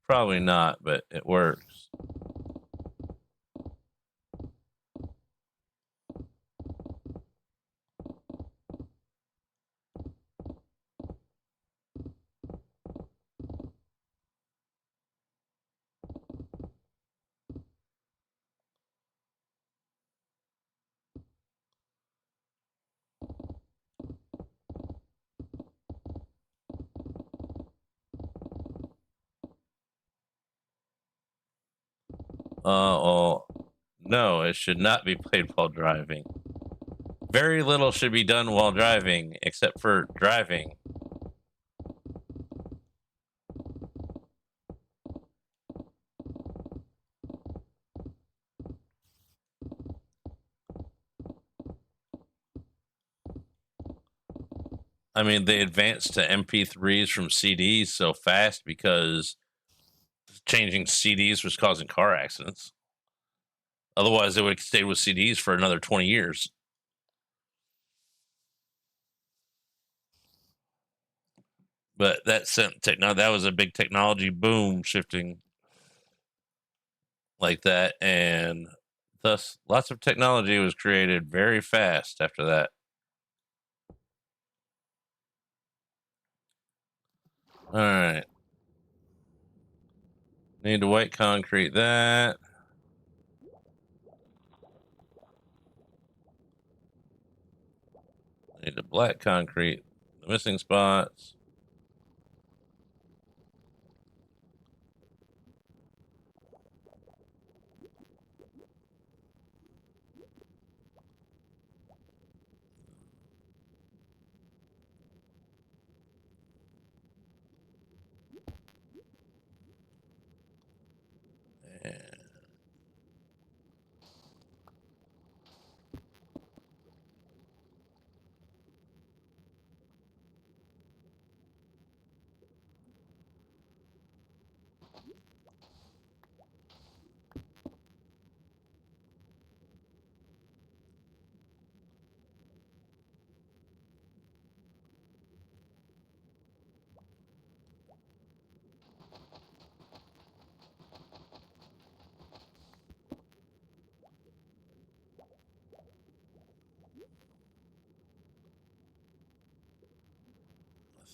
Probably not, but it works. Oh, no, it should not be played while driving. Very little should be done while driving, except for driving. I mean, they advanced to MP3s from CDs so fast because changing CDs was causing car accidents. Otherwise, they would have stayed with CDs for another 20 years. But that was a big technology boom shifting like that, and thus lots of technology was created very fast after that. All right. Need to white concrete that. Need to black concrete the missing spots.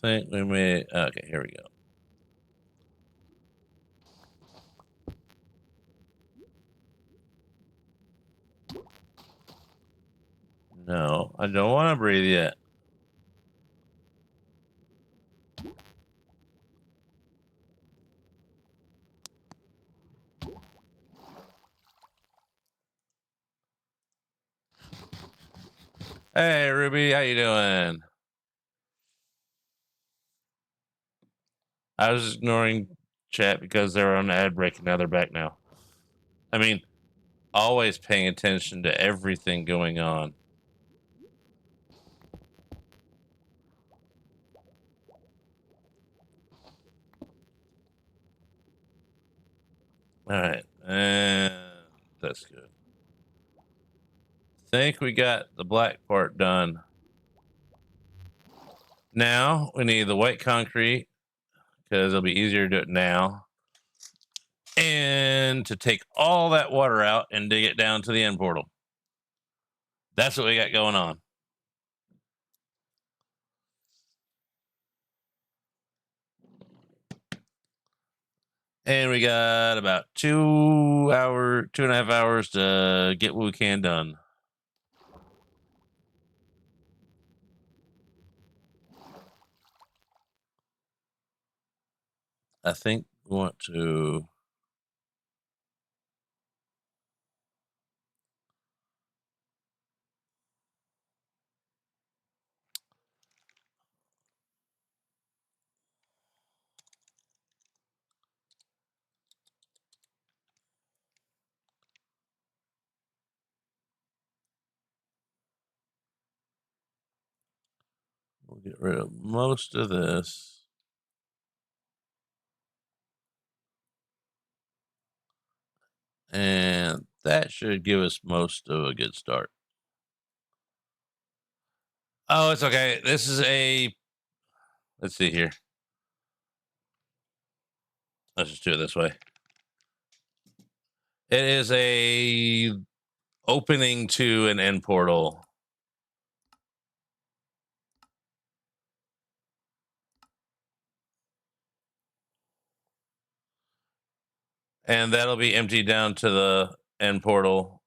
think we may. Okay, here we go. No, I don't want to breathe yet. Hey, Ruby, how you doing? I was ignoring chat because they were on ad break, and now they're back now. I mean, always paying attention to everything going on. All right, and that's good. Think we got the black part done. Now we need the white concrete because it'll be easier to do it now. And to take all that water out and dig it down to the end portal. That's what we got going on. And we got about 2.5 hours to get what we can done. I think we want to. We'll get rid of most of this. And that should give us most of a good start. Oh, it's okay. This is a. Let's see here. Let's just do it this way. It is a opening to an end portal. And that'll be emptied down to the end portal.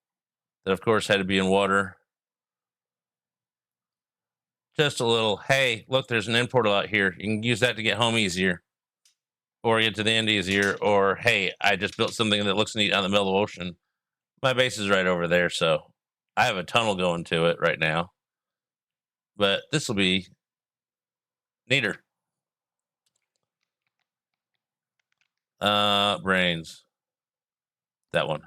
That, of course, had to be in water. Just a little, hey, look, there's an end portal out here. You can use that to get home easier or get to the end easier. Or, hey, I just built something that looks neat out in the middle of the ocean. My base is right over there. So I have a tunnel going to it right now. But this will be neater. Brains. That one.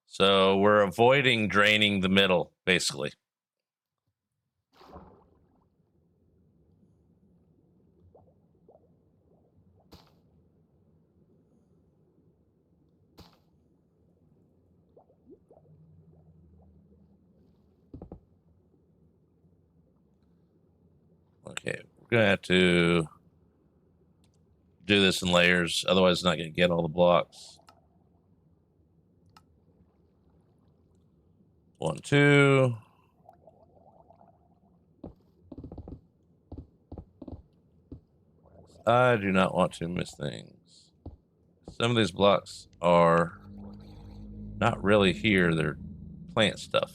So we're avoiding draining the middle, basically. Okay, we're gonna have to do this in layers, otherwise it's not gonna get all the blocks. 1, 2. I do not want to miss things. Some of these blocks are not really here, they're plant stuff.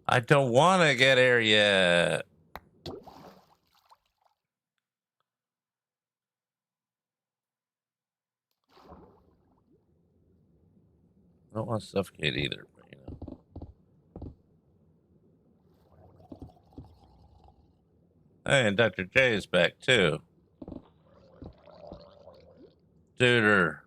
I don't want to get air yet. I don't want to suffocate either, but you know. Hey, and Dr. J is back too. Duder.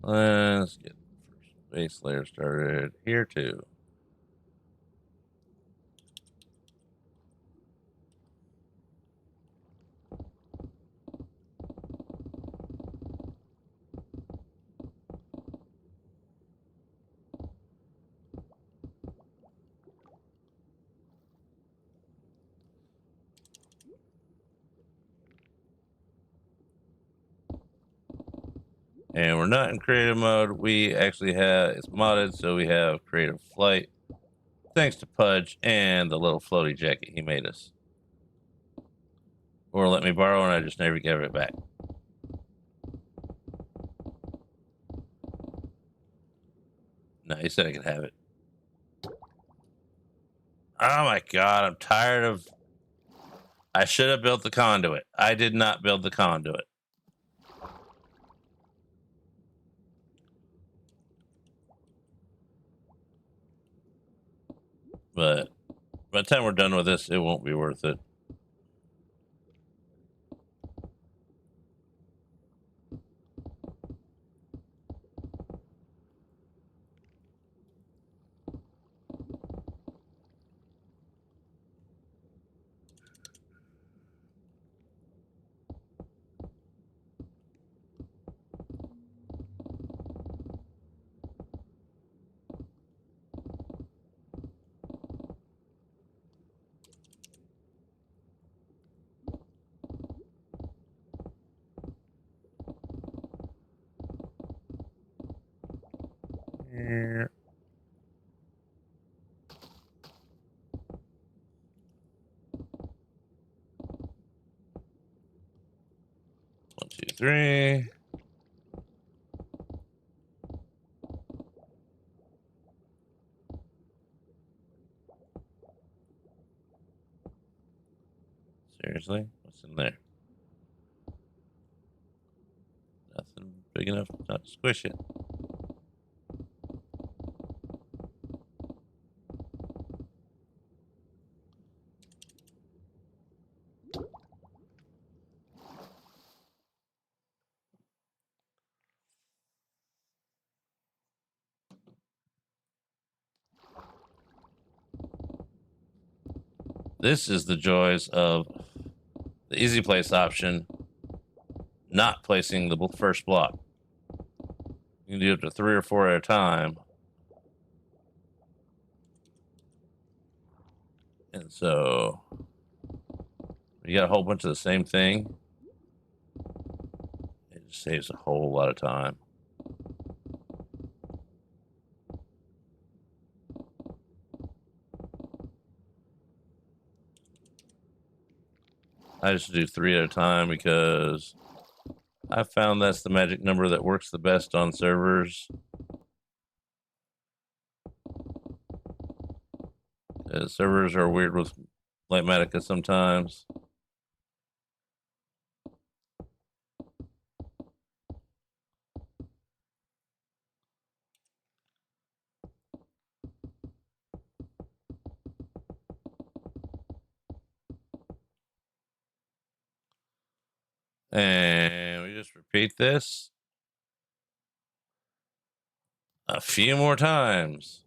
Let's get the first base layer started here too. And we're not in creative mode. We actually have, it's modded, so we have creative flight. Thanks to Pudge and the little floaty jacket he made us. Or let me borrow and I just never gave it back. No, he said I could have it. Oh my god, I'm tired of... I should have built the conduit. I did not build the conduit. But by the time we're done with this, it won't be worth it. Yeah. 1, 2, 3. Seriously? What's in there? Nothing big enough not to squish it. This is the joys of the easy place option, not placing the first block. You can do up to 3 or 4 at a time. And so you got a whole bunch of the same thing. It just saves a whole lot of time. I just do 3 at a time because I found that's the magic number that works the best on servers. Servers are weird with Lightmatica sometimes. And we just repeat this a few more times.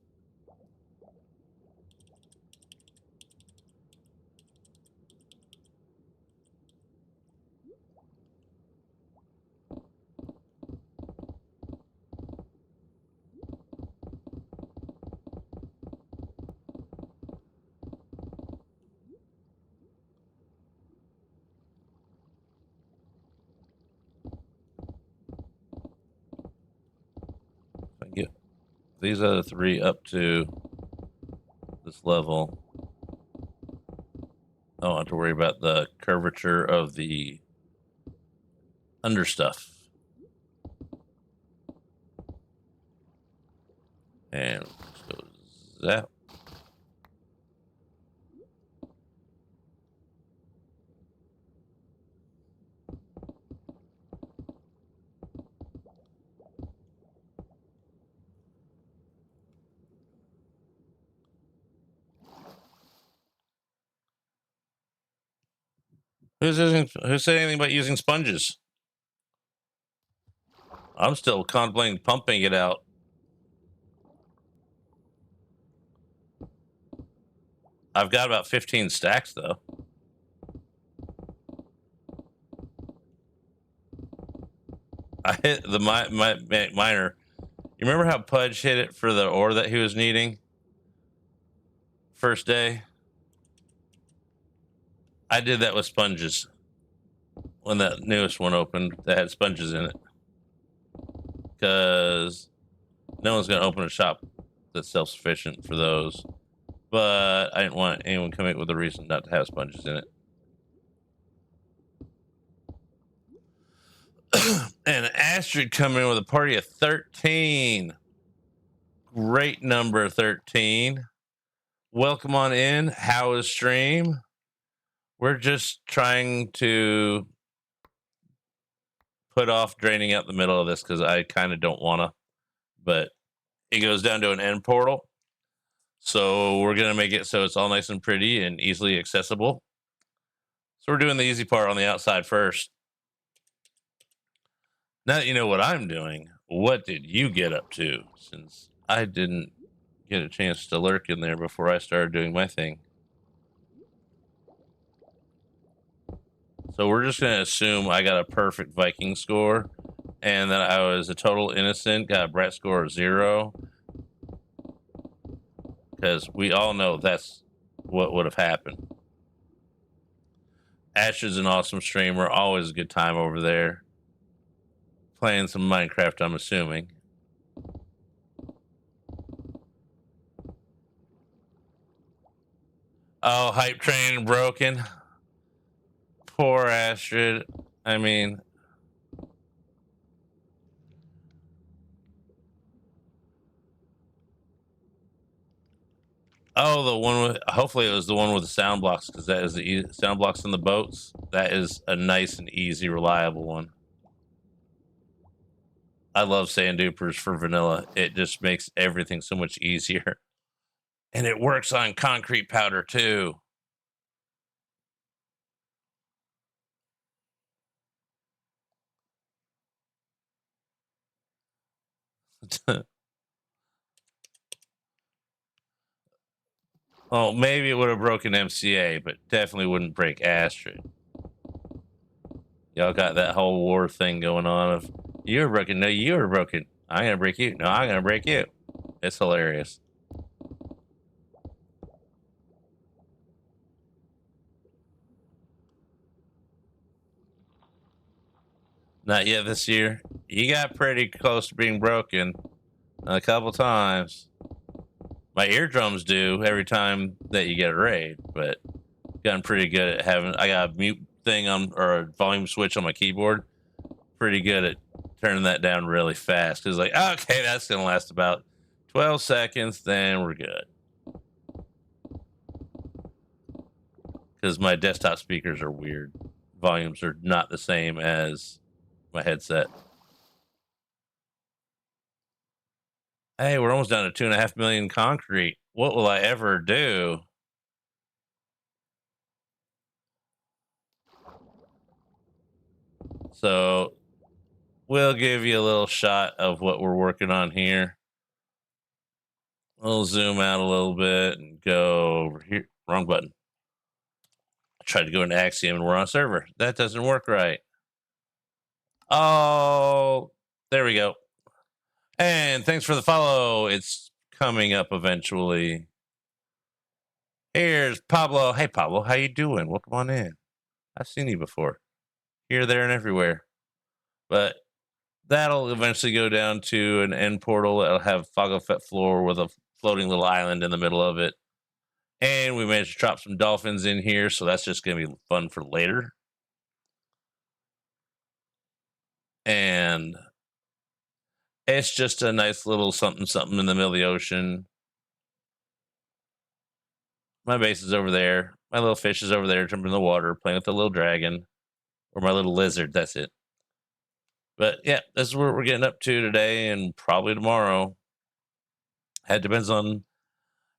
If I get these other 3 up to this level, I don't have to worry about the curvature of the under stuff. And let's go zap. Who said anything about using sponges? I'm still contemplating pumping it out. I've got about 15 stacks though. I hit the miner. You remember how Pudge hit it for the ore that he was needing? First day? I did that with sponges when that newest one opened that had sponges in it. Because no one's going to open a shop that's self-sufficient for those. But I didn't want anyone coming up with a reason not to have sponges in it. And Astrid coming in with a party of 13. Great number, 13. Welcome on in. How is stream? We're just trying to put off draining out the middle of this because I kind of don't want to. But it goes down to an end portal. So we're going to make it so it's all nice and pretty and easily accessible. So we're doing the easy part on the outside first. Now that you know what I'm doing, what did you get up to? Since I didn't get a chance to lurk in there before I started doing my thing. So we're just going to assume I got a perfect Viking score and that I was a total innocent, got a Brett score of 0. Because we all know that's what would have happened. Ash is an awesome streamer. Always a good time over there. Playing some Minecraft, I'm assuming. Oh, hype train broken. Poor Astrid. I mean... Oh, the one with... Hopefully it was the one with the sound blocks, because that is the sound blocks in the boats. That is a nice and easy, reliable one. I love sand dupers for vanilla. It just makes everything so much easier. And it works on concrete powder, too. Oh, maybe it would have broken MCA, but definitely wouldn't break Astrid. Y'all got that whole war thing going on of, you were broken, no, you were broken. I'm going to break you. No, I'm going to break you. It's hilarious. Not yet this year. You got pretty close to being broken a couple times. My eardrums do every time that you get a raid, but gotten pretty good at having... I got a mute thing on, or a volume switch on my keyboard. Pretty good at turning that down really fast. It's like, okay, that's going to last about 12 seconds, then we're good. Because my desktop speakers are weird. Volumes are not the same as my headset. Hey, we're almost down to 2.5 million concrete. What will I ever do? So we'll give you a little shot of what we're working on here. We'll zoom out a little bit and go over here. Wrong button. I tried to go into Axiom and we're on a server. That doesn't work right. Oh, there we go. And thanks for the follow. It's coming up eventually. Here's Pablo. Hey, Pablo, how you doing? Welcome on in. I've seen you before. Here, there, and everywhere. But that'll eventually go down to an end portal. It'll have Fogofet floor with a floating little island in the middle of it. And we managed to drop some dolphins in here, so that's just going to be fun for later. and it's just a nice little something something in the middle of the ocean. My base is over there. My little fish is over there jumping in the water, playing with the little dragon or my little lizard. That's it. But yeah, this is what we're getting up to today and probably tomorrow. It depends on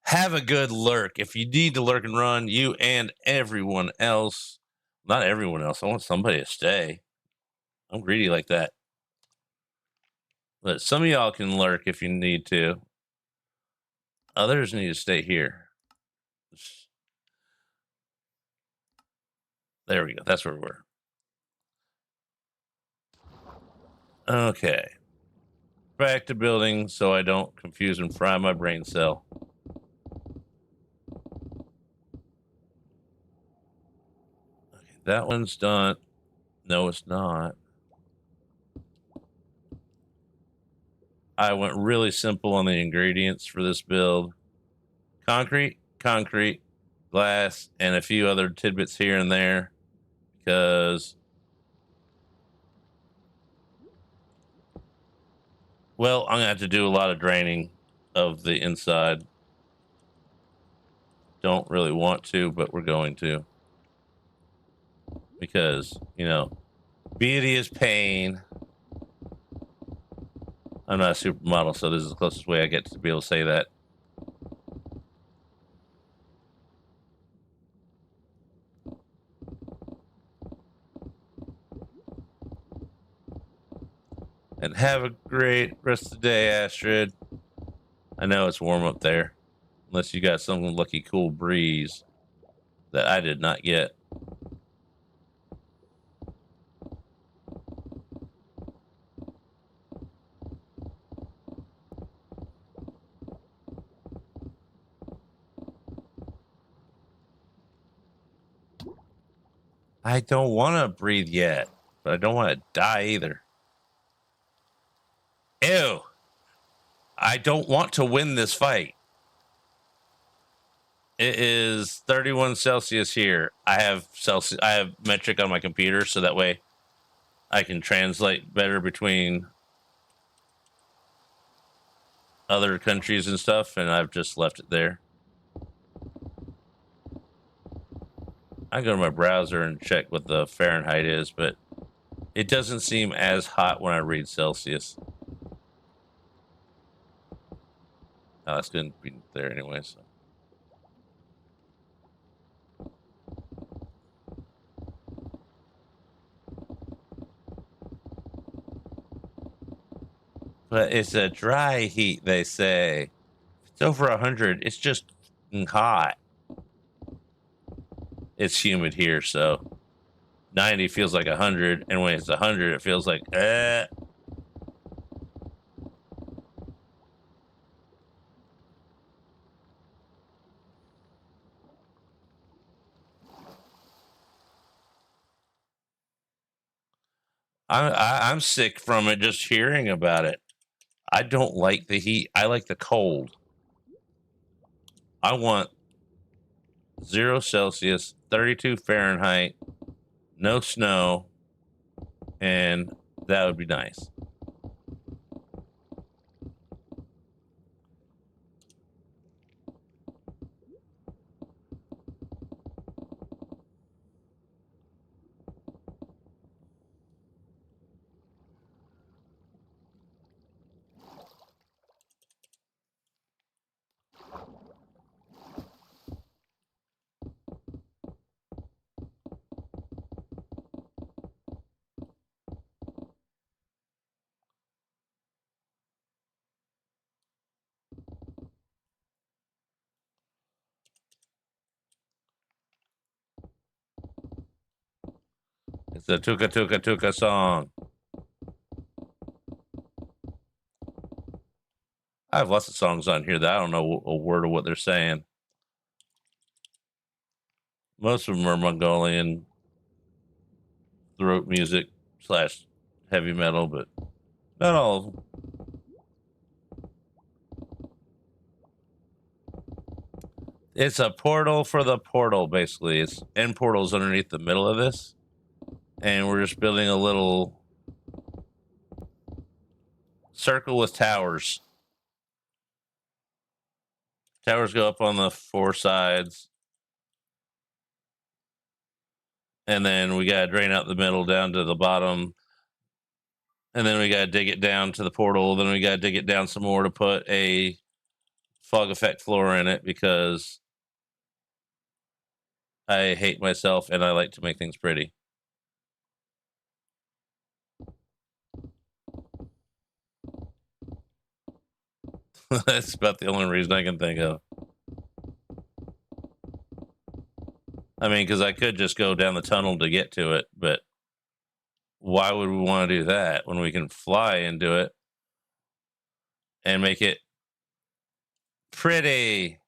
have a good lurk. If you need to lurk and run, you and everyone else, not everyone else. I want somebody to stay. I'm greedy like that. But some of y'all can lurk if you need to. Others need to stay here. There we go. That's where we were. Okay. Back to building so I don't confuse and fry my brain cell. Okay, that one's done. No, it's not. I went really simple on the ingredients for this build. Concrete, glass, and a few other tidbits here and there because, well, I'm going to have to do a lot of draining of the inside. Don't really want to, but we're going to. Because, you know, beauty is pain. I'm not a supermodel, so this is the closest way I get to be able to say that. And have a great rest of the day, Astrid. I know it's warm up there. Unless you got some lucky cool breeze that I did not get. I don't want to breathe yet, but I don't want to die either. Ew. I don't want to win this fight. It is 31 Celsius here. I have metric on my computer, so that way I can translate better between other countries and stuff, and I've just left it there. I go to my browser and check what the Fahrenheit is, but it doesn't seem as hot when I read Celsius. Oh, that's going to be there anyway, so. But it's a dry heat, they say. If it's over 100, it's just hot. It's humid here, so 90 feels like 100, and when it's 100, it feels like, I'm sick from it just hearing about it. I don't like the heat. I like the cold. I want 0 Celsius, 32 Fahrenheit, no snow, and that would be nice. It's a Tuka Tuka Tuka song. I have lots of songs on here that I don't know a word of what they're saying. Most of them are Mongolian throat music / heavy metal, but not all of them. It's a portal for the portal, basically. It's end portals underneath the middle of this. And we're just building a little circle with towers. Towers go up on the 4 sides. And then we got to drain out the middle down to the bottom. And then we got to dig it down to the portal. Then we got to dig it down some more to put a fog effect floor in it because I hate myself and I like to make things pretty. That's about the only reason I can think of. I mean, because I could just go down the tunnel to get to it, but why would we want to do that when we can fly into it and make it pretty?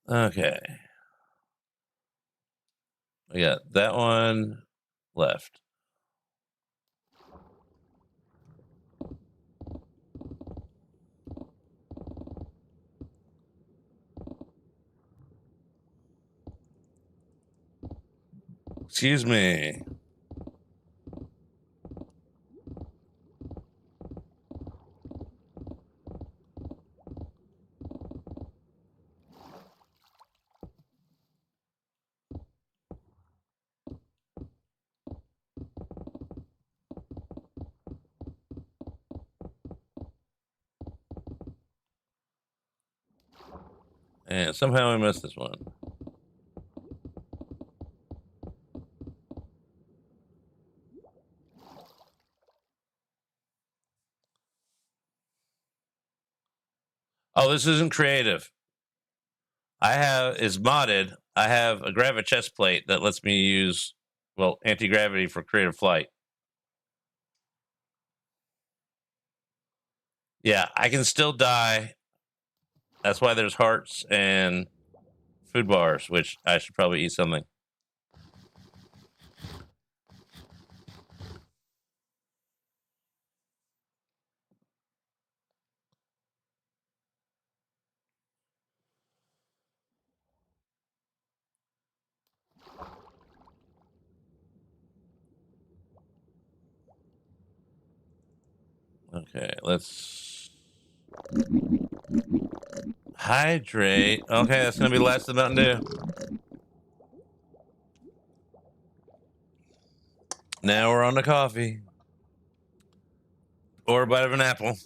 Okay. We got that one left. Excuse me. And somehow I missed this one. Oh, this isn't creative. Is modded. I have a Gravi chest plate that lets me use, well, anti-gravity for creative flight. Yeah, I can still die. That's why there's hearts and food bars, which I should probably eat something. Okay, let's hydrate. Okay, that's gonna be the last of the Mountain Dew. Now we're on to coffee or a bite of an apple.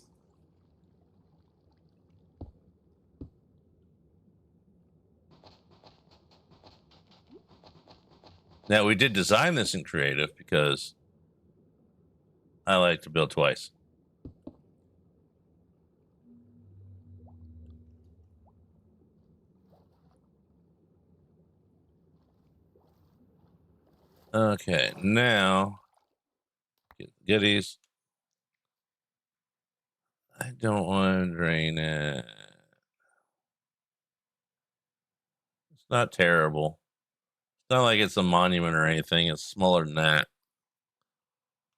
Now we did design this in creative because I like to build twice. Okay, now get the goodies. I don't want to drain it. It's not terrible. It's not like it's a monument or anything. It's smaller than that.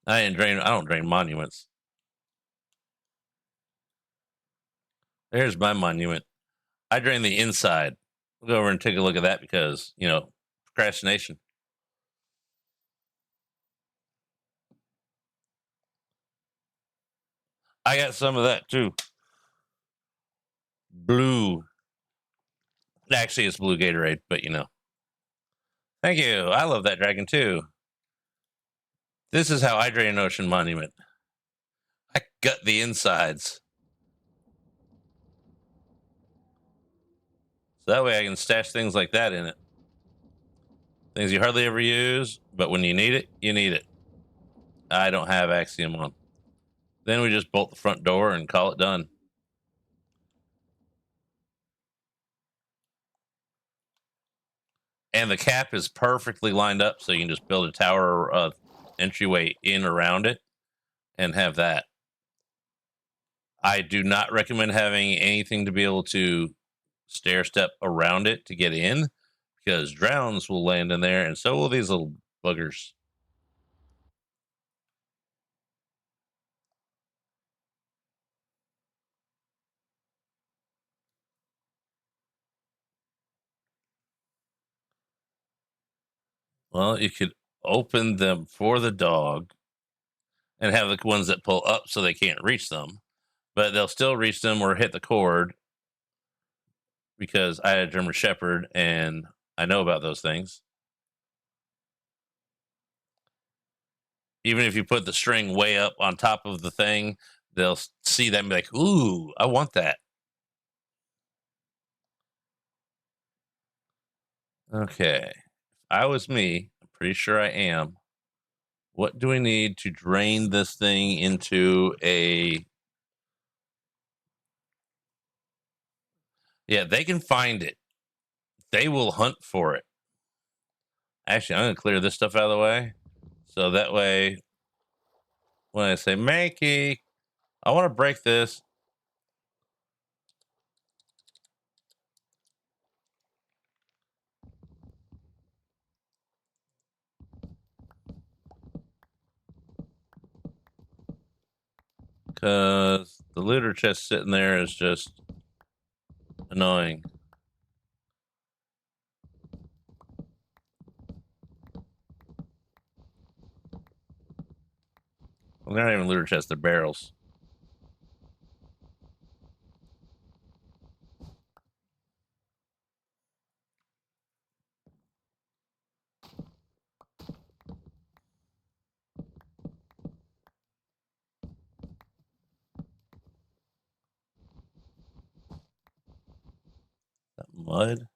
I don't drain monuments. There's my monument. I drain the inside. We'll go over and take a look at that because, procrastination. I got some of that too. Blue. Actually, it's blue Gatorade, but Thank you. I love that dragon too. This is how I drain an ocean monument. I gut the insides. So that way I can stash things like that in it. Things you hardly ever use, but when you need it, you need it. I don't have Axiom on. Then we just bolt the front door and call it done. And the cap is perfectly lined up, so you can just build a tower entryway in around it and have that. I do not recommend having anything to be able to stair step around it to get in because drowns will land in there and so will these little buggers. Well, you could open them for the dog and have the ones that pull up so they can't reach them, but they'll still reach them or hit the cord because I had a German Shepherd and I know about those things. Even if you put the string way up on top of the thing, they'll see that and be like, "Ooh, I want that." Okay. If I was me, I'm pretty sure I am. What do we need to drain this thing into a. Yeah, they can find it. They will hunt for it. Actually, I'm gonna clear this stuff out of the way. So that way when I say Makey, I want to break this. Because the looter chest sitting there is just annoying. Well, they're not even looter chests, they're barrels. That mud?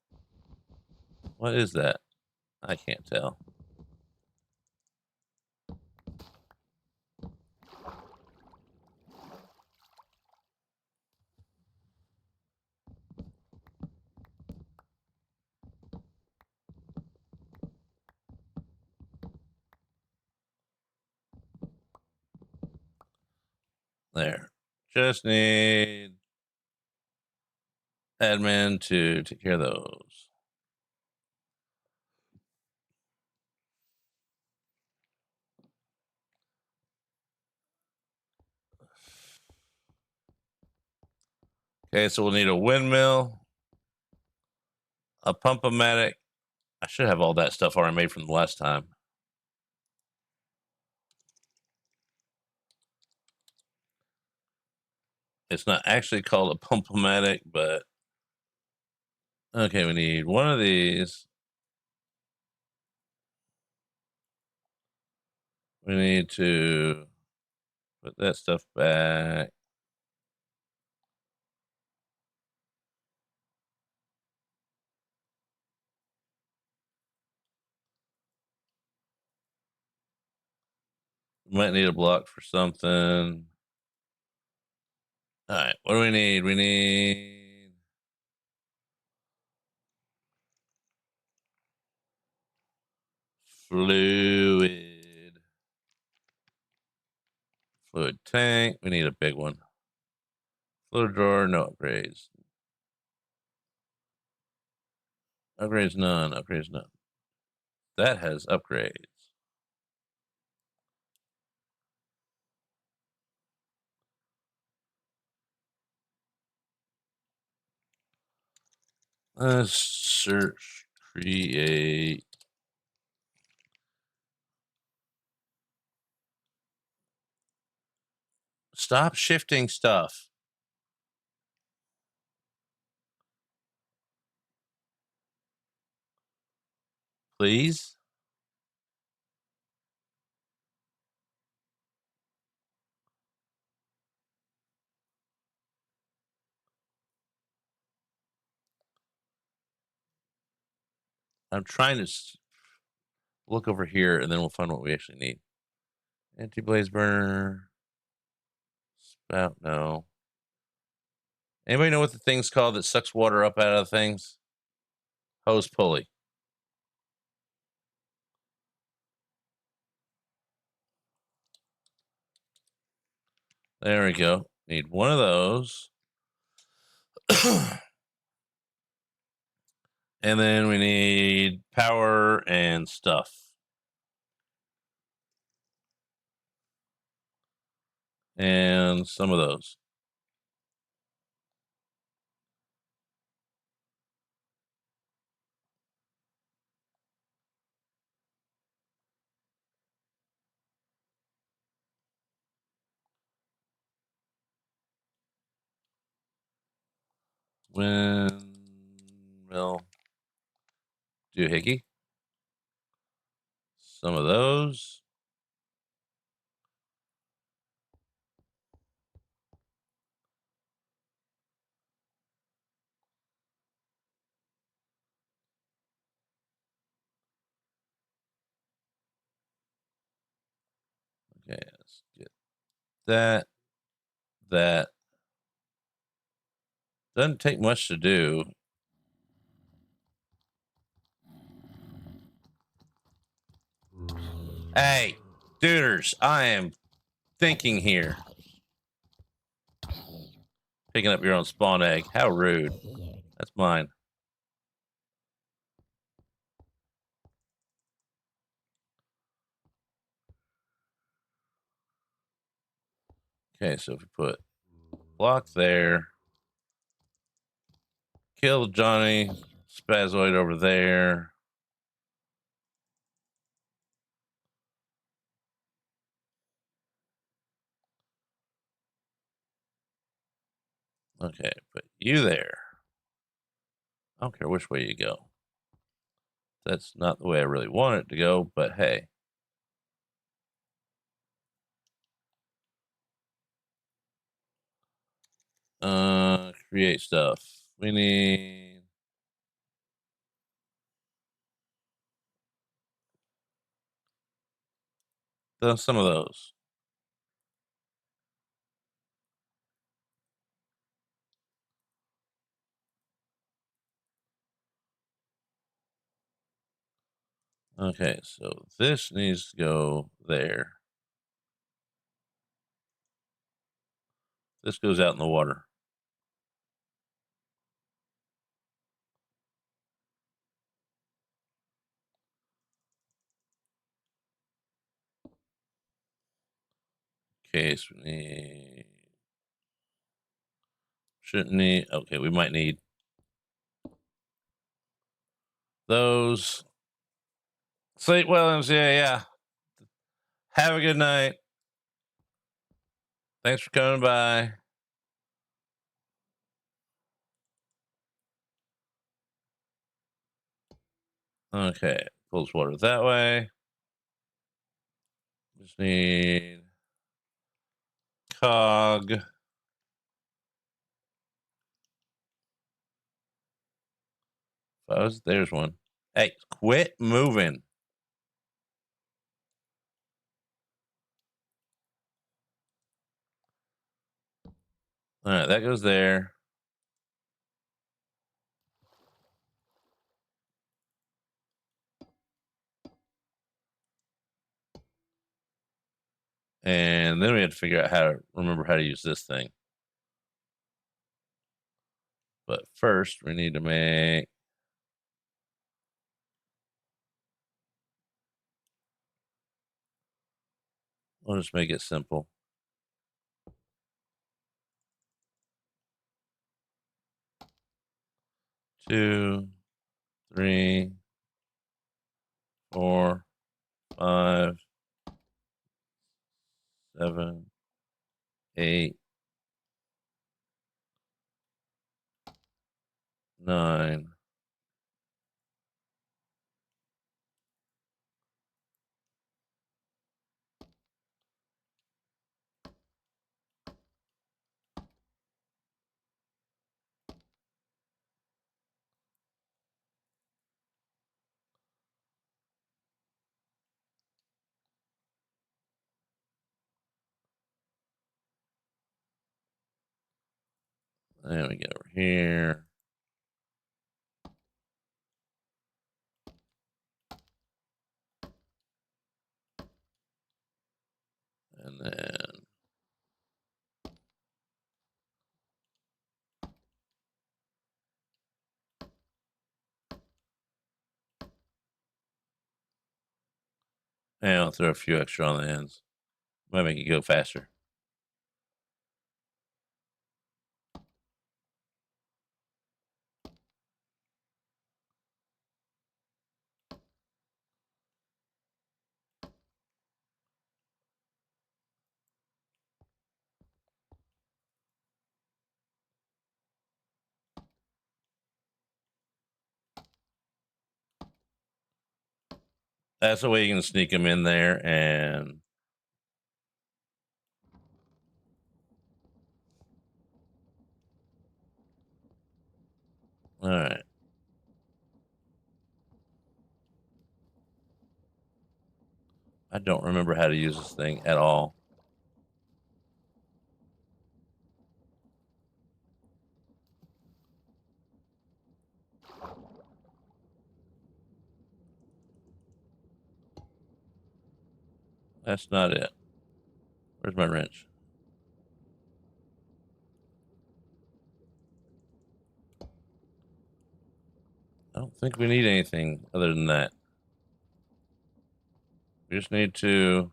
What is that? I can't tell. There. Just need admin to take care of those. Okay, so we'll need a windmill, a pump-o-matic. I should have all that stuff already made from the last time. It's not actually called a pump-o-matic, but okay, we need one of these. We need to put that stuff back. We might need a block for something. All right, what do we need? We need fluid. Fluid tank. We need a big one. Fluid drawer, no upgrades. Upgrades none. Upgrades none. That has upgrades. Let's search, create. Stop shifting stuff. Please. I'm trying to look over here and then we'll find what we actually need. Anti-blaze burner. Spout, no. Anybody know what the thing's called that sucks water up out of things? Hose pulley. There we go. Need one of those. And then we need power and stuff. And some of those. Windmill doohickey. Some of those. Okay, let's get that. That doesn't take much to do. Hey, duders, I am thinking here. Picking up your own spawn egg. How rude. That's mine. Okay, so if we put block there, kill Johnny Spazoid over there. Okay, put you there. I don't care which way you go. That's not the way I really want it to go, but hey. Create stuff. We need some of those. Okay, so this needs to go there. This goes out in the water. Okay, so we need. Shouldn't need. Okay, we might need those. St. Williams, yeah. Have a good night. Thanks for coming by. Okay, pulls water that way. Just need cog. Fuzz, there's one. Hey, quit moving. All right, that goes there. And then we had to figure out how to remember how to use this thing. But first, we need to make. We'll just make it simple. 2, 3, 4, 5, 7, 8, 9. Then we get over here. And then I'll throw a few extra on the ends. Might make it go faster. That's the way you can sneak them in there. And all right. I don't remember how to use this thing at all. That's not it. Where's my wrench? I don't think we need anything other than that. We just need to...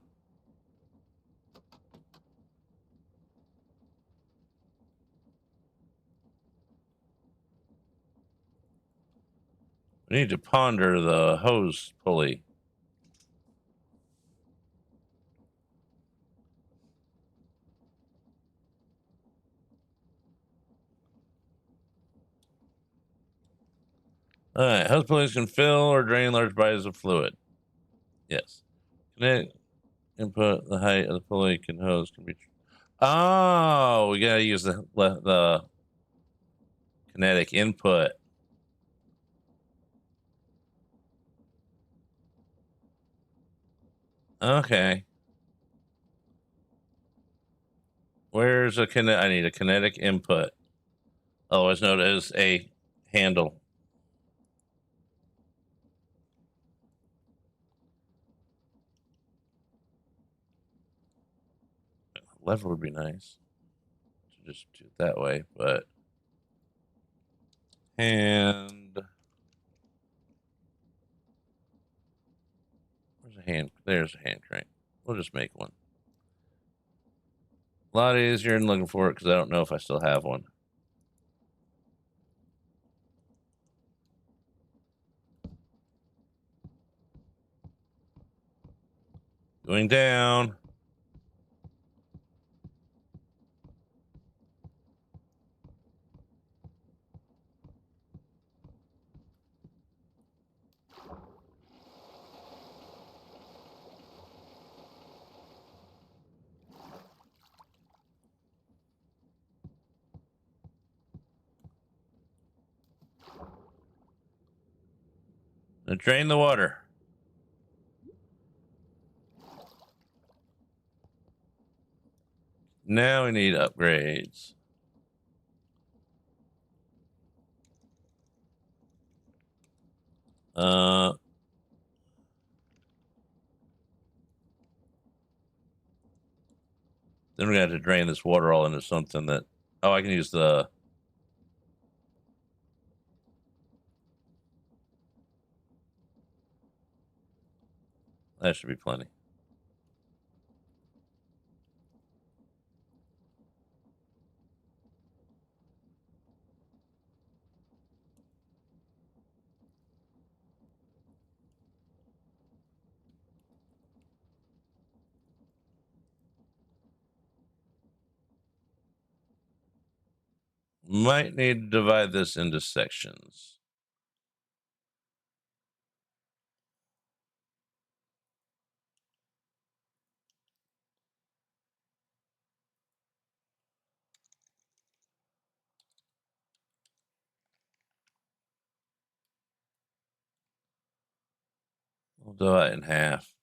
We need to ponder the hose pulley. All right. Hose pulleys can fill or drain large bodies of fluid. Yes. Kinetic input, the height of the pulley hose can be... Oh, we gotta use the kinetic input. Okay. Where's a kinetic? I need a kinetic input. Otherwise known as a handle. Lever would be nice to just do it that way, but hand. Where's a hand? There's a hand crank. We'll just make one. A lot easier than looking for it because I don't know if I still have one. Going down. Now drain the water. Now we need upgrades. Then we're gonna have to drain this water all into something that... Oh, I can use the... That should be plenty. Might need to divide this into sections. We'll divide it in half.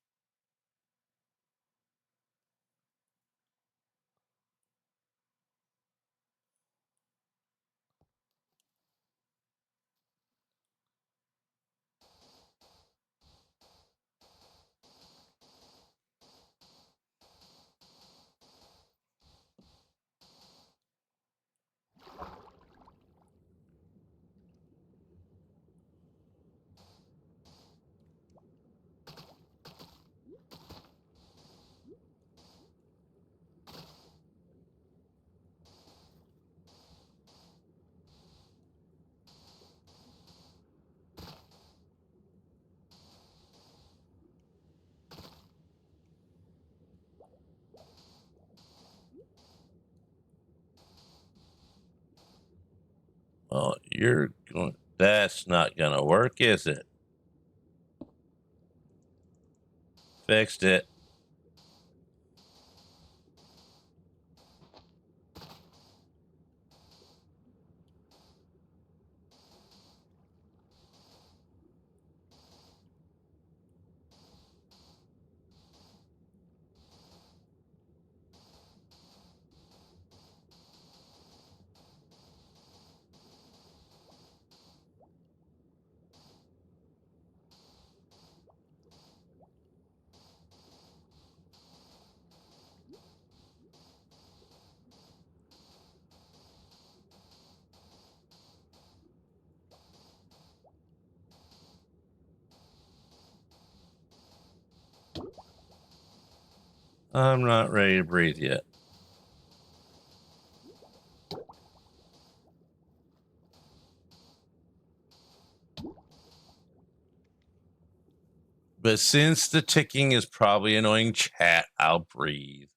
Well, you're going... That's not gonna work, is it? Fixed it. I'm not ready to breathe yet. But since the ticking is probably annoying chat, I'll breathe.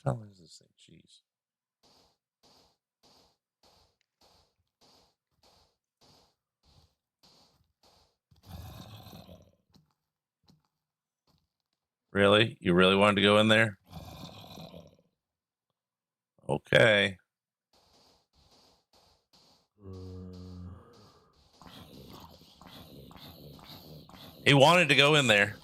How tall is this thing? Jeez. Really? You really wanted to go in there? Okay. He wanted to go in there.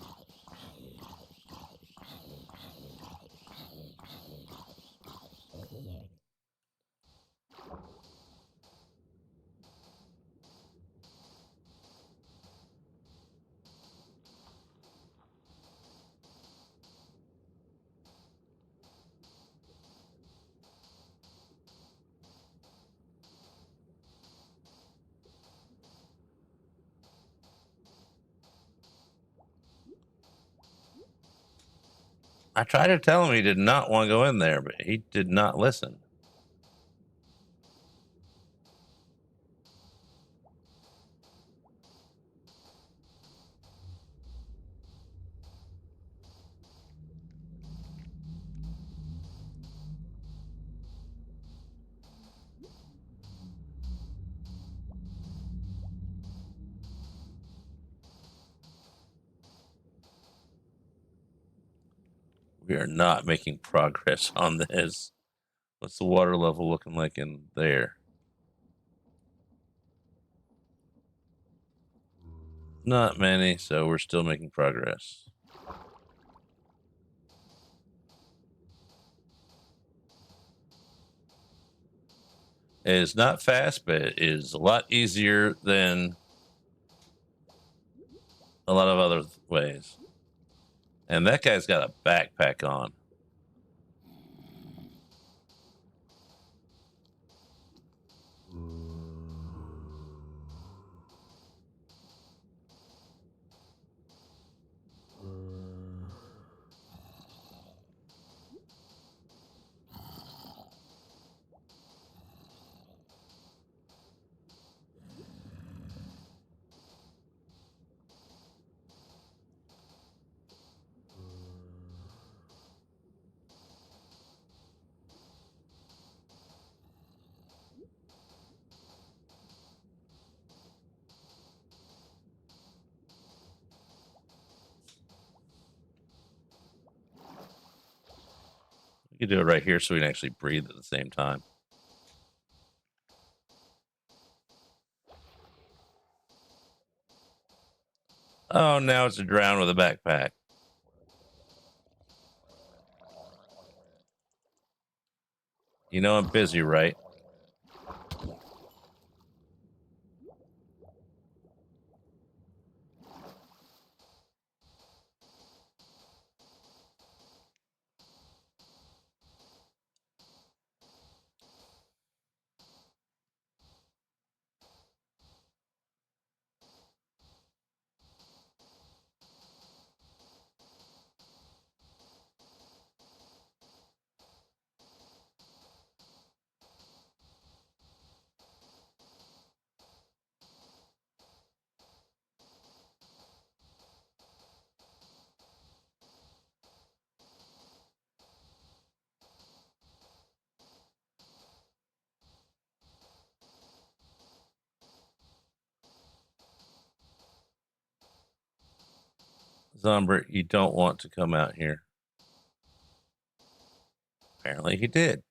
I tried to tell him he did not want to go in there, but he did not listen. We are not making progress on this. What's the water level looking like in there? Not many, so we're still making progress. It is not fast, but it is a lot easier than a lot of other ways. And that guy's got a backpack on. You can do it right here so we can actually breathe at the same time. Oh, now it's a drown with a backpack. You know I'm busy, right? Zombert, you don't want to come out here. Apparently he did.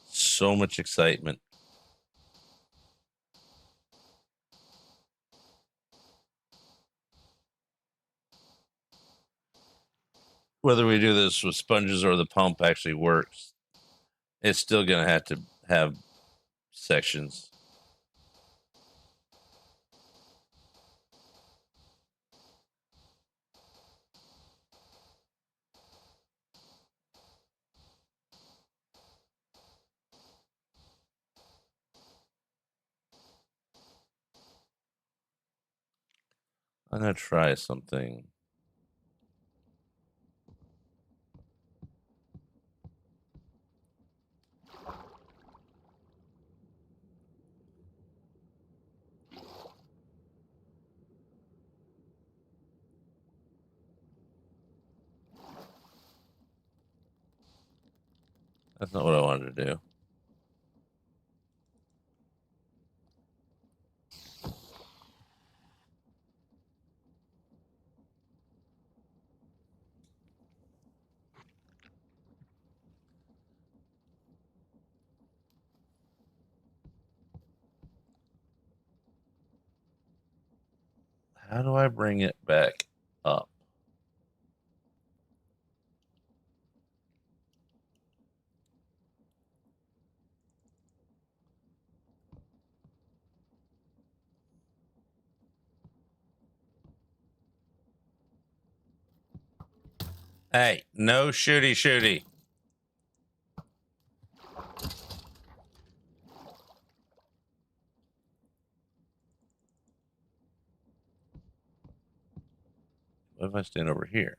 So much excitement. Whether we do this with sponges or the pump actually works, it's still going to have sections. I'm going to try something. That's not what I wanted to do. How do I bring it back up? Hey, no shooty. What if I stand over here?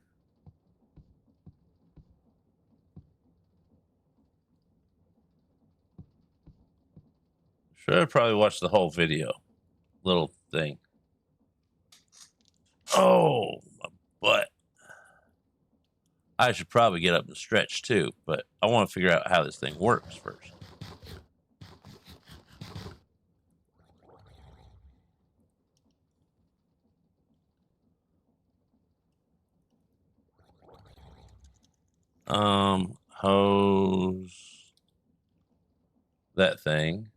Should have probably watched the whole video. Little thing. Oh, my butt. I should probably get up and stretch too, but I want to figure out how this thing works first. Hose that thing.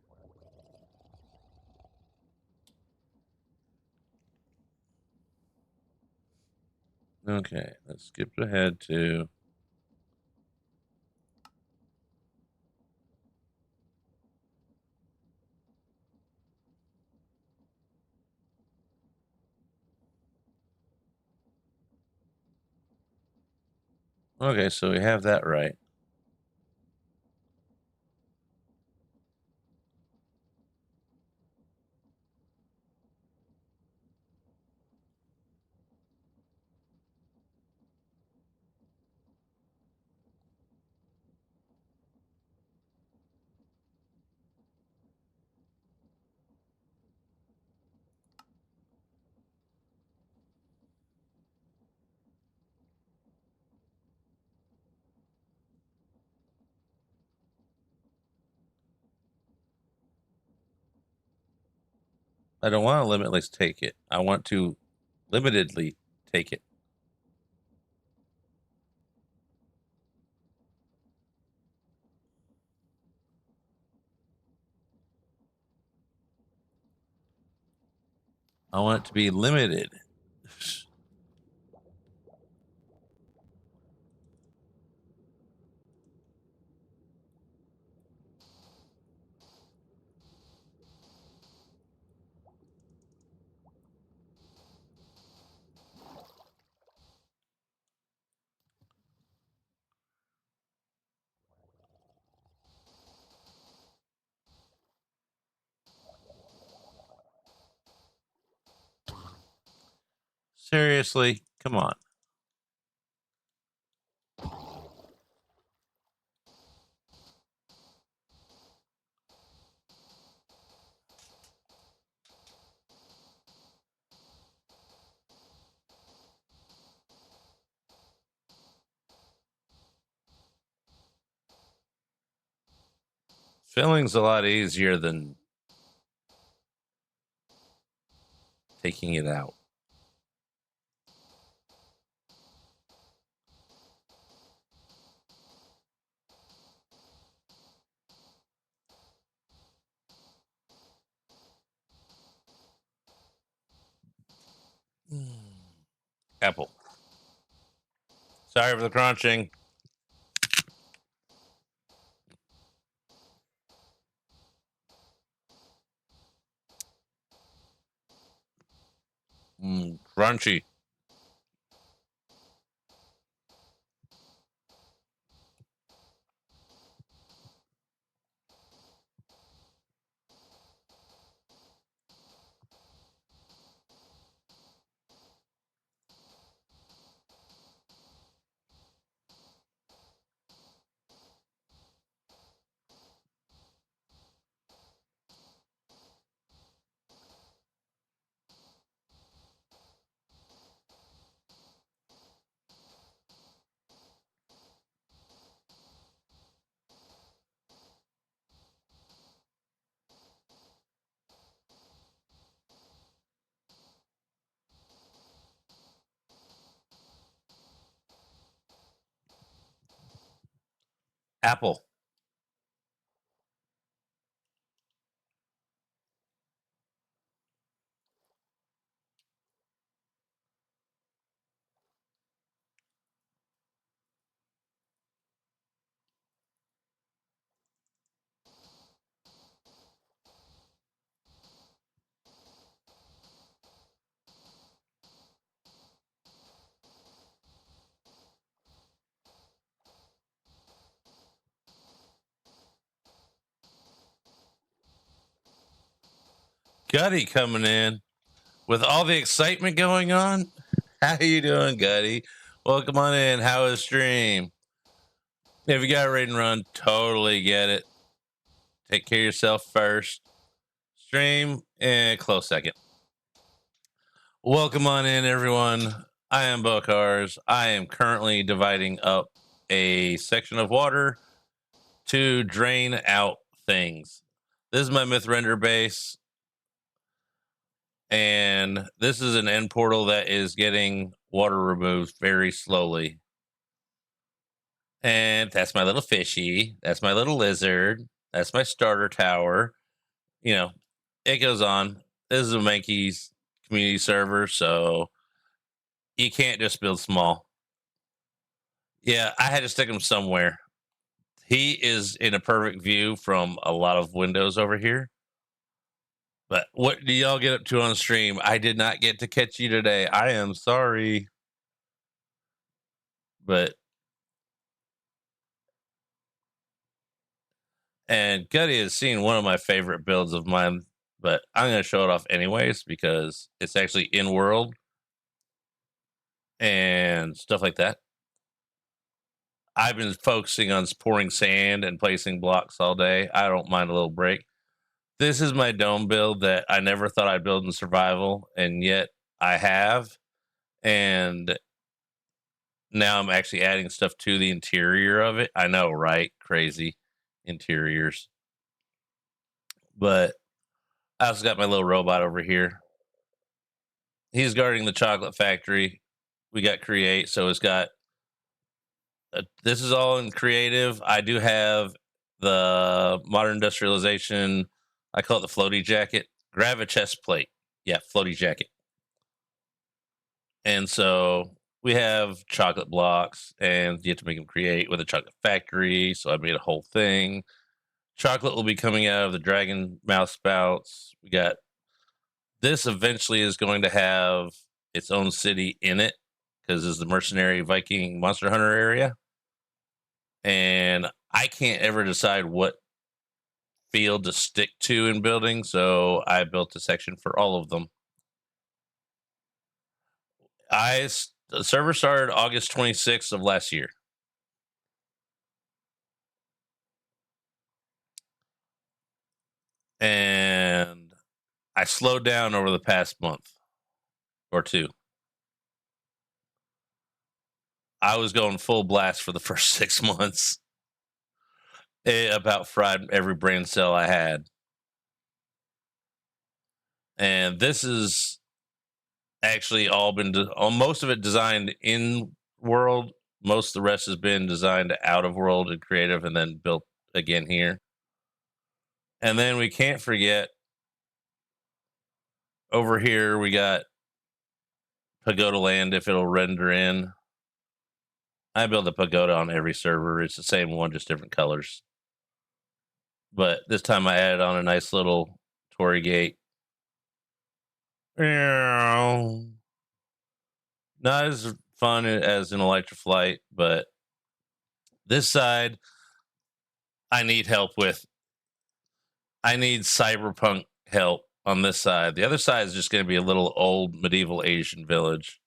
Okay, let's skip ahead to okay, so we have that right. I don't want to limitless take it. I want to limitedly take it. I want it to be limited. Seriously, come on. Filling's a lot easier than taking it out. Apple. Sorry for the crunching. Crunchy. Apple. Gutty coming in with all the excitement going on. How you doing, Gutty? Welcome on in. How is stream? If you got a raid and run, totally get it. Take care of yourself first. Stream and close second. Welcome on in, everyone. I am Bocars. I am currently dividing up a section of water to drain out things. This is my myth render base, and this is an end portal that is getting water removed very slowly. And that's my little fishy. That's my little lizard. That's my starter tower. You know, it goes on. This is a Mankey's community server, so you can't just build small. Yeah, I had to stick him somewhere. He is in a perfect view from a lot of windows over here. But what do y'all get up to on stream? I did not get to catch you today. I am sorry. But and Gutty has seen one of my favorite builds of mine, but I'm going to show it off anyways because it's actually in world and stuff like that. I've been focusing on pouring sand and placing blocks all day. I don't mind a little break. This is my dome build that I never thought I'd build in survival, and yet I have. And now I'm actually adding stuff to the interior of it. I know, right? Crazy interiors. But I also got my little robot over here. He's guarding the chocolate factory. We got create, so it's got this is all in creative. I do have the modern industrialization. I call it the floaty jacket. Grab a chest plate. Yeah, floaty jacket. And so we have chocolate blocks, and you have to make them create with a chocolate factory. So I made a whole thing. Chocolate will be coming out of the dragon mouth spouts. We got this eventually is going to have its own city in it because it's the mercenary Viking monster hunter area. And I can't ever decide what field to stick to in building, so I built a section for all of them. The server started August 26th of last year. And I slowed down over the past month or two. I was going full blast for the first 6 months. It about fried every brain cell I had. And this is actually all been most of it designed in world. Most of the rest has been designed out of world and creative and then built again here. And then we can't forget over here we got Pagoda Land if it'll render in. I build a pagoda on every server. It's the same one, just different colors. But this time I added on a nice little Torii gate. Not as fun as an Electroflight, but this side I need help with. I need cyberpunk help on this side. The other side is just going to be a little old medieval Asian village.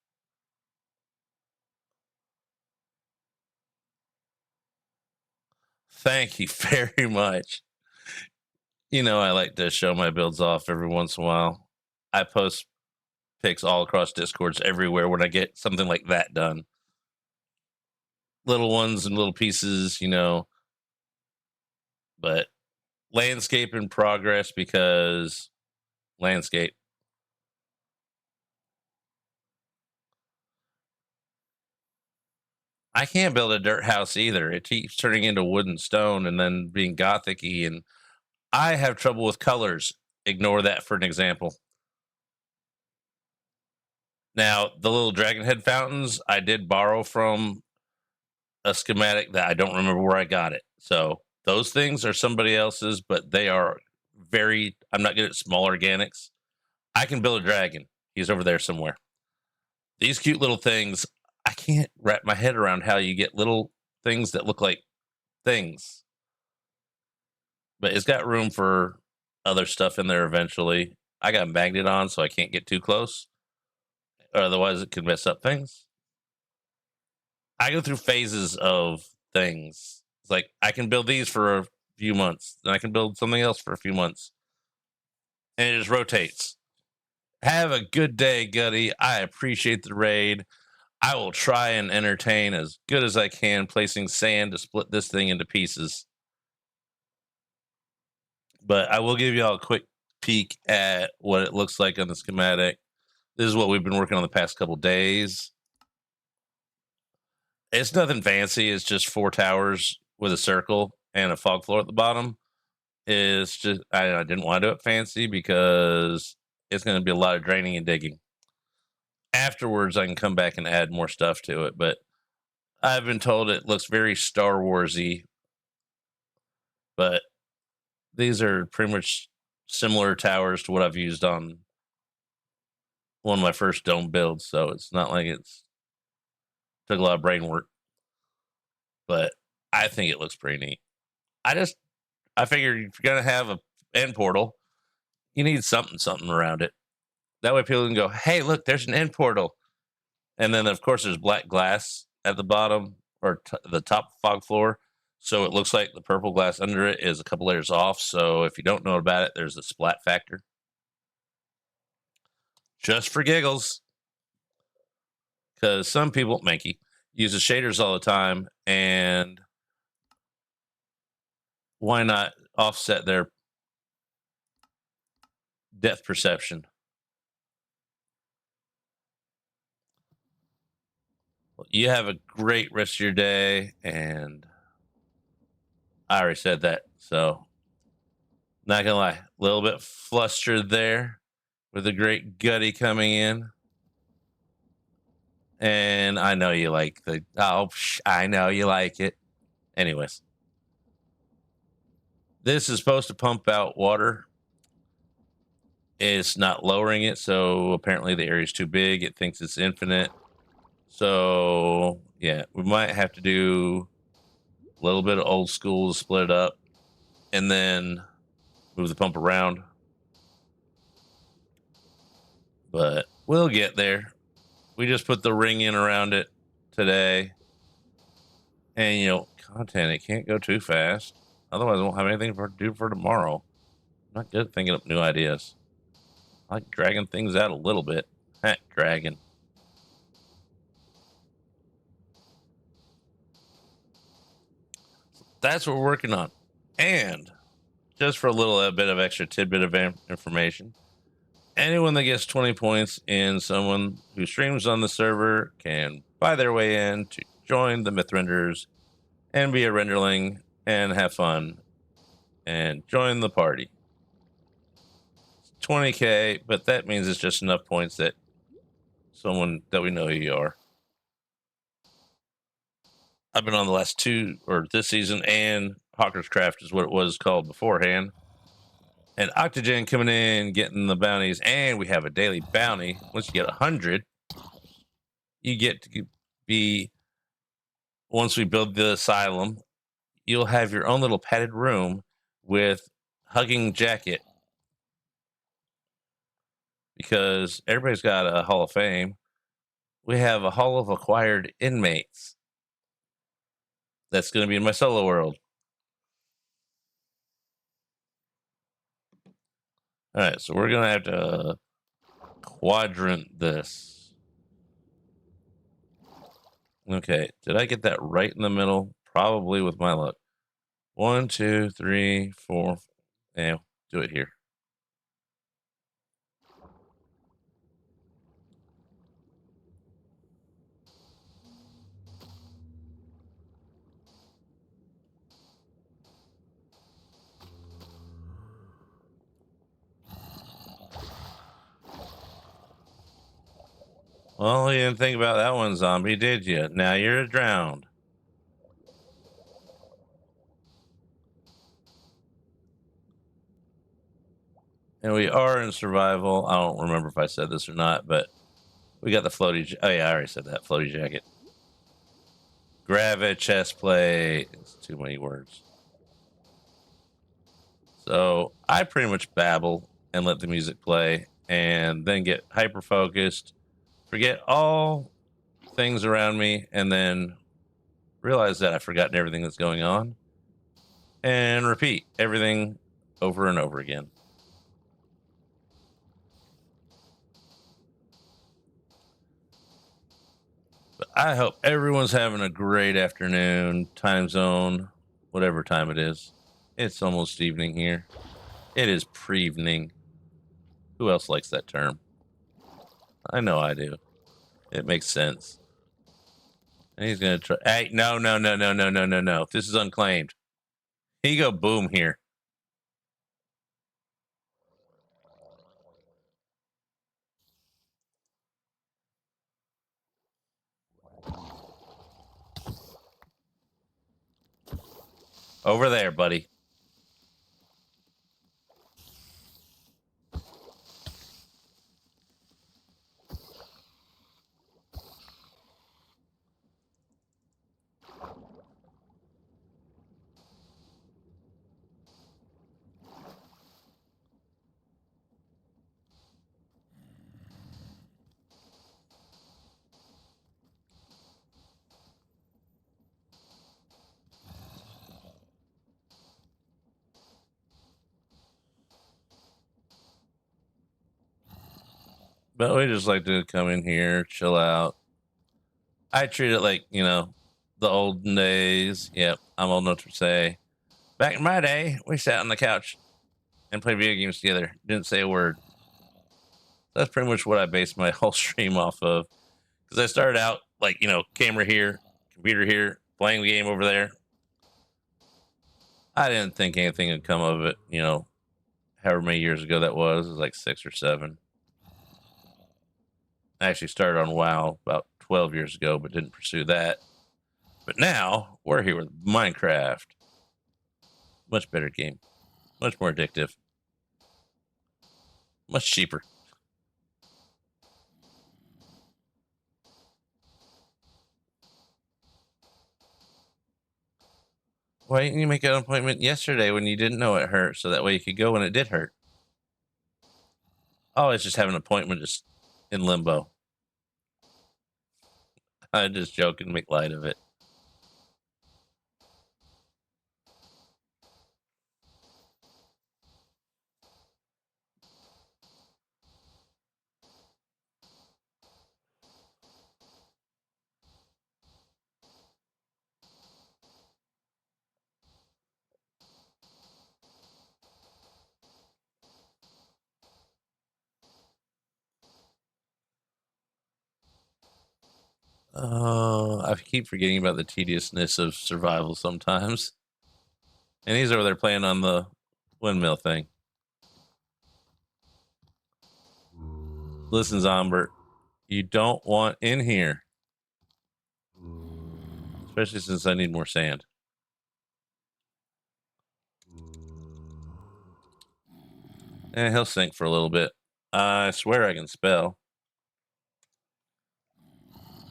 Thank you very much. You know, I like to show my builds off every once in a while. I post pics all across Discords everywhere when I get something like that done. Little ones and little pieces, you know. But landscape in progress because landscape. I can't build a dirt house either. It keeps turning into wood and stone and then being gothic-y, and I have trouble with colors. Ignore that for an example. Now, the little dragon head fountains, I did borrow from a schematic that I don't remember where I got it. So those things are somebody else's, but they are I'm not good at small organics. I can build a dragon. He's over there somewhere. These cute little things, I can't wrap my head around how you get little things that look like things. But it's got room for other stuff in there eventually. I got magnet on, so I can't get too close. Otherwise, it could mess up things. I go through phases of things. It's like I can build these for a few months, then I can build something else for a few months. And it just rotates. Have a good day, Gutty. I appreciate the raid. I will try and entertain as good as I can, placing sand to split this thing into pieces. But I will give y'all a quick peek at what it looks like on the schematic. This is what we've been working on the past couple days. It's nothing fancy. It's just 4 towers with a circle and a fog floor at the bottom. It's just I didn't want to do it fancy because it's going to be a lot of draining and digging. Afterwards, I can come back and add more stuff to it, but I've been told it looks very Star Warsy. But these are pretty much similar towers to what I've used on one of my first dome builds, so it's not like it's took a lot of brain work. But I think it looks pretty neat. I figured if you're gonna have a end portal, you need something around it. That way people can go, hey, look, there's an end portal. And then of course there's black glass at the bottom or the top fog floor. So it looks like the purple glass under it is a couple layers off. So if you don't know about it, there's a splat factor. Just for giggles. Because some people, Mankey, uses shaders all the time, and why not offset their Depth perception. Well, you have a great rest of your day, and I already said that, so not gonna lie, a little bit flustered there with a great Gutty coming in. And I know you like I know you like it. Anyways, this is supposed to pump out water. It's not lowering it, so apparently the area is too big. It thinks it's infinite. So yeah, we might have to do a little bit of old school to split it up, and then move the pump around. But we'll get there. We just put the ring in around it today. And content, it can't go too fast. Otherwise, I won't have anything to do for tomorrow. I'm not good at thinking up new ideas. I like dragging things out a little bit. Dragging. That's what we're working on. And just for a little bit of extra tidbit of information, anyone that gets 20 points in someone who streams on the server can buy their way in to join the Mythrenderers and be a renderling and have fun and join the party. 20k, but that means it's just enough points that someone that we know who you are. I've been on the last two, or this season, and Hawker's Craft is what it was called beforehand. And Octogen coming in, getting the bounties, and we have a daily bounty. Once you get 100, you get to be, once we build the asylum, you'll have your own little padded room with hugging jacket. Because everybody's got a Hall of Fame. We have a Hall of Acquired Inmates. That's going to be in my solo world. All right, so we're going to have to quadrant this. Okay, did I get that right in the middle? Probably with my luck. 1, 2, 3, 4. Yeah, do it here. Well, you didn't think about that one, zombie, did you? Now you're drowned. And we are in survival. I don't remember if I said this or not, but we got the floaty. Oh, yeah, I already said that. Floaty jacket. Gravit chest plate. It's too many words. So I pretty much babble and let the music play and then get hyper focused, forget all things around me, and then realize that I've forgotten everything that's going on and repeat everything over and over again. But I hope everyone's having a great afternoon, time zone, whatever time it is. It's almost evening here. It is pre-evening. Who else likes that term? I know I do. It makes sense. And he's gonna try. Hey, no. This is unclaimed. He go boom here. Over there, buddy. But we just like to come in here, chill out. I treat it like, the olden days. Yep, I'm old enough to say. Back in my day, we sat on the couch and played video games together. Didn't say a word. That's pretty much what I based my whole stream off of. Because I started out like, camera here, computer here, playing the game over there. I didn't think anything would come of it, however many years ago that was. It was like 6 or 7. I actually started on WoW about 12 years ago, but didn't pursue that. But now we're here with Minecraft. Much better game. Much more addictive. Much cheaper. Why didn't you make an appointment yesterday when you didn't know it hurt, so that way you could go when it did hurt? Oh, it's just have an appointment just in limbo. I just joke and make light of it. Oh, I keep forgetting about the tediousness of survival sometimes. And he's over there playing on the windmill thing. Listen, Zombert, you don't want in here. Especially since I need more sand. And he'll sink for a little bit. I swear I can spell.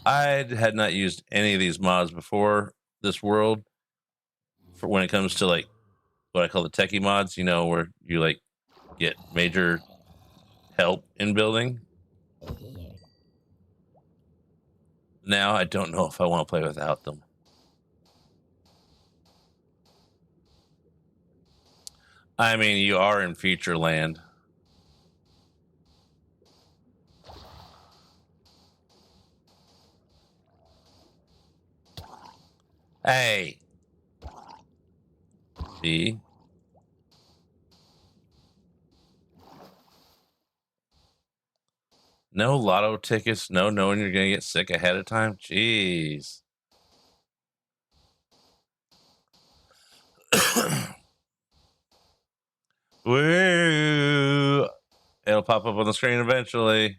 I had not used any of these mods before this world for when it comes to like what I call the techie mods, where you like get major help in building. Now I don't know if I want to play without them. I mean, you are in future land. Hey. See? No lotto tickets, no knowing you're going to get sick ahead of time. Jeez. Woo! It'll pop up on the screen eventually.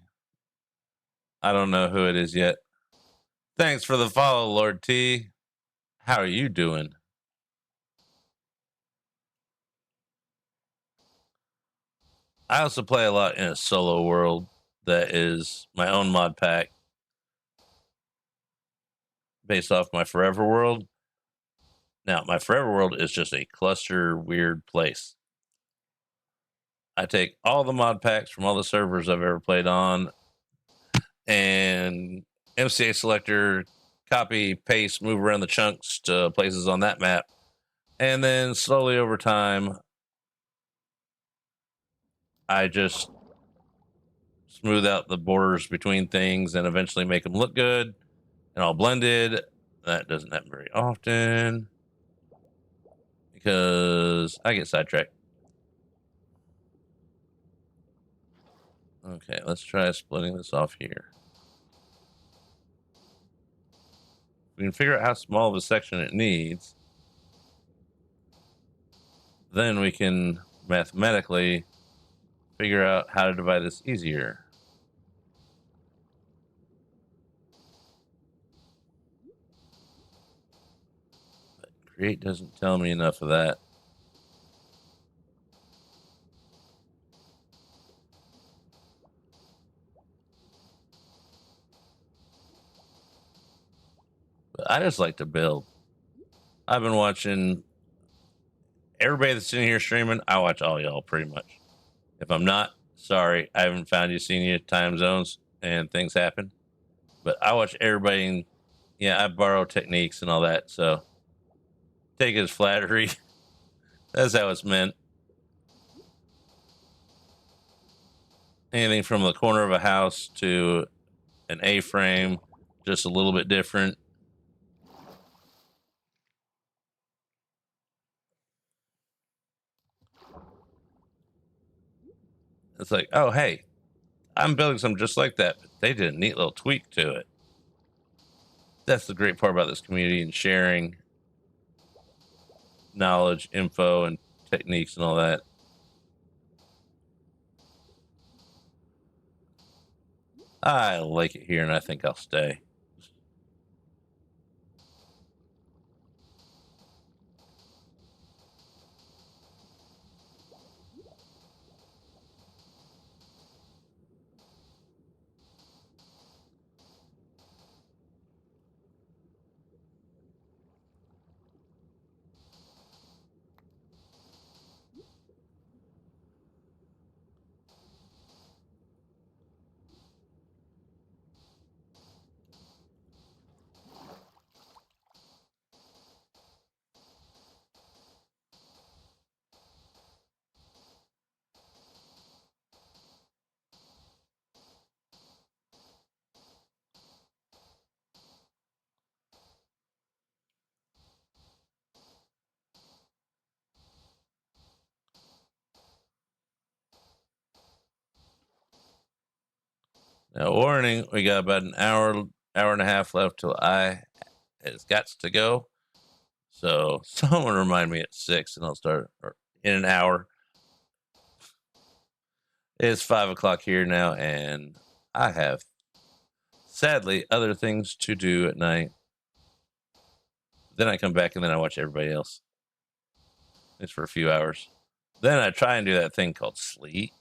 I don't know who it is yet. Thanks for the follow, Lord T. How are you doing? I also play a lot in a solo world that is my own mod pack based off my Forever World. Now, my Forever World is just a cluster weird place. I take all the mod packs from all the servers I've ever played on and MCA selector, copy, paste, move around the chunks to places on that map. And then slowly over time, I just smooth out the borders between things and eventually make them look good and all blended. That doesn't happen very often because I get sidetracked. Okay, let's try splitting this off here. We can figure out how small of a section it needs. Then we can mathematically figure out how to divide this easier. But create doesn't tell me enough of that. But I just like to build. I've been watching everybody that's in here streaming. I watch all y'all pretty much. If I'm not, sorry, I haven't found you, seen you. Time zones and things happen. But I watch everybody, and I borrow techniques and all that. So take it as flattery. That's how it's meant. Anything from the corner of a house to an A-frame, just a little bit different. It's like, oh, hey, I'm building some just like that, but they did a neat little tweak to it. That's the great part about this community and sharing knowledge, info, and techniques and all that. I like it here, and I think I'll stay. Now, warning, we got about an hour and a half left till I has got to go. So someone remind me at 6 and I'll start in an hour. It's 5 o'clock here now, and I have sadly other things to do at night. Then I come back and then I watch everybody else. It's for a few hours. Then I try and do that thing called sleep,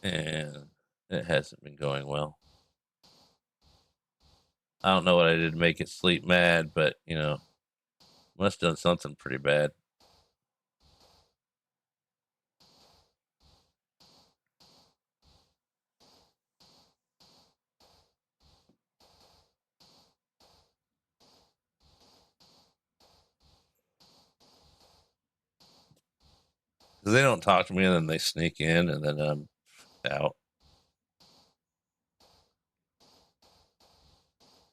and it hasn't been going well. I don't know what I did to make it sleep mad, but must have done something pretty bad. Because they don't talk to me, and then they sneak in, and then I'm out.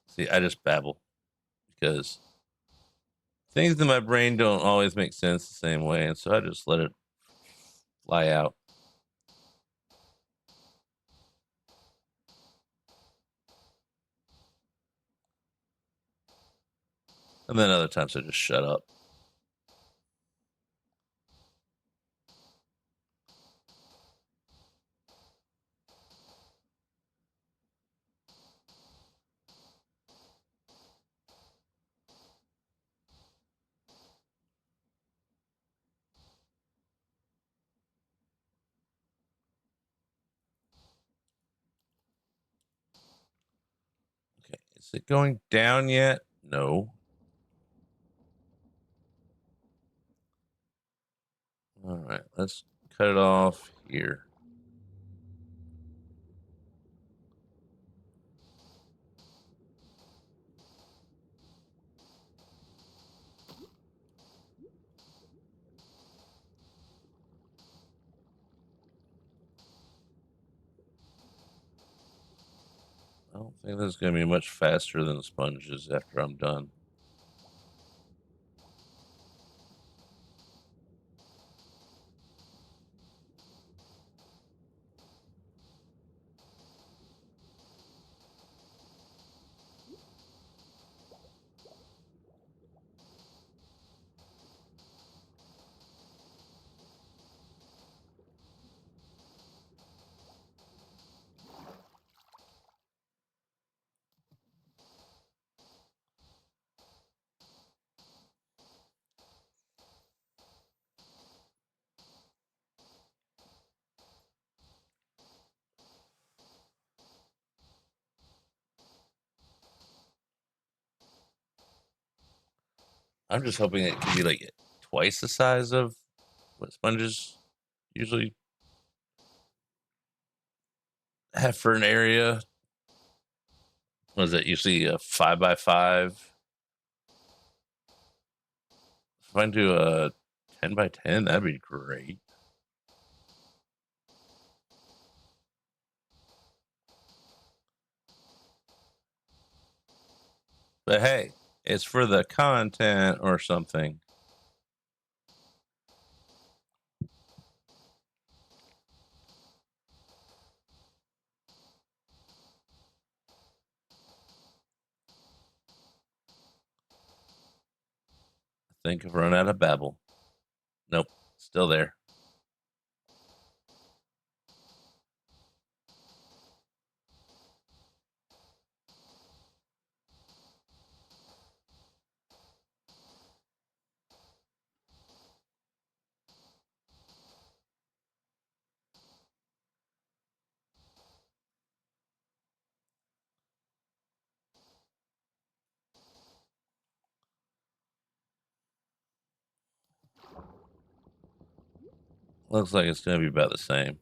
See, I just babble because things in my brain don't always make sense the same way, and so I just let it fly out. And then other times I just shut up. Okay, is it going down yet? No. All right, let's cut it off here. I don't think this is going to be much faster than sponges after I'm done. I'm just hoping it could be like twice the size of what sponges usually have for an area. Was it usually a 5x5? If I can do a 10x10, that'd be great. But hey, it's for the content or something. think I've run out of babble. Nope, still there. Looks like it's going to be about the same.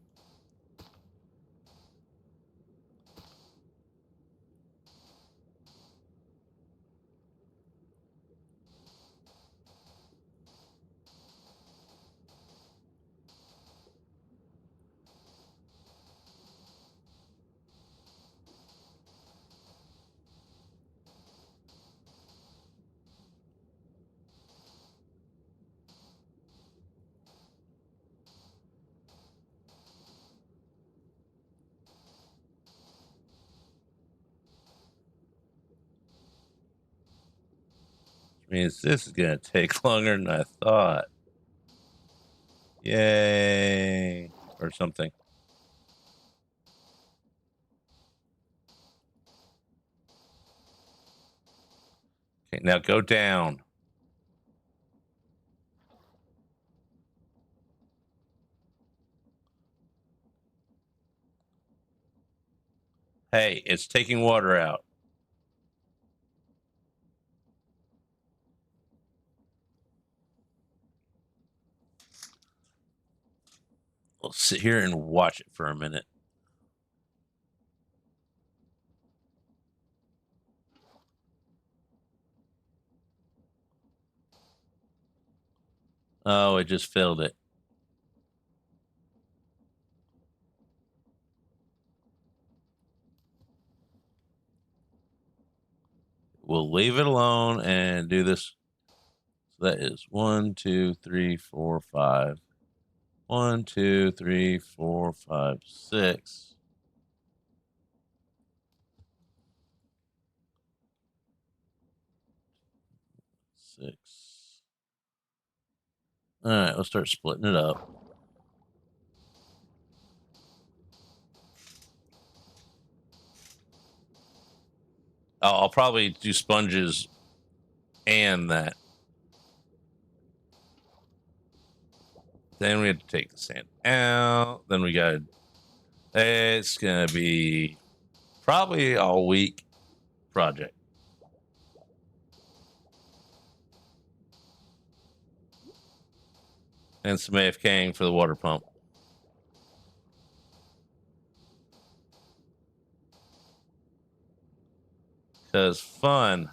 Means this is going to take longer than I thought. Yay. Or something. Okay, now go down. Hey, it's taking water out. We'll sit here and watch it for a minute. Oh, it just filled it. We'll leave it alone and do this. So that is 1, 2, 3, 4, 5. 1, 2, 3, 4, 5, 6. 6. All right, let's start splitting it up. I'll probably do sponges and that. Then we have to take the sand out. Then we got. It's gonna be probably a week project. And some AFKing for the water pump. Because fun.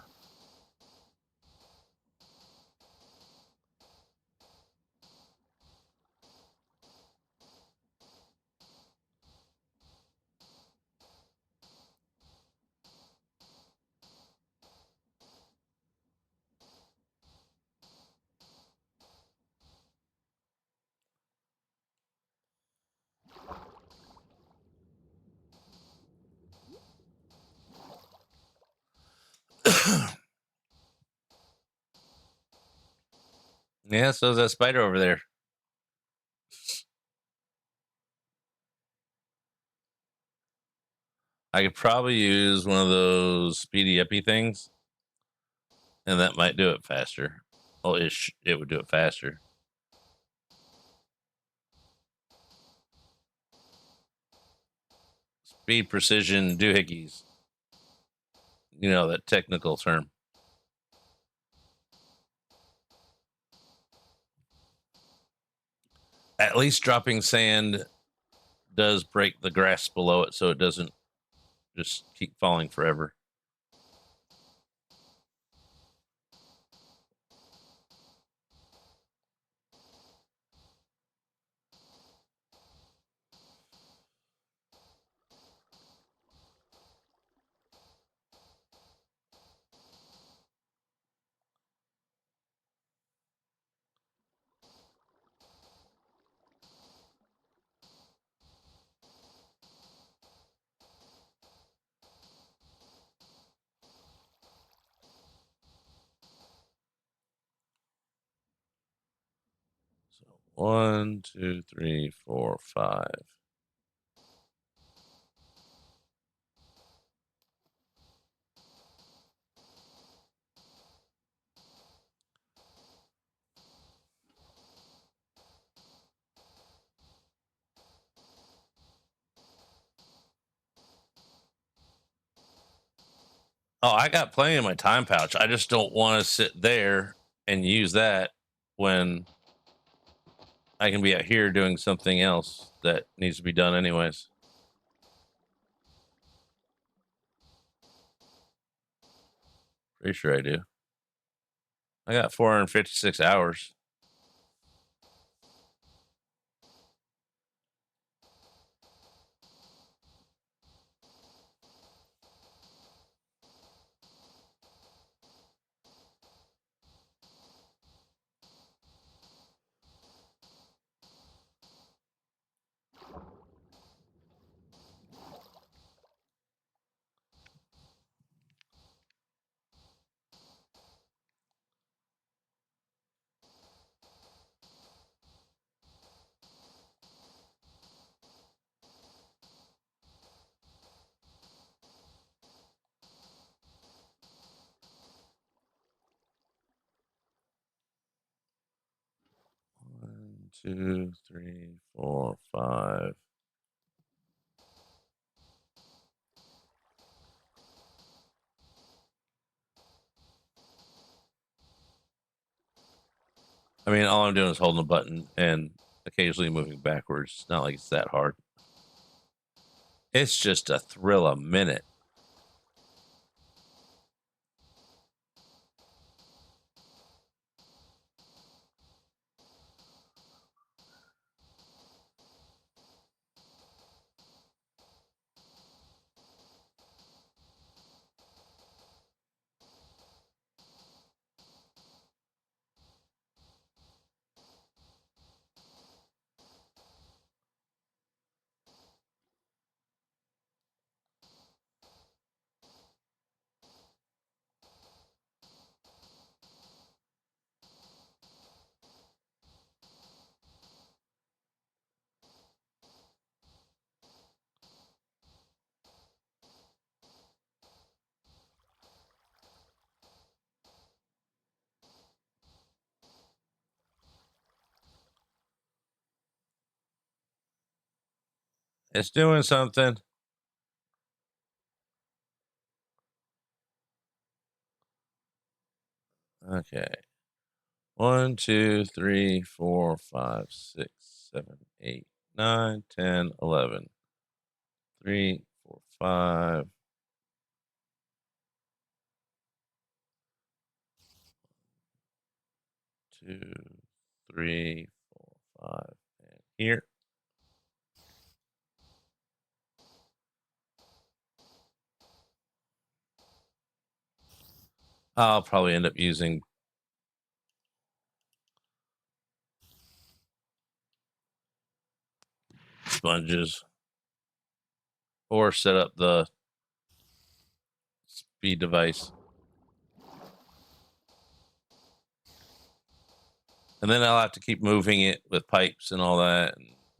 Yeah, so is that spider over there. I could probably use one of those speedy uppy things, and that might do it faster. Well, it would do it faster. Speed, precision, doohickeys. You know, that technical term. At least dropping sand does break the grass below it so it doesn't just keep falling forever. 1, 2, 3, 4, 5. Oh, I got plenty in my time pouch. I just don't want to sit there and use that when I can be out here doing something else that needs to be done anyways. Pretty sure I do. I got 456 hours. One, 2, 3, 4, 5. I mean, all I'm doing is holding the button and occasionally moving backwards. It's not like it's that hard. It's just a thrill a minute. It's doing something. Okay. 1, 2, 3, 4, 5, 6, 7, 8, 9, 10, 11. 3, 4, 5. 2, 3, 4, 5. And here. I'll probably end up using sponges or set up the speed device. And then I'll have to keep moving it with pipes and all that.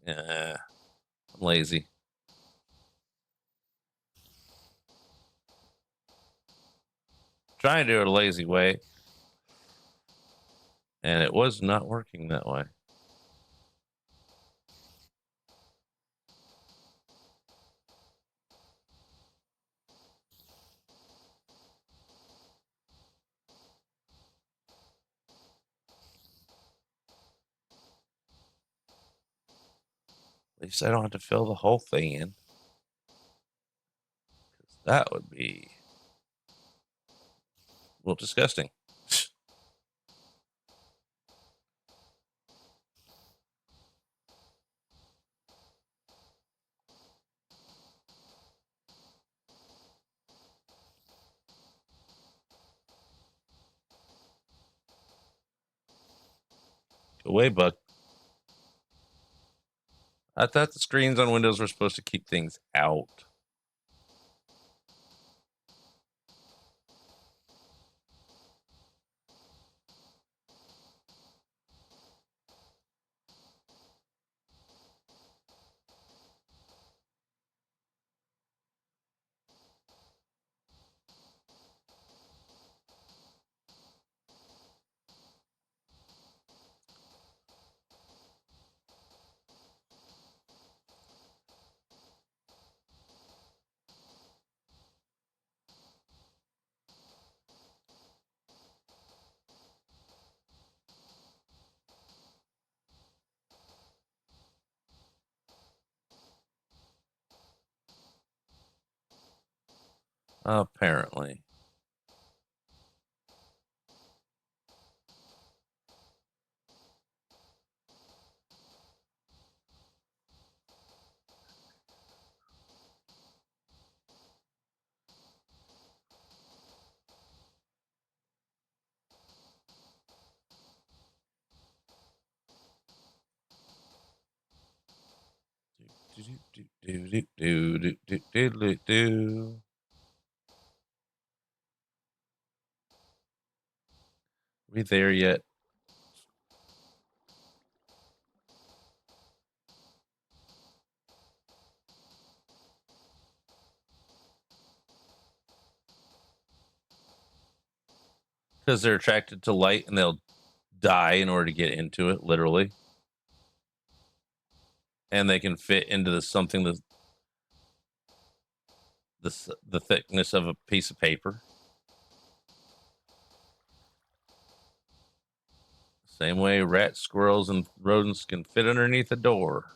And, I'm lazy. Trying to do it a lazy way. And it was not working that way. At least I don't have to fill the whole thing in. 'Cause that would be, well, disgusting. Go away, bug. I thought the screens on Windows were supposed to keep things out. Apparently. We there yet? Because they're attracted to light and they'll die in order to get into it, literally. And they can fit into something the thickness of a piece of paper. Same way rats, squirrels, and rodents can fit underneath a door.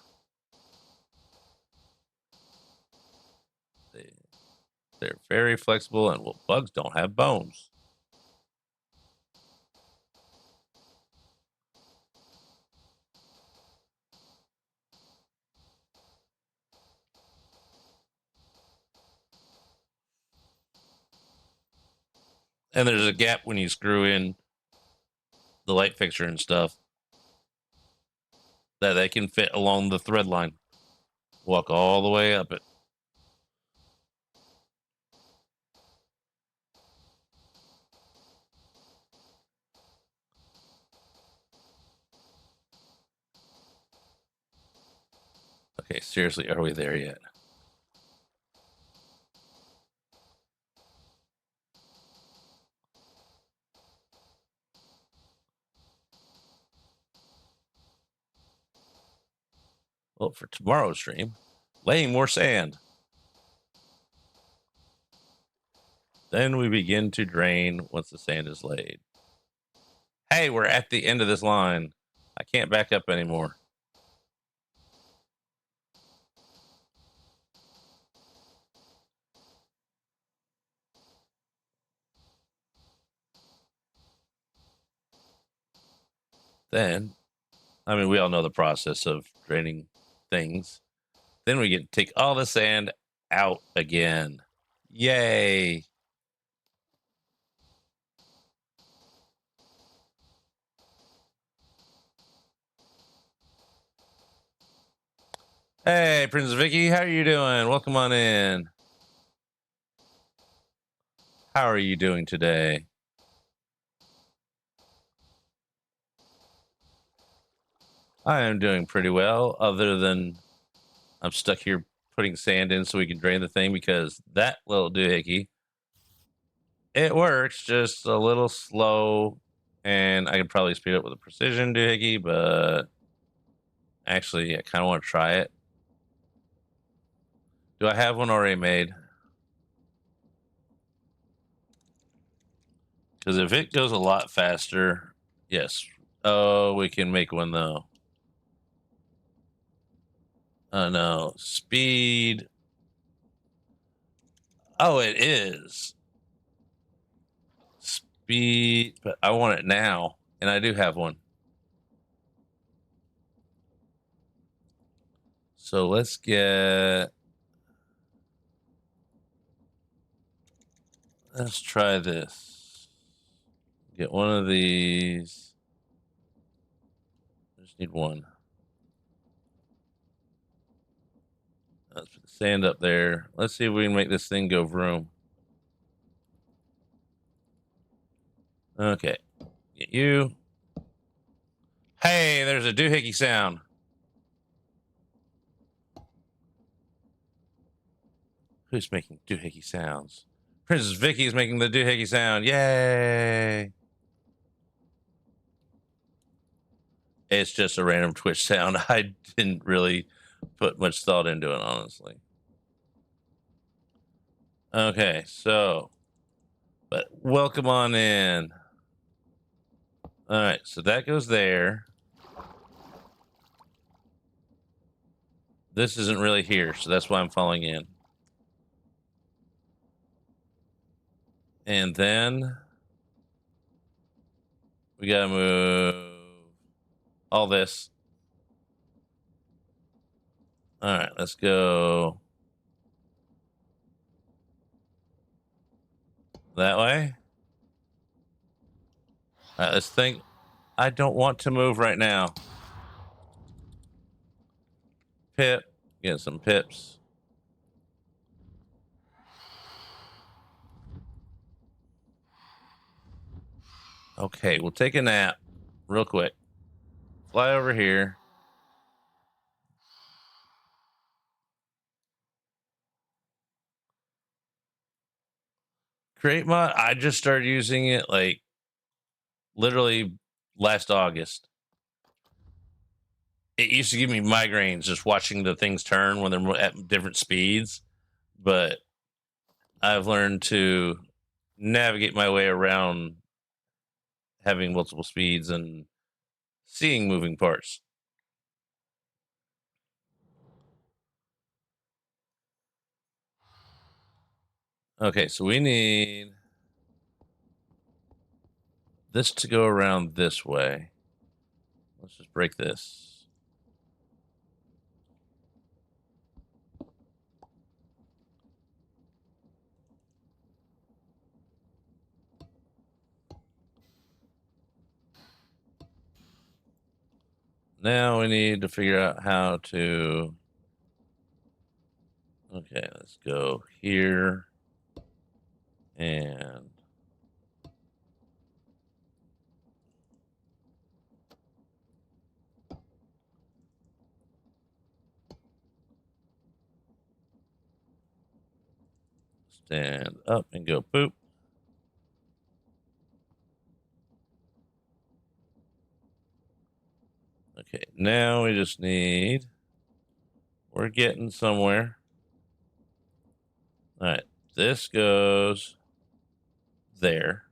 They're very flexible, and well, bugs don't have bones. And there's a gap when you screw in the light fixture and stuff that they can fit along the thread line. Walk all the way up it. Okay, seriously, are we there yet? Well, for tomorrow's stream, laying more sand. Then we begin to drain once the sand is laid. Hey, we're at the end of this line. I can't back up anymore. Then, I mean, we all know the process of draining things. Then we get to take all the sand out again. Yay. Hey, Princess Vicky, how are you doing? Welcome on in. How are you doing today? I am doing pretty well, other than I'm stuck here putting sand in so we can drain the thing because that little doohickey, it works just a little slow, and I could probably speed up with a precision doohickey, but actually, I kind of want to try it. Do I have one already made? Because if it goes a lot faster, yes. Oh, we can make one though. Oh no, speed. Oh, it is speed, but I want it now, and I do have one. So let's try this. Get one of these. I just need one. Let's put the sand up there. Let's see if we can make this thing go vroom. Okay. Get you. Hey, there's a doohickey sound. Who's making doohickey sounds? Princess Vicky is making the doohickey sound. Yay! It's just a random Twitch sound. I didn't really put much thought into it, honestly. Okay, so, but welcome on in. All right, so that goes there. This isn't really here, so that's why I'm falling in. And then we gotta move all this. All right, let's go that way. All right, let's think. I don't want to move right now. Pip, get some pips. Okay, we'll take a nap real quick. Fly over here. Create mod, I just started using it like literally last August. It used to give me migraines just watching the things turn when they're at different speeds, but I've learned to navigate my way around having multiple speeds and seeing moving parts. Okay, so we need this to go around this way. Let's just break this. Now we need to figure out how to. Okay, let's go here and stand up and go poop. Okay, now we just need, we're getting somewhere. All right, this goes there.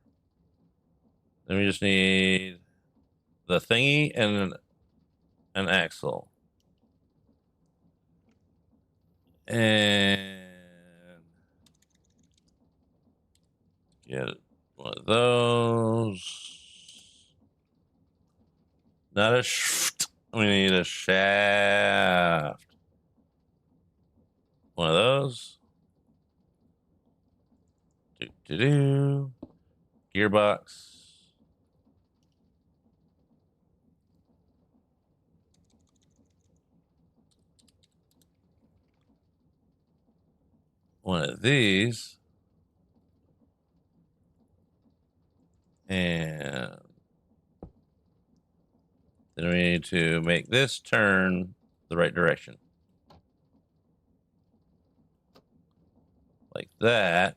Then we just need the thingy and an axle. And get one of those. Not a we need a shaft. One of those. Gearbox. One of these. And then we need to make this turn the right direction. Like that.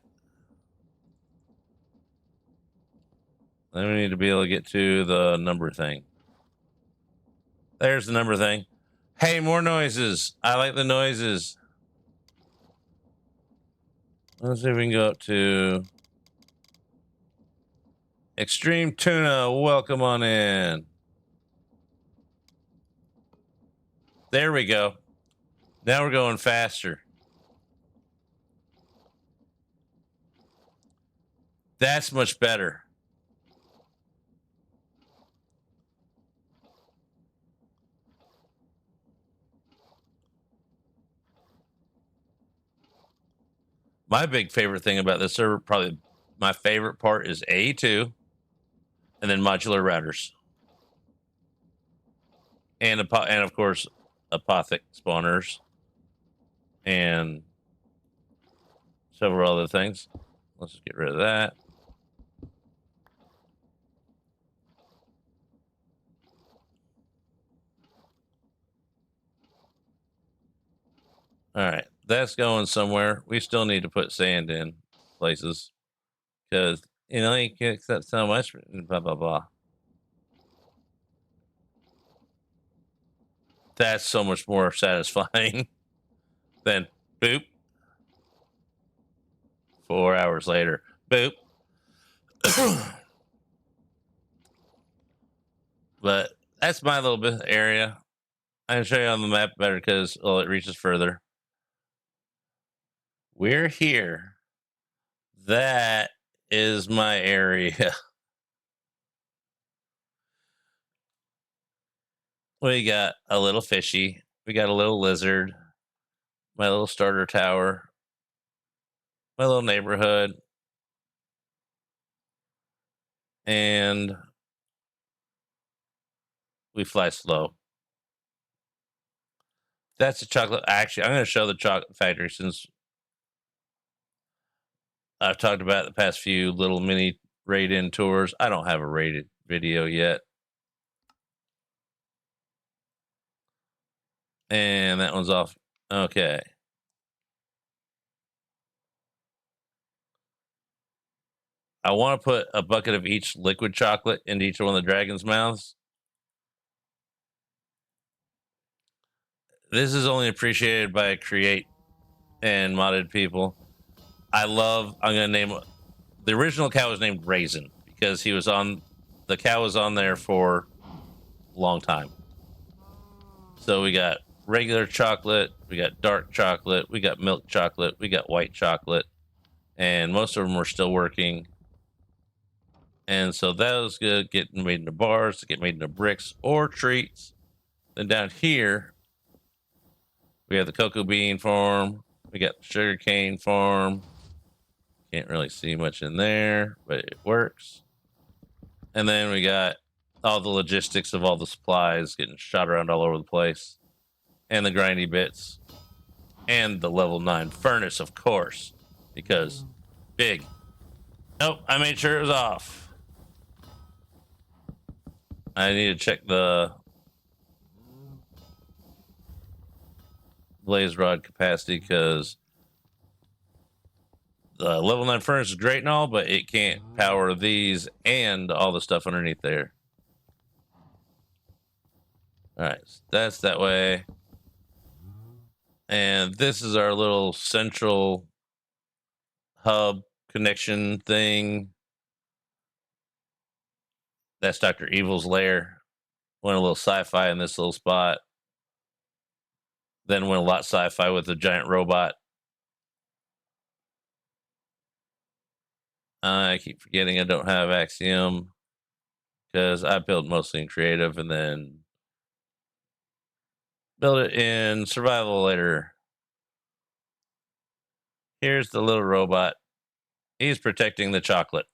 Then we need to be able to get to the number thing. There's the number thing. Hey, more noises. I like the noises. Let's see if we can go up to Extreme Tuna. Welcome on in. There we go. Now we're going faster. That's much better. My big favorite thing about this server, probably my favorite part, is A2 and then modular routers. And of course, apothic spawners and several other things. Let's just get rid of that. All right, that's going somewhere. We still need to put sand in places because, you know, you can accept so much, blah, blah, blah. That's so much more satisfying than boop. 4 hours later, boop. But that's my little bit area. I can show you on the map better because, well, it reaches further. We're here. That is my area. We got a little fishy. We got a little lizard. My little starter tower. My little neighborhood. And we fly slow. That's a chocolate. Actually, I'm going to show the chocolate factory since I've talked about the past few little mini raid-in tours. I don't have a rated video yet. And that one's off. Okay. I want to put a bucket of each liquid chocolate into each one of the dragon's mouths. This is only appreciated by create and modded people. I'm going to name the original cow was named Raisin because the cow was on there for a long time. So we got regular chocolate, we got dark chocolate, we got milk chocolate, we got white chocolate, and most of them were still working. And so that was good, getting made into bars, to get made into bricks or treats. Then down here, we have the cocoa bean farm, we got the sugar cane farm. Can't really see much in there, but it works. And then we got all the logistics of all the supplies getting shot around all over the place, and the grindy bits, and the level 9 furnace, of course, because big. Nope, I made sure it was off. I need to check the blaze rod capacity because the level 9 furnace is great and all, but it can't power these and all the stuff underneath there. All right, so that's that way. And this is our little central hub connection thing. That's Dr. Evil's lair. Went a little sci-fi in this little spot. Then went a lot sci-fi with the giant robot. I keep forgetting I don't have Axiom because I build mostly in creative and then build it in survival later. Here's the little robot. He's protecting the chocolate.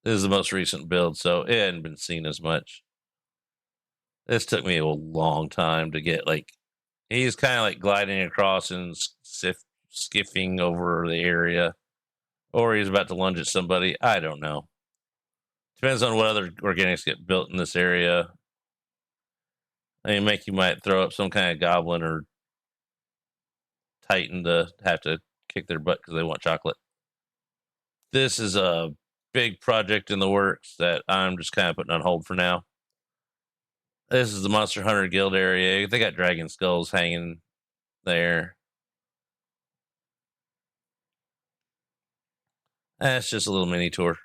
This is the most recent build, so it hadn't been seen as much. This took me a long time to get, like, he's kind of like gliding across and skiffing over the area. Or he's about to lunge at somebody. I don't know. Depends on what other organics get built in this area. I mean, you might throw up some kind of goblin or titan to have to kick their butt because they want chocolate. This is a big project in the works that I'm just kind of putting on hold for now. This is the Monster Hunter Guild area. They got dragon skulls hanging there. That's just a little mini tour.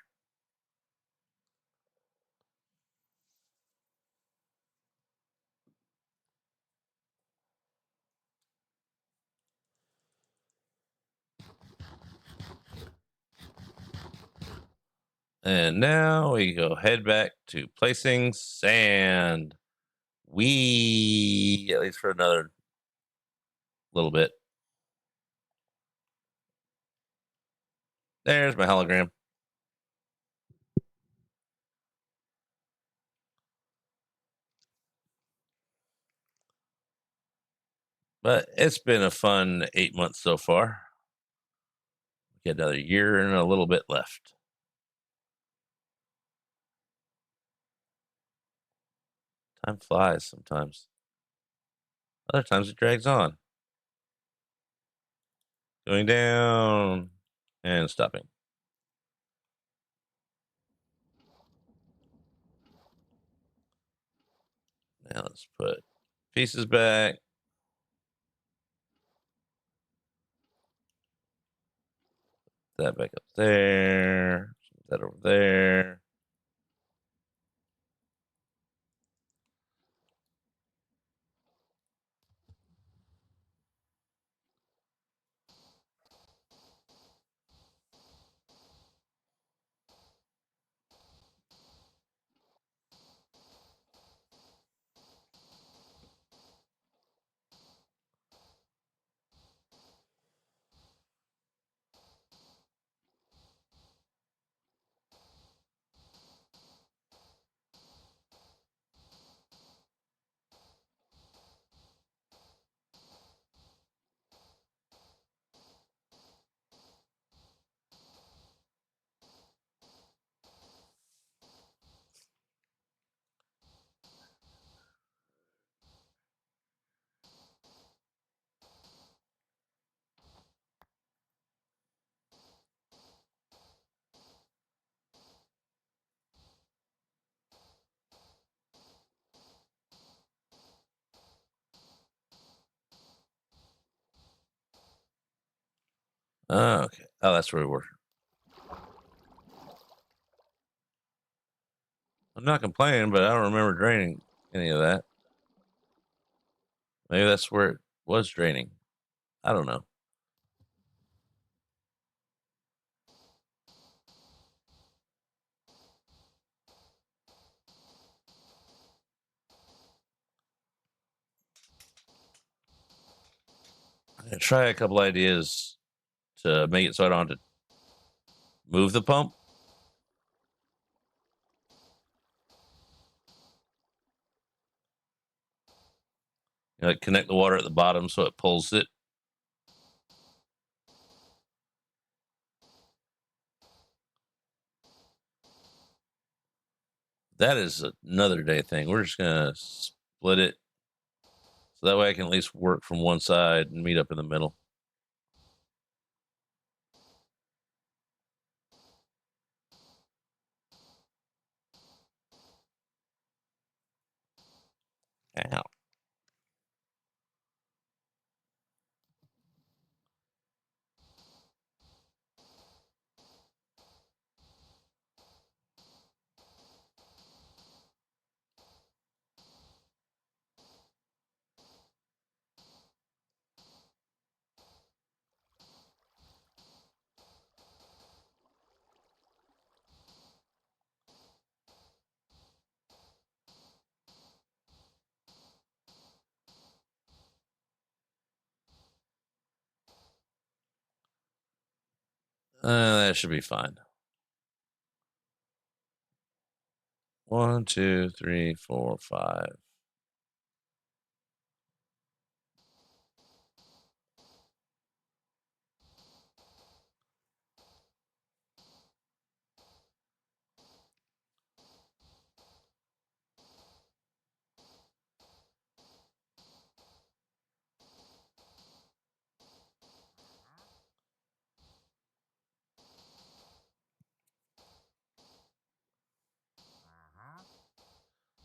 And now we go head back to placing sand. At least for another little bit. There's my hologram. But it's been a fun 8 months so far. We got another year and a little bit left. Time flies sometimes. Other times it drags on. Going down and stopping. Now let's put pieces back. That back up there. That over there. Oh, okay. Oh, that's where we were. I'm not complaining, but I don't remember draining any of that. Maybe that's where it was draining. I don't know. I'm gonna try a couple ideas to make it so I don't have to move the pump. Like connect the water at the bottom so it pulls it. That is another day thing. We're just gonna split it so that way I can at least work from one side and meet up in the middle. Ow. That should be fine. 1, 2, 3, 4, 5.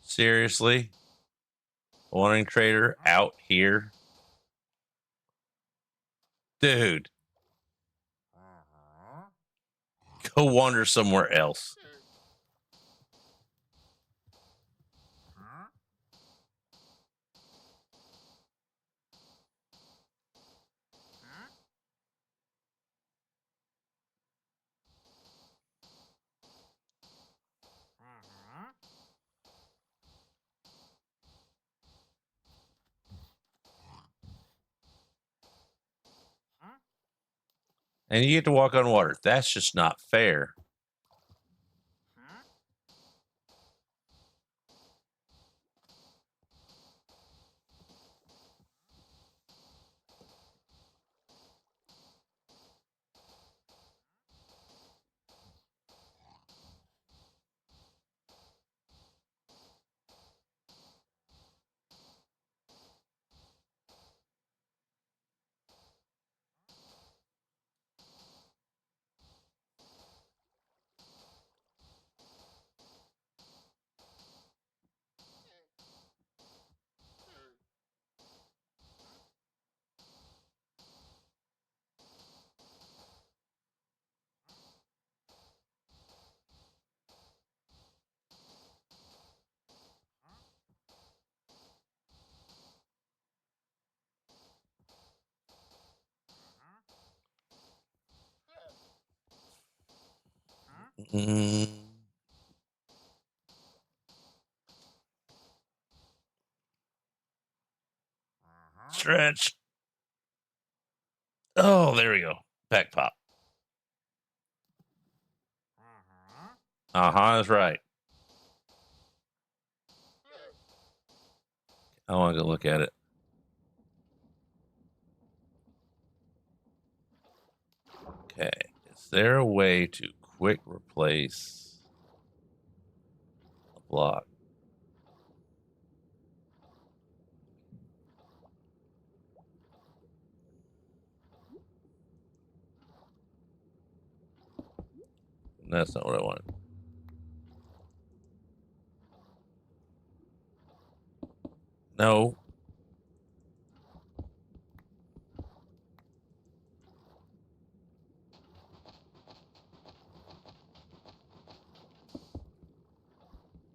Seriously? Wandering trader out here? Dude, go wander somewhere else. And you get to walk on water. That's just not fair. Mm. Stretch. Oh, there we go. Back pop. That's right. I want to go look at it. Okay. Is there a way to quick replace a block? That's not what I wanted. No.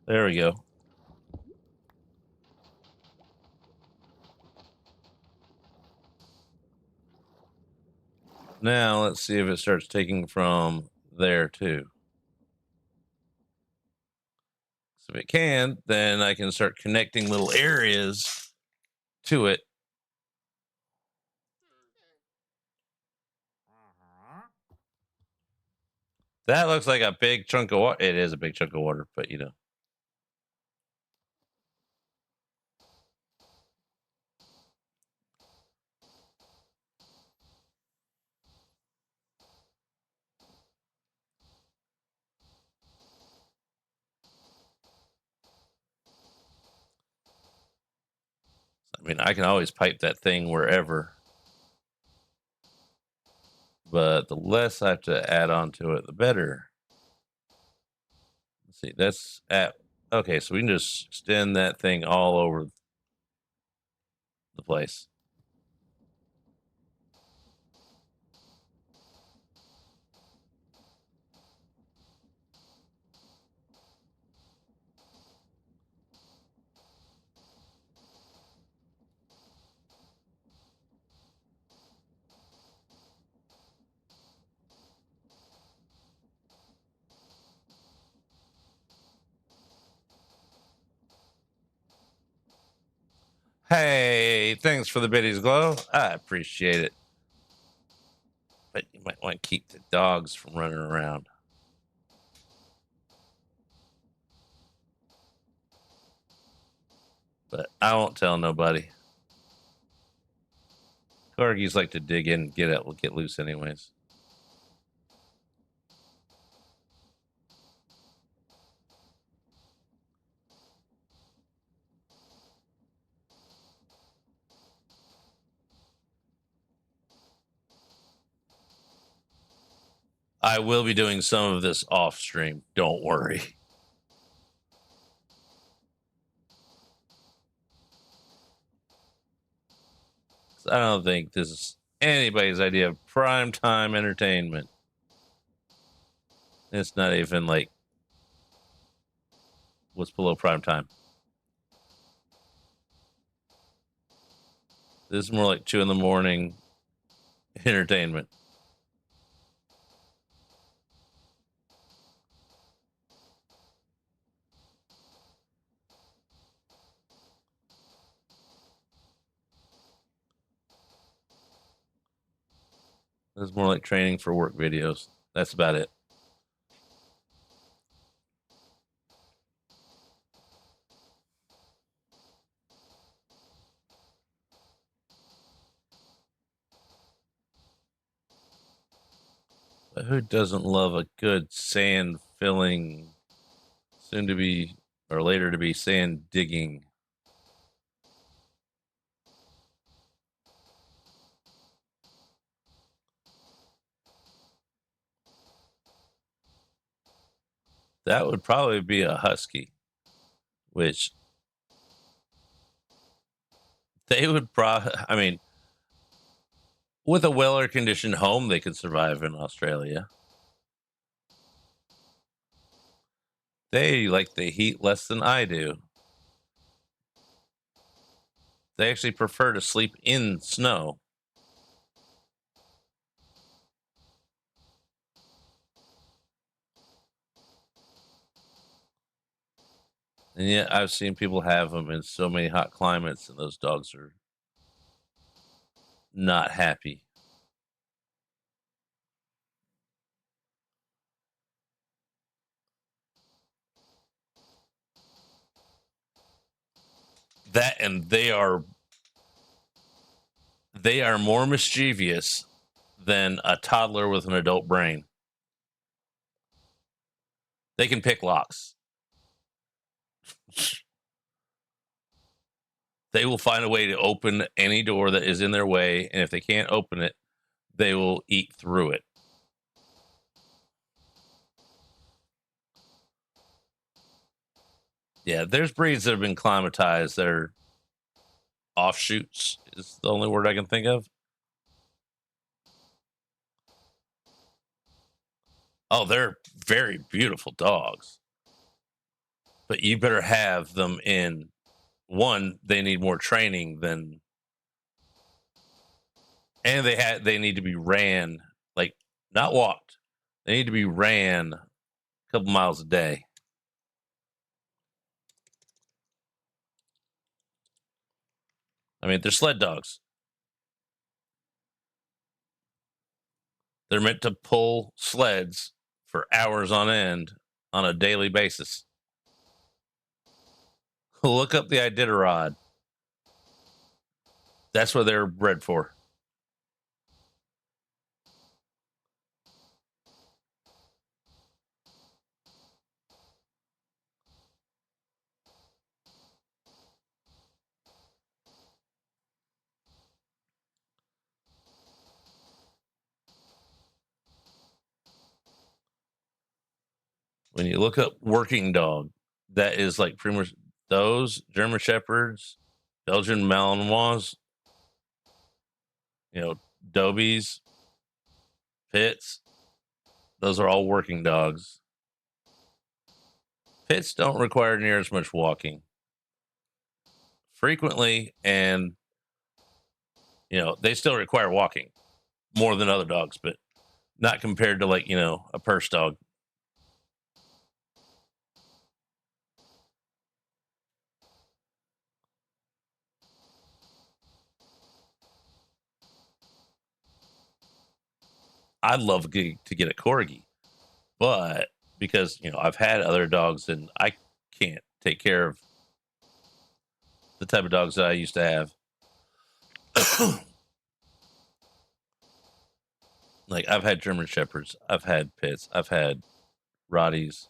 There we go. Now let's see if it starts taking from there too. So if it can, then I can start connecting little areas to it. That looks like a big chunk of water. It is a big chunk of water, but you know. I mean, I can always pipe that thing wherever, but the less I have to add on to it, the better. Let's see, that's at okay, so we can just extend that thing all over the place. Hey, thanks for the biddies glow. I appreciate it. But you might want to keep the dogs from running around. But I won't tell nobody. Corgis like to dig in and get loose anyways. I will be doing some of this off stream. Don't worry. I don't think this is anybody's idea of primetime entertainment. It's not even like what's below prime time. This is more like 2 a.m. entertainment. This is more like training for work videos. That's about it. But who doesn't love a good sand filling, soon to be or later to be sand digging? That would probably be a husky, which they would probably, I mean, with a well air conditioned home, they could survive in Australia. They like the heat less than I do. They actually prefer to sleep in snow. And yet I've seen people have them in so many hot climates, and those dogs are not happy. That and they are more mischievous than a toddler with an adult brain. They can pick locks. They will find a way to open any door that is in their way, and if they can't open it, they will eat through it. Yeah, there's breeds that have been climatized. They're offshoots is the only word I can think of. Oh, they're very beautiful dogs. But you better have them in one. They need more training than, and they need to be ran, like, not walked. They need to be ran a couple miles a day. I mean, they're sled dogs. They're meant to pull sleds for hours on end on a daily basis. Look up the Iditarod. That's what they're bred for. When you look up working dog, that is like pretty much those German Shepherds, Belgian Malinois, Dobies, Pits. Those are all working dogs. Pits don't require near as much walking frequently, and they still require walking more than other dogs, but not compared to like a purse dog. I'd love to get a corgi, but because I've had other dogs and I can't take care of the type of dogs that I used to have. Like, I've had German Shepherds, I've had Pits, I've had Rotties.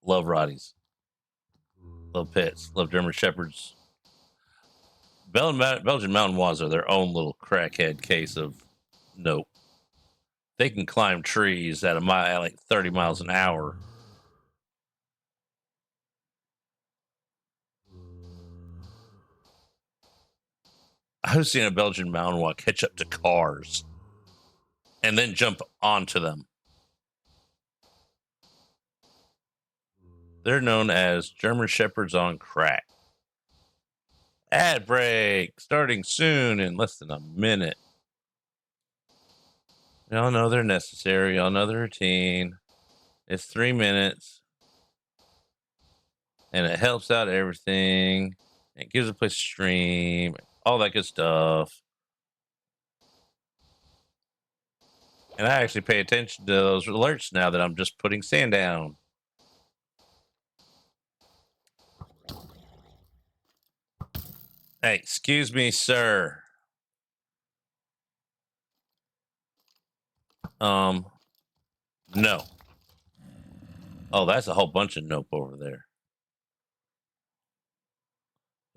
Love Rotties, love Pits, love German Shepherds. Belgian Malinois are their own little crackhead case of nope. They can climb trees at like 30 miles an hour. I've seen a Belgian Malinois catch up to cars and then jump onto them. They're known as German Shepherds on crack. Ad break starting soon in less than a minute. Y'all know they're necessary. Y'all know the routine. It's 3 minutes. And it helps out everything. It gives a place to stream. All that good stuff. And I actually pay attention to those alerts now that I'm just putting sand down. Hey, excuse me, sir. No. Oh, that's a whole bunch of nope over there.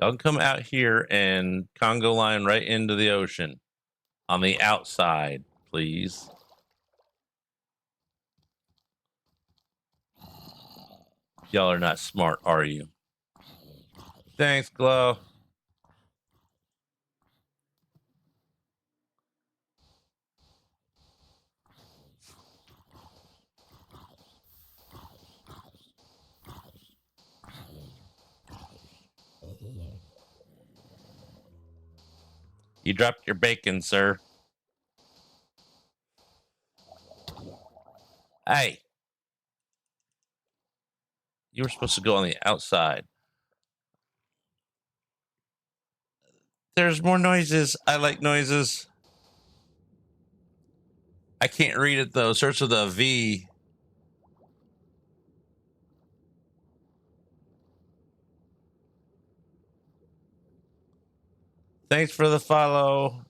Y'all can come out here and Congo line right into the ocean on the outside, please. Y'all are not smart, are you? Thanks, Glow. You dropped your bacon, sir. Hey. You were supposed to go on the outside. There's more noises. I like noises. I can't read it though. Starts with a V. Thanks for the follow.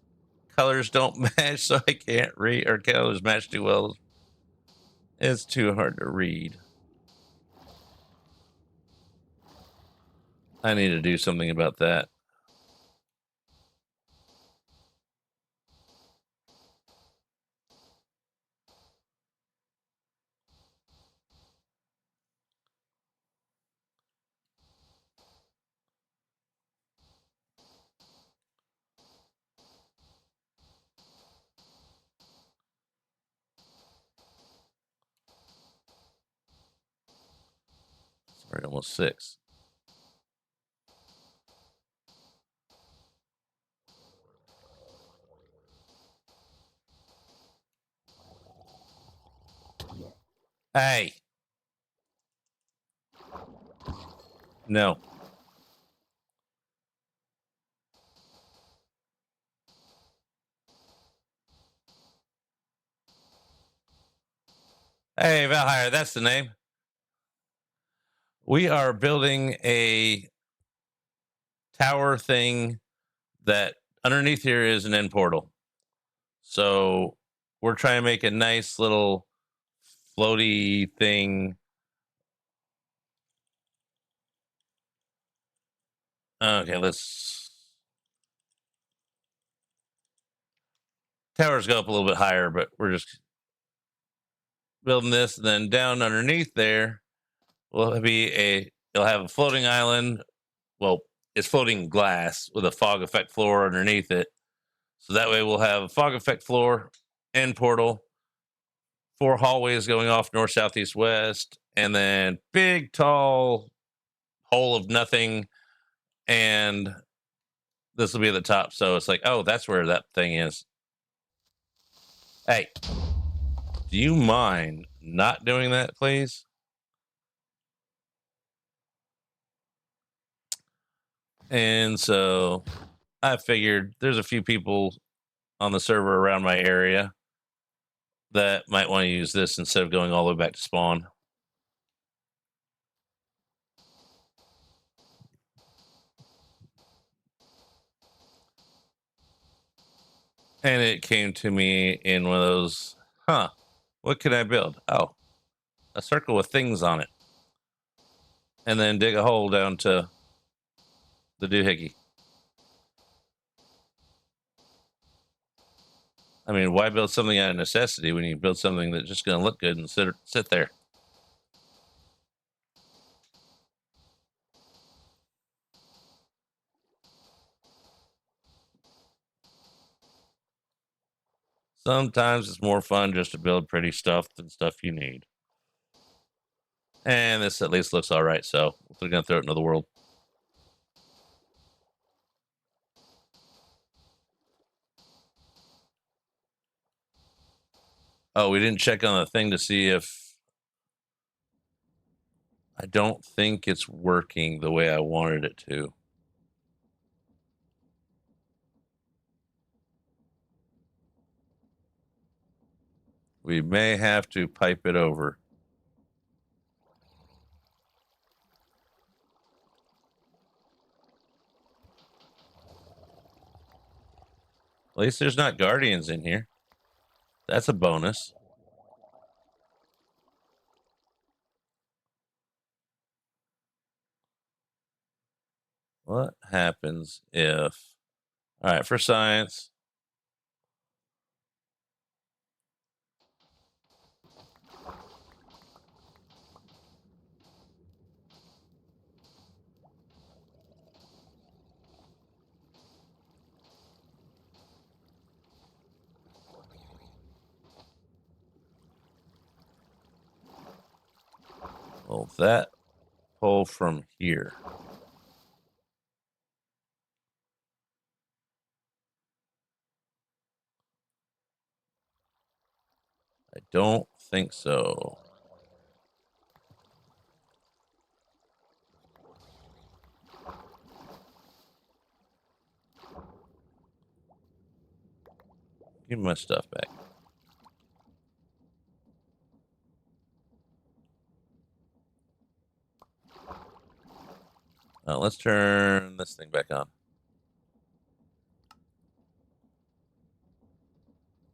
Colors don't match, so I can't read, or colors match too well. It's too hard to read. I need to do something about that. We're almost 6. Hey. No. Hey, Valhire, that's the name. We are building a tower thing that underneath here is an end portal. So we're trying to make a nice little floaty thing. Okay, let's towers go up a little bit higher, but we're just building this. And then down underneath there will be it'll have a floating island. Well, it's floating glass with a fog effect floor underneath it. So that way we'll have a fog effect floor, end portal, 4 hallways going off north, south, east, west, and then big, tall hole of nothing. And this will be at the top. So it's like, oh, that's where that thing is. Hey, do you mind not doing that, please? And so I figured there's a few people on the server around my area that might want to use this instead of going all the way back to spawn. And it came to me in one of those, what could I build? Oh, a circle with things on it. And then dig a hole down to the doohickey. I mean, why build something out of necessity when you build something that's just going to look good and sit there? Sometimes it's more fun just to build pretty stuff than stuff you need. And this at least looks all right, so we're going to throw it into the world. Oh, we didn't check on the thing to see if... I don't think it's working the way I wanted it to. We may have to pipe it over. At least there's not guardians in here. That's a bonus. What happens if... All right, for science. Well, that pull from here. I don't think so. Give me my stuff back. Let's turn this thing back on.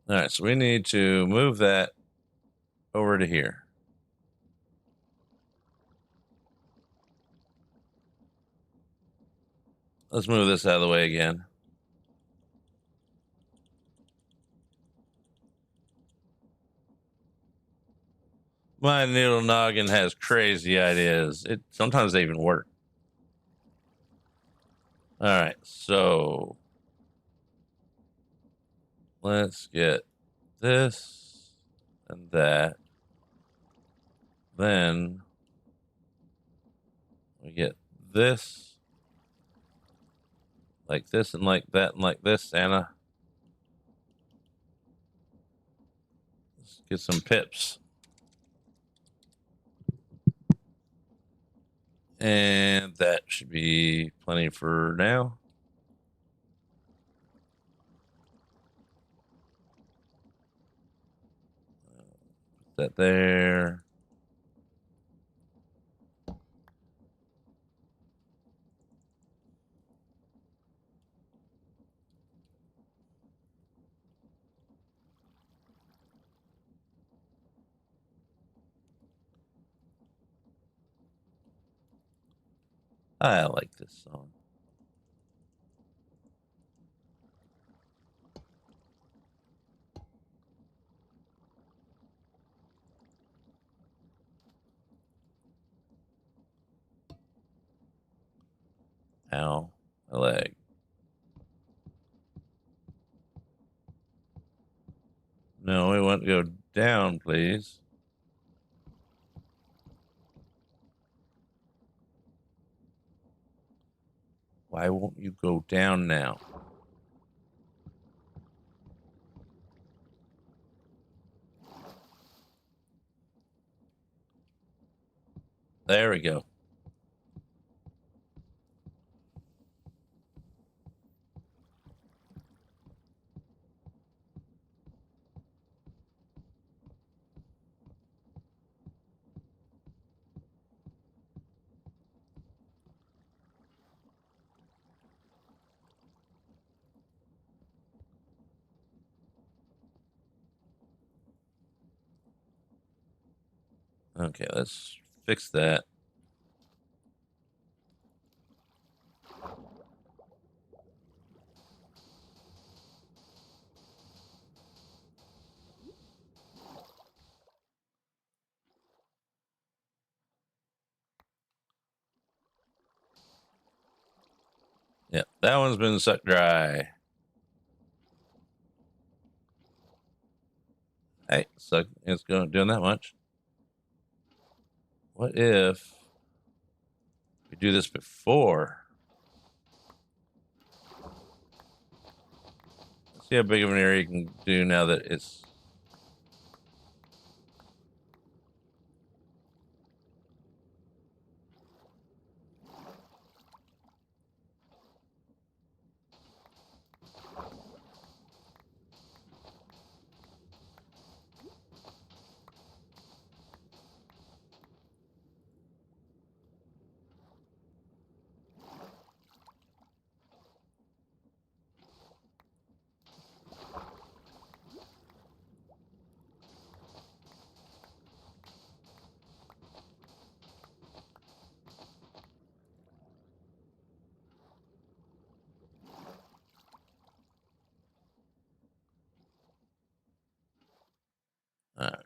All right, so we need to move that over to here. Let's move this out of the way again. My noodle noggin has crazy ideas. Sometimes they even work. All right, so let's get this and that. Then We get this, like this, and like that, and like this, Santa. Let's get some pips. And that should be plenty for now. Put that there. I like this song. Ow, my leg. No, we want to go down, please. Why won't you go down now? There we go. Okay, let's fix that. Yep, that one's been sucked dry. Hey, it's doing that much. What if we do this before? Let's see how big of an area you can do now that it's.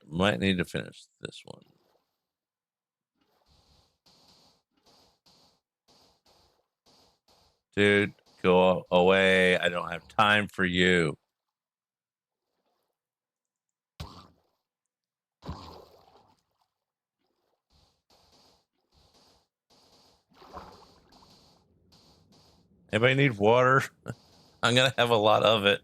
Might need to finish this one. Dude, go away. I don't have time for you. Anybody need water? I'm going to have a lot of it.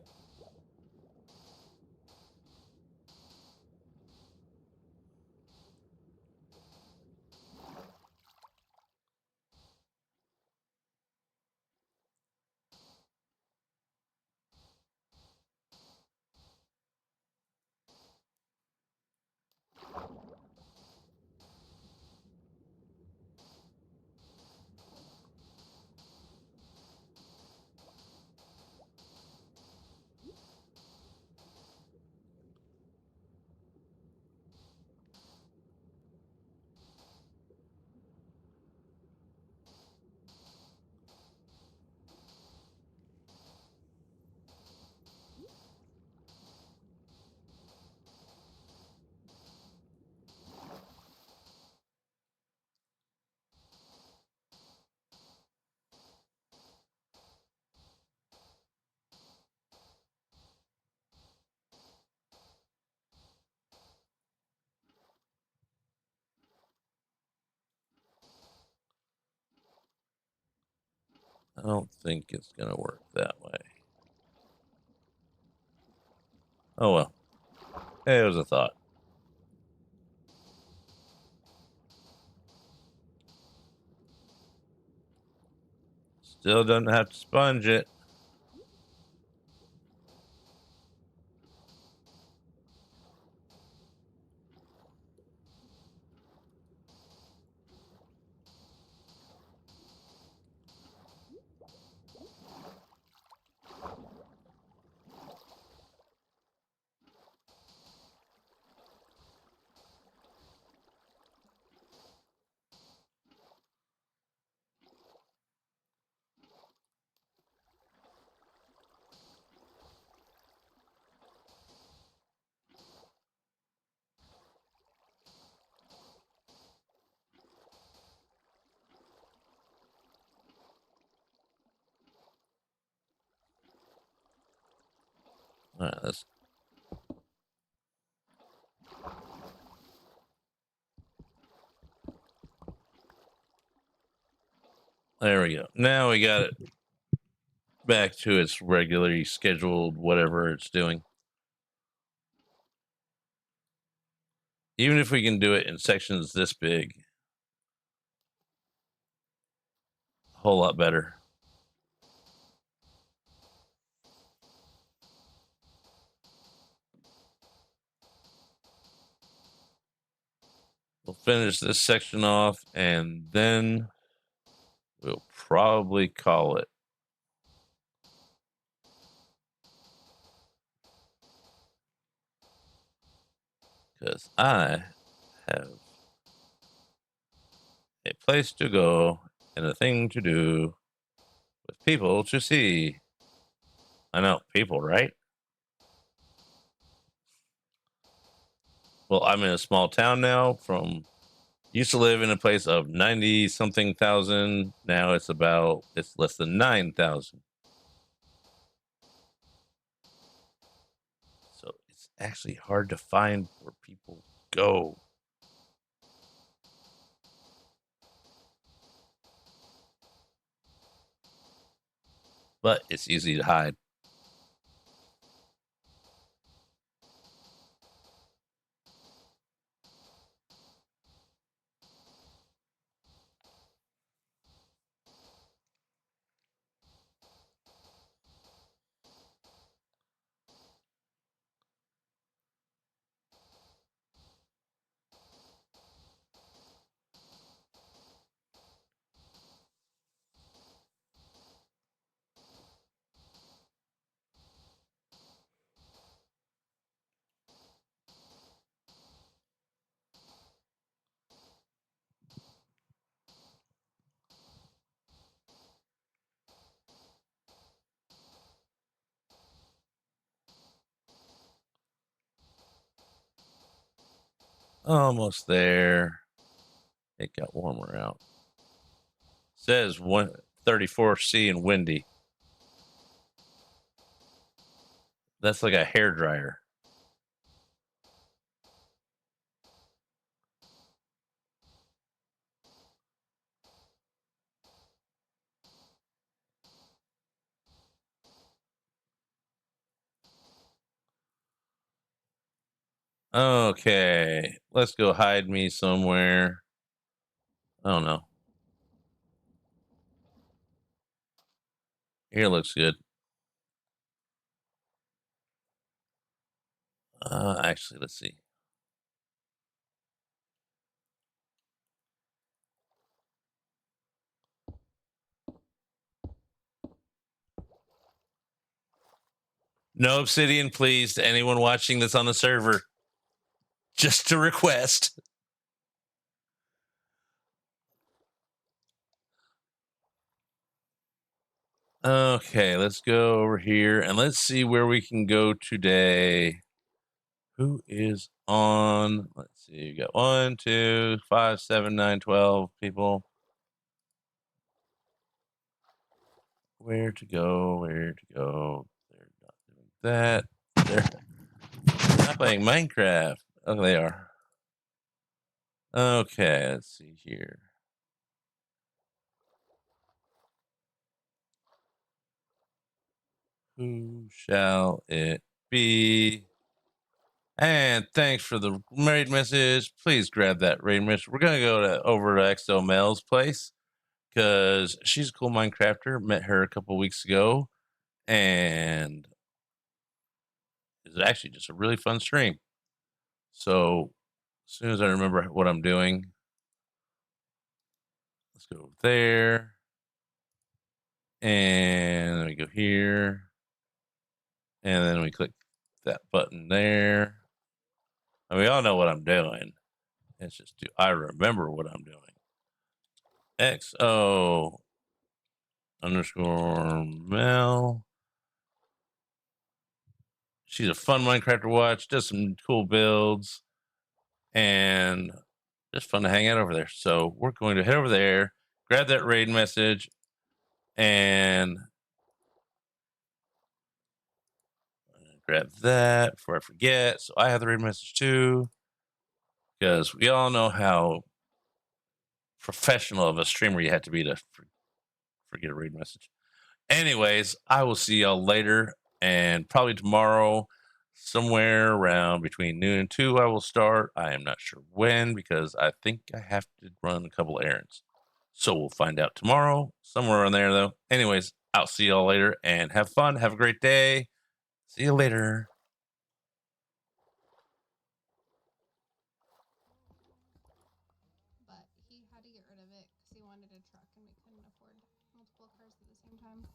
I don't think it's going to work that way. Oh, well. Hey, it was a thought. Still doesn't have to sponge it. All right, there we go. Now we got it back to its regularly scheduled whatever it's doing. Even if we can do it in sections this big, a whole lot better. We'll finish this section off and then we'll probably call it. Because I have a place to go and a thing to do with people to see. I know, people, right? Well, I'm in a small town now. Used to live in a place of 90 something thousand. Now it's less than 9,000. So it's actually hard to find where people go. But it's easy to hide. Almost there. It got warmer out. Says 134C and windy. That's like a hair dryer. Okay, let's go hide me somewhere. I don't know. Here looks good. Actually, let's see. No obsidian, please, to anyone watching this on the server. Just a request. Okay, let's go over here and let's see where we can go today. Who is on? Let's see. You got 1, 2, 5, 7, 9, 12 people. Where to go? Where to go? They're not doing that. They're not playing Minecraft. Oh, they are. Okay, let's see here. Who shall it be? And thanks for the raid message. Please grab that raid message. We're gonna go over to XO Mel's place because she's a cool Minecrafter. Met her a couple weeks ago, and it's actually just a really fun stream. So as soon as I remember what I'm doing, let's go over there, and then we go here, and then we click that button there. And we all know what I'm doing. It's just I remember what I'm doing. XO underscore Mel. She's a fun Minecraft to watch, does some cool builds, and just fun to hang out over there. So we're going to head over there, grab that raid message, and grab that before I forget. So I have the raid message too, because we all know how professional of a streamer you have to be to forget a raid message. Anyways, I will see y'all later, and probably tomorrow, somewhere around between noon and 2, I will start. I am not sure when because I think I have to run a couple errands. So we'll find out tomorrow, somewhere around there, though. Anyways, I'll see y'all later and have fun. Have a great day. See you later. But he had to get rid of it because he wanted a truck and we couldn't afford multiple cars at the same time.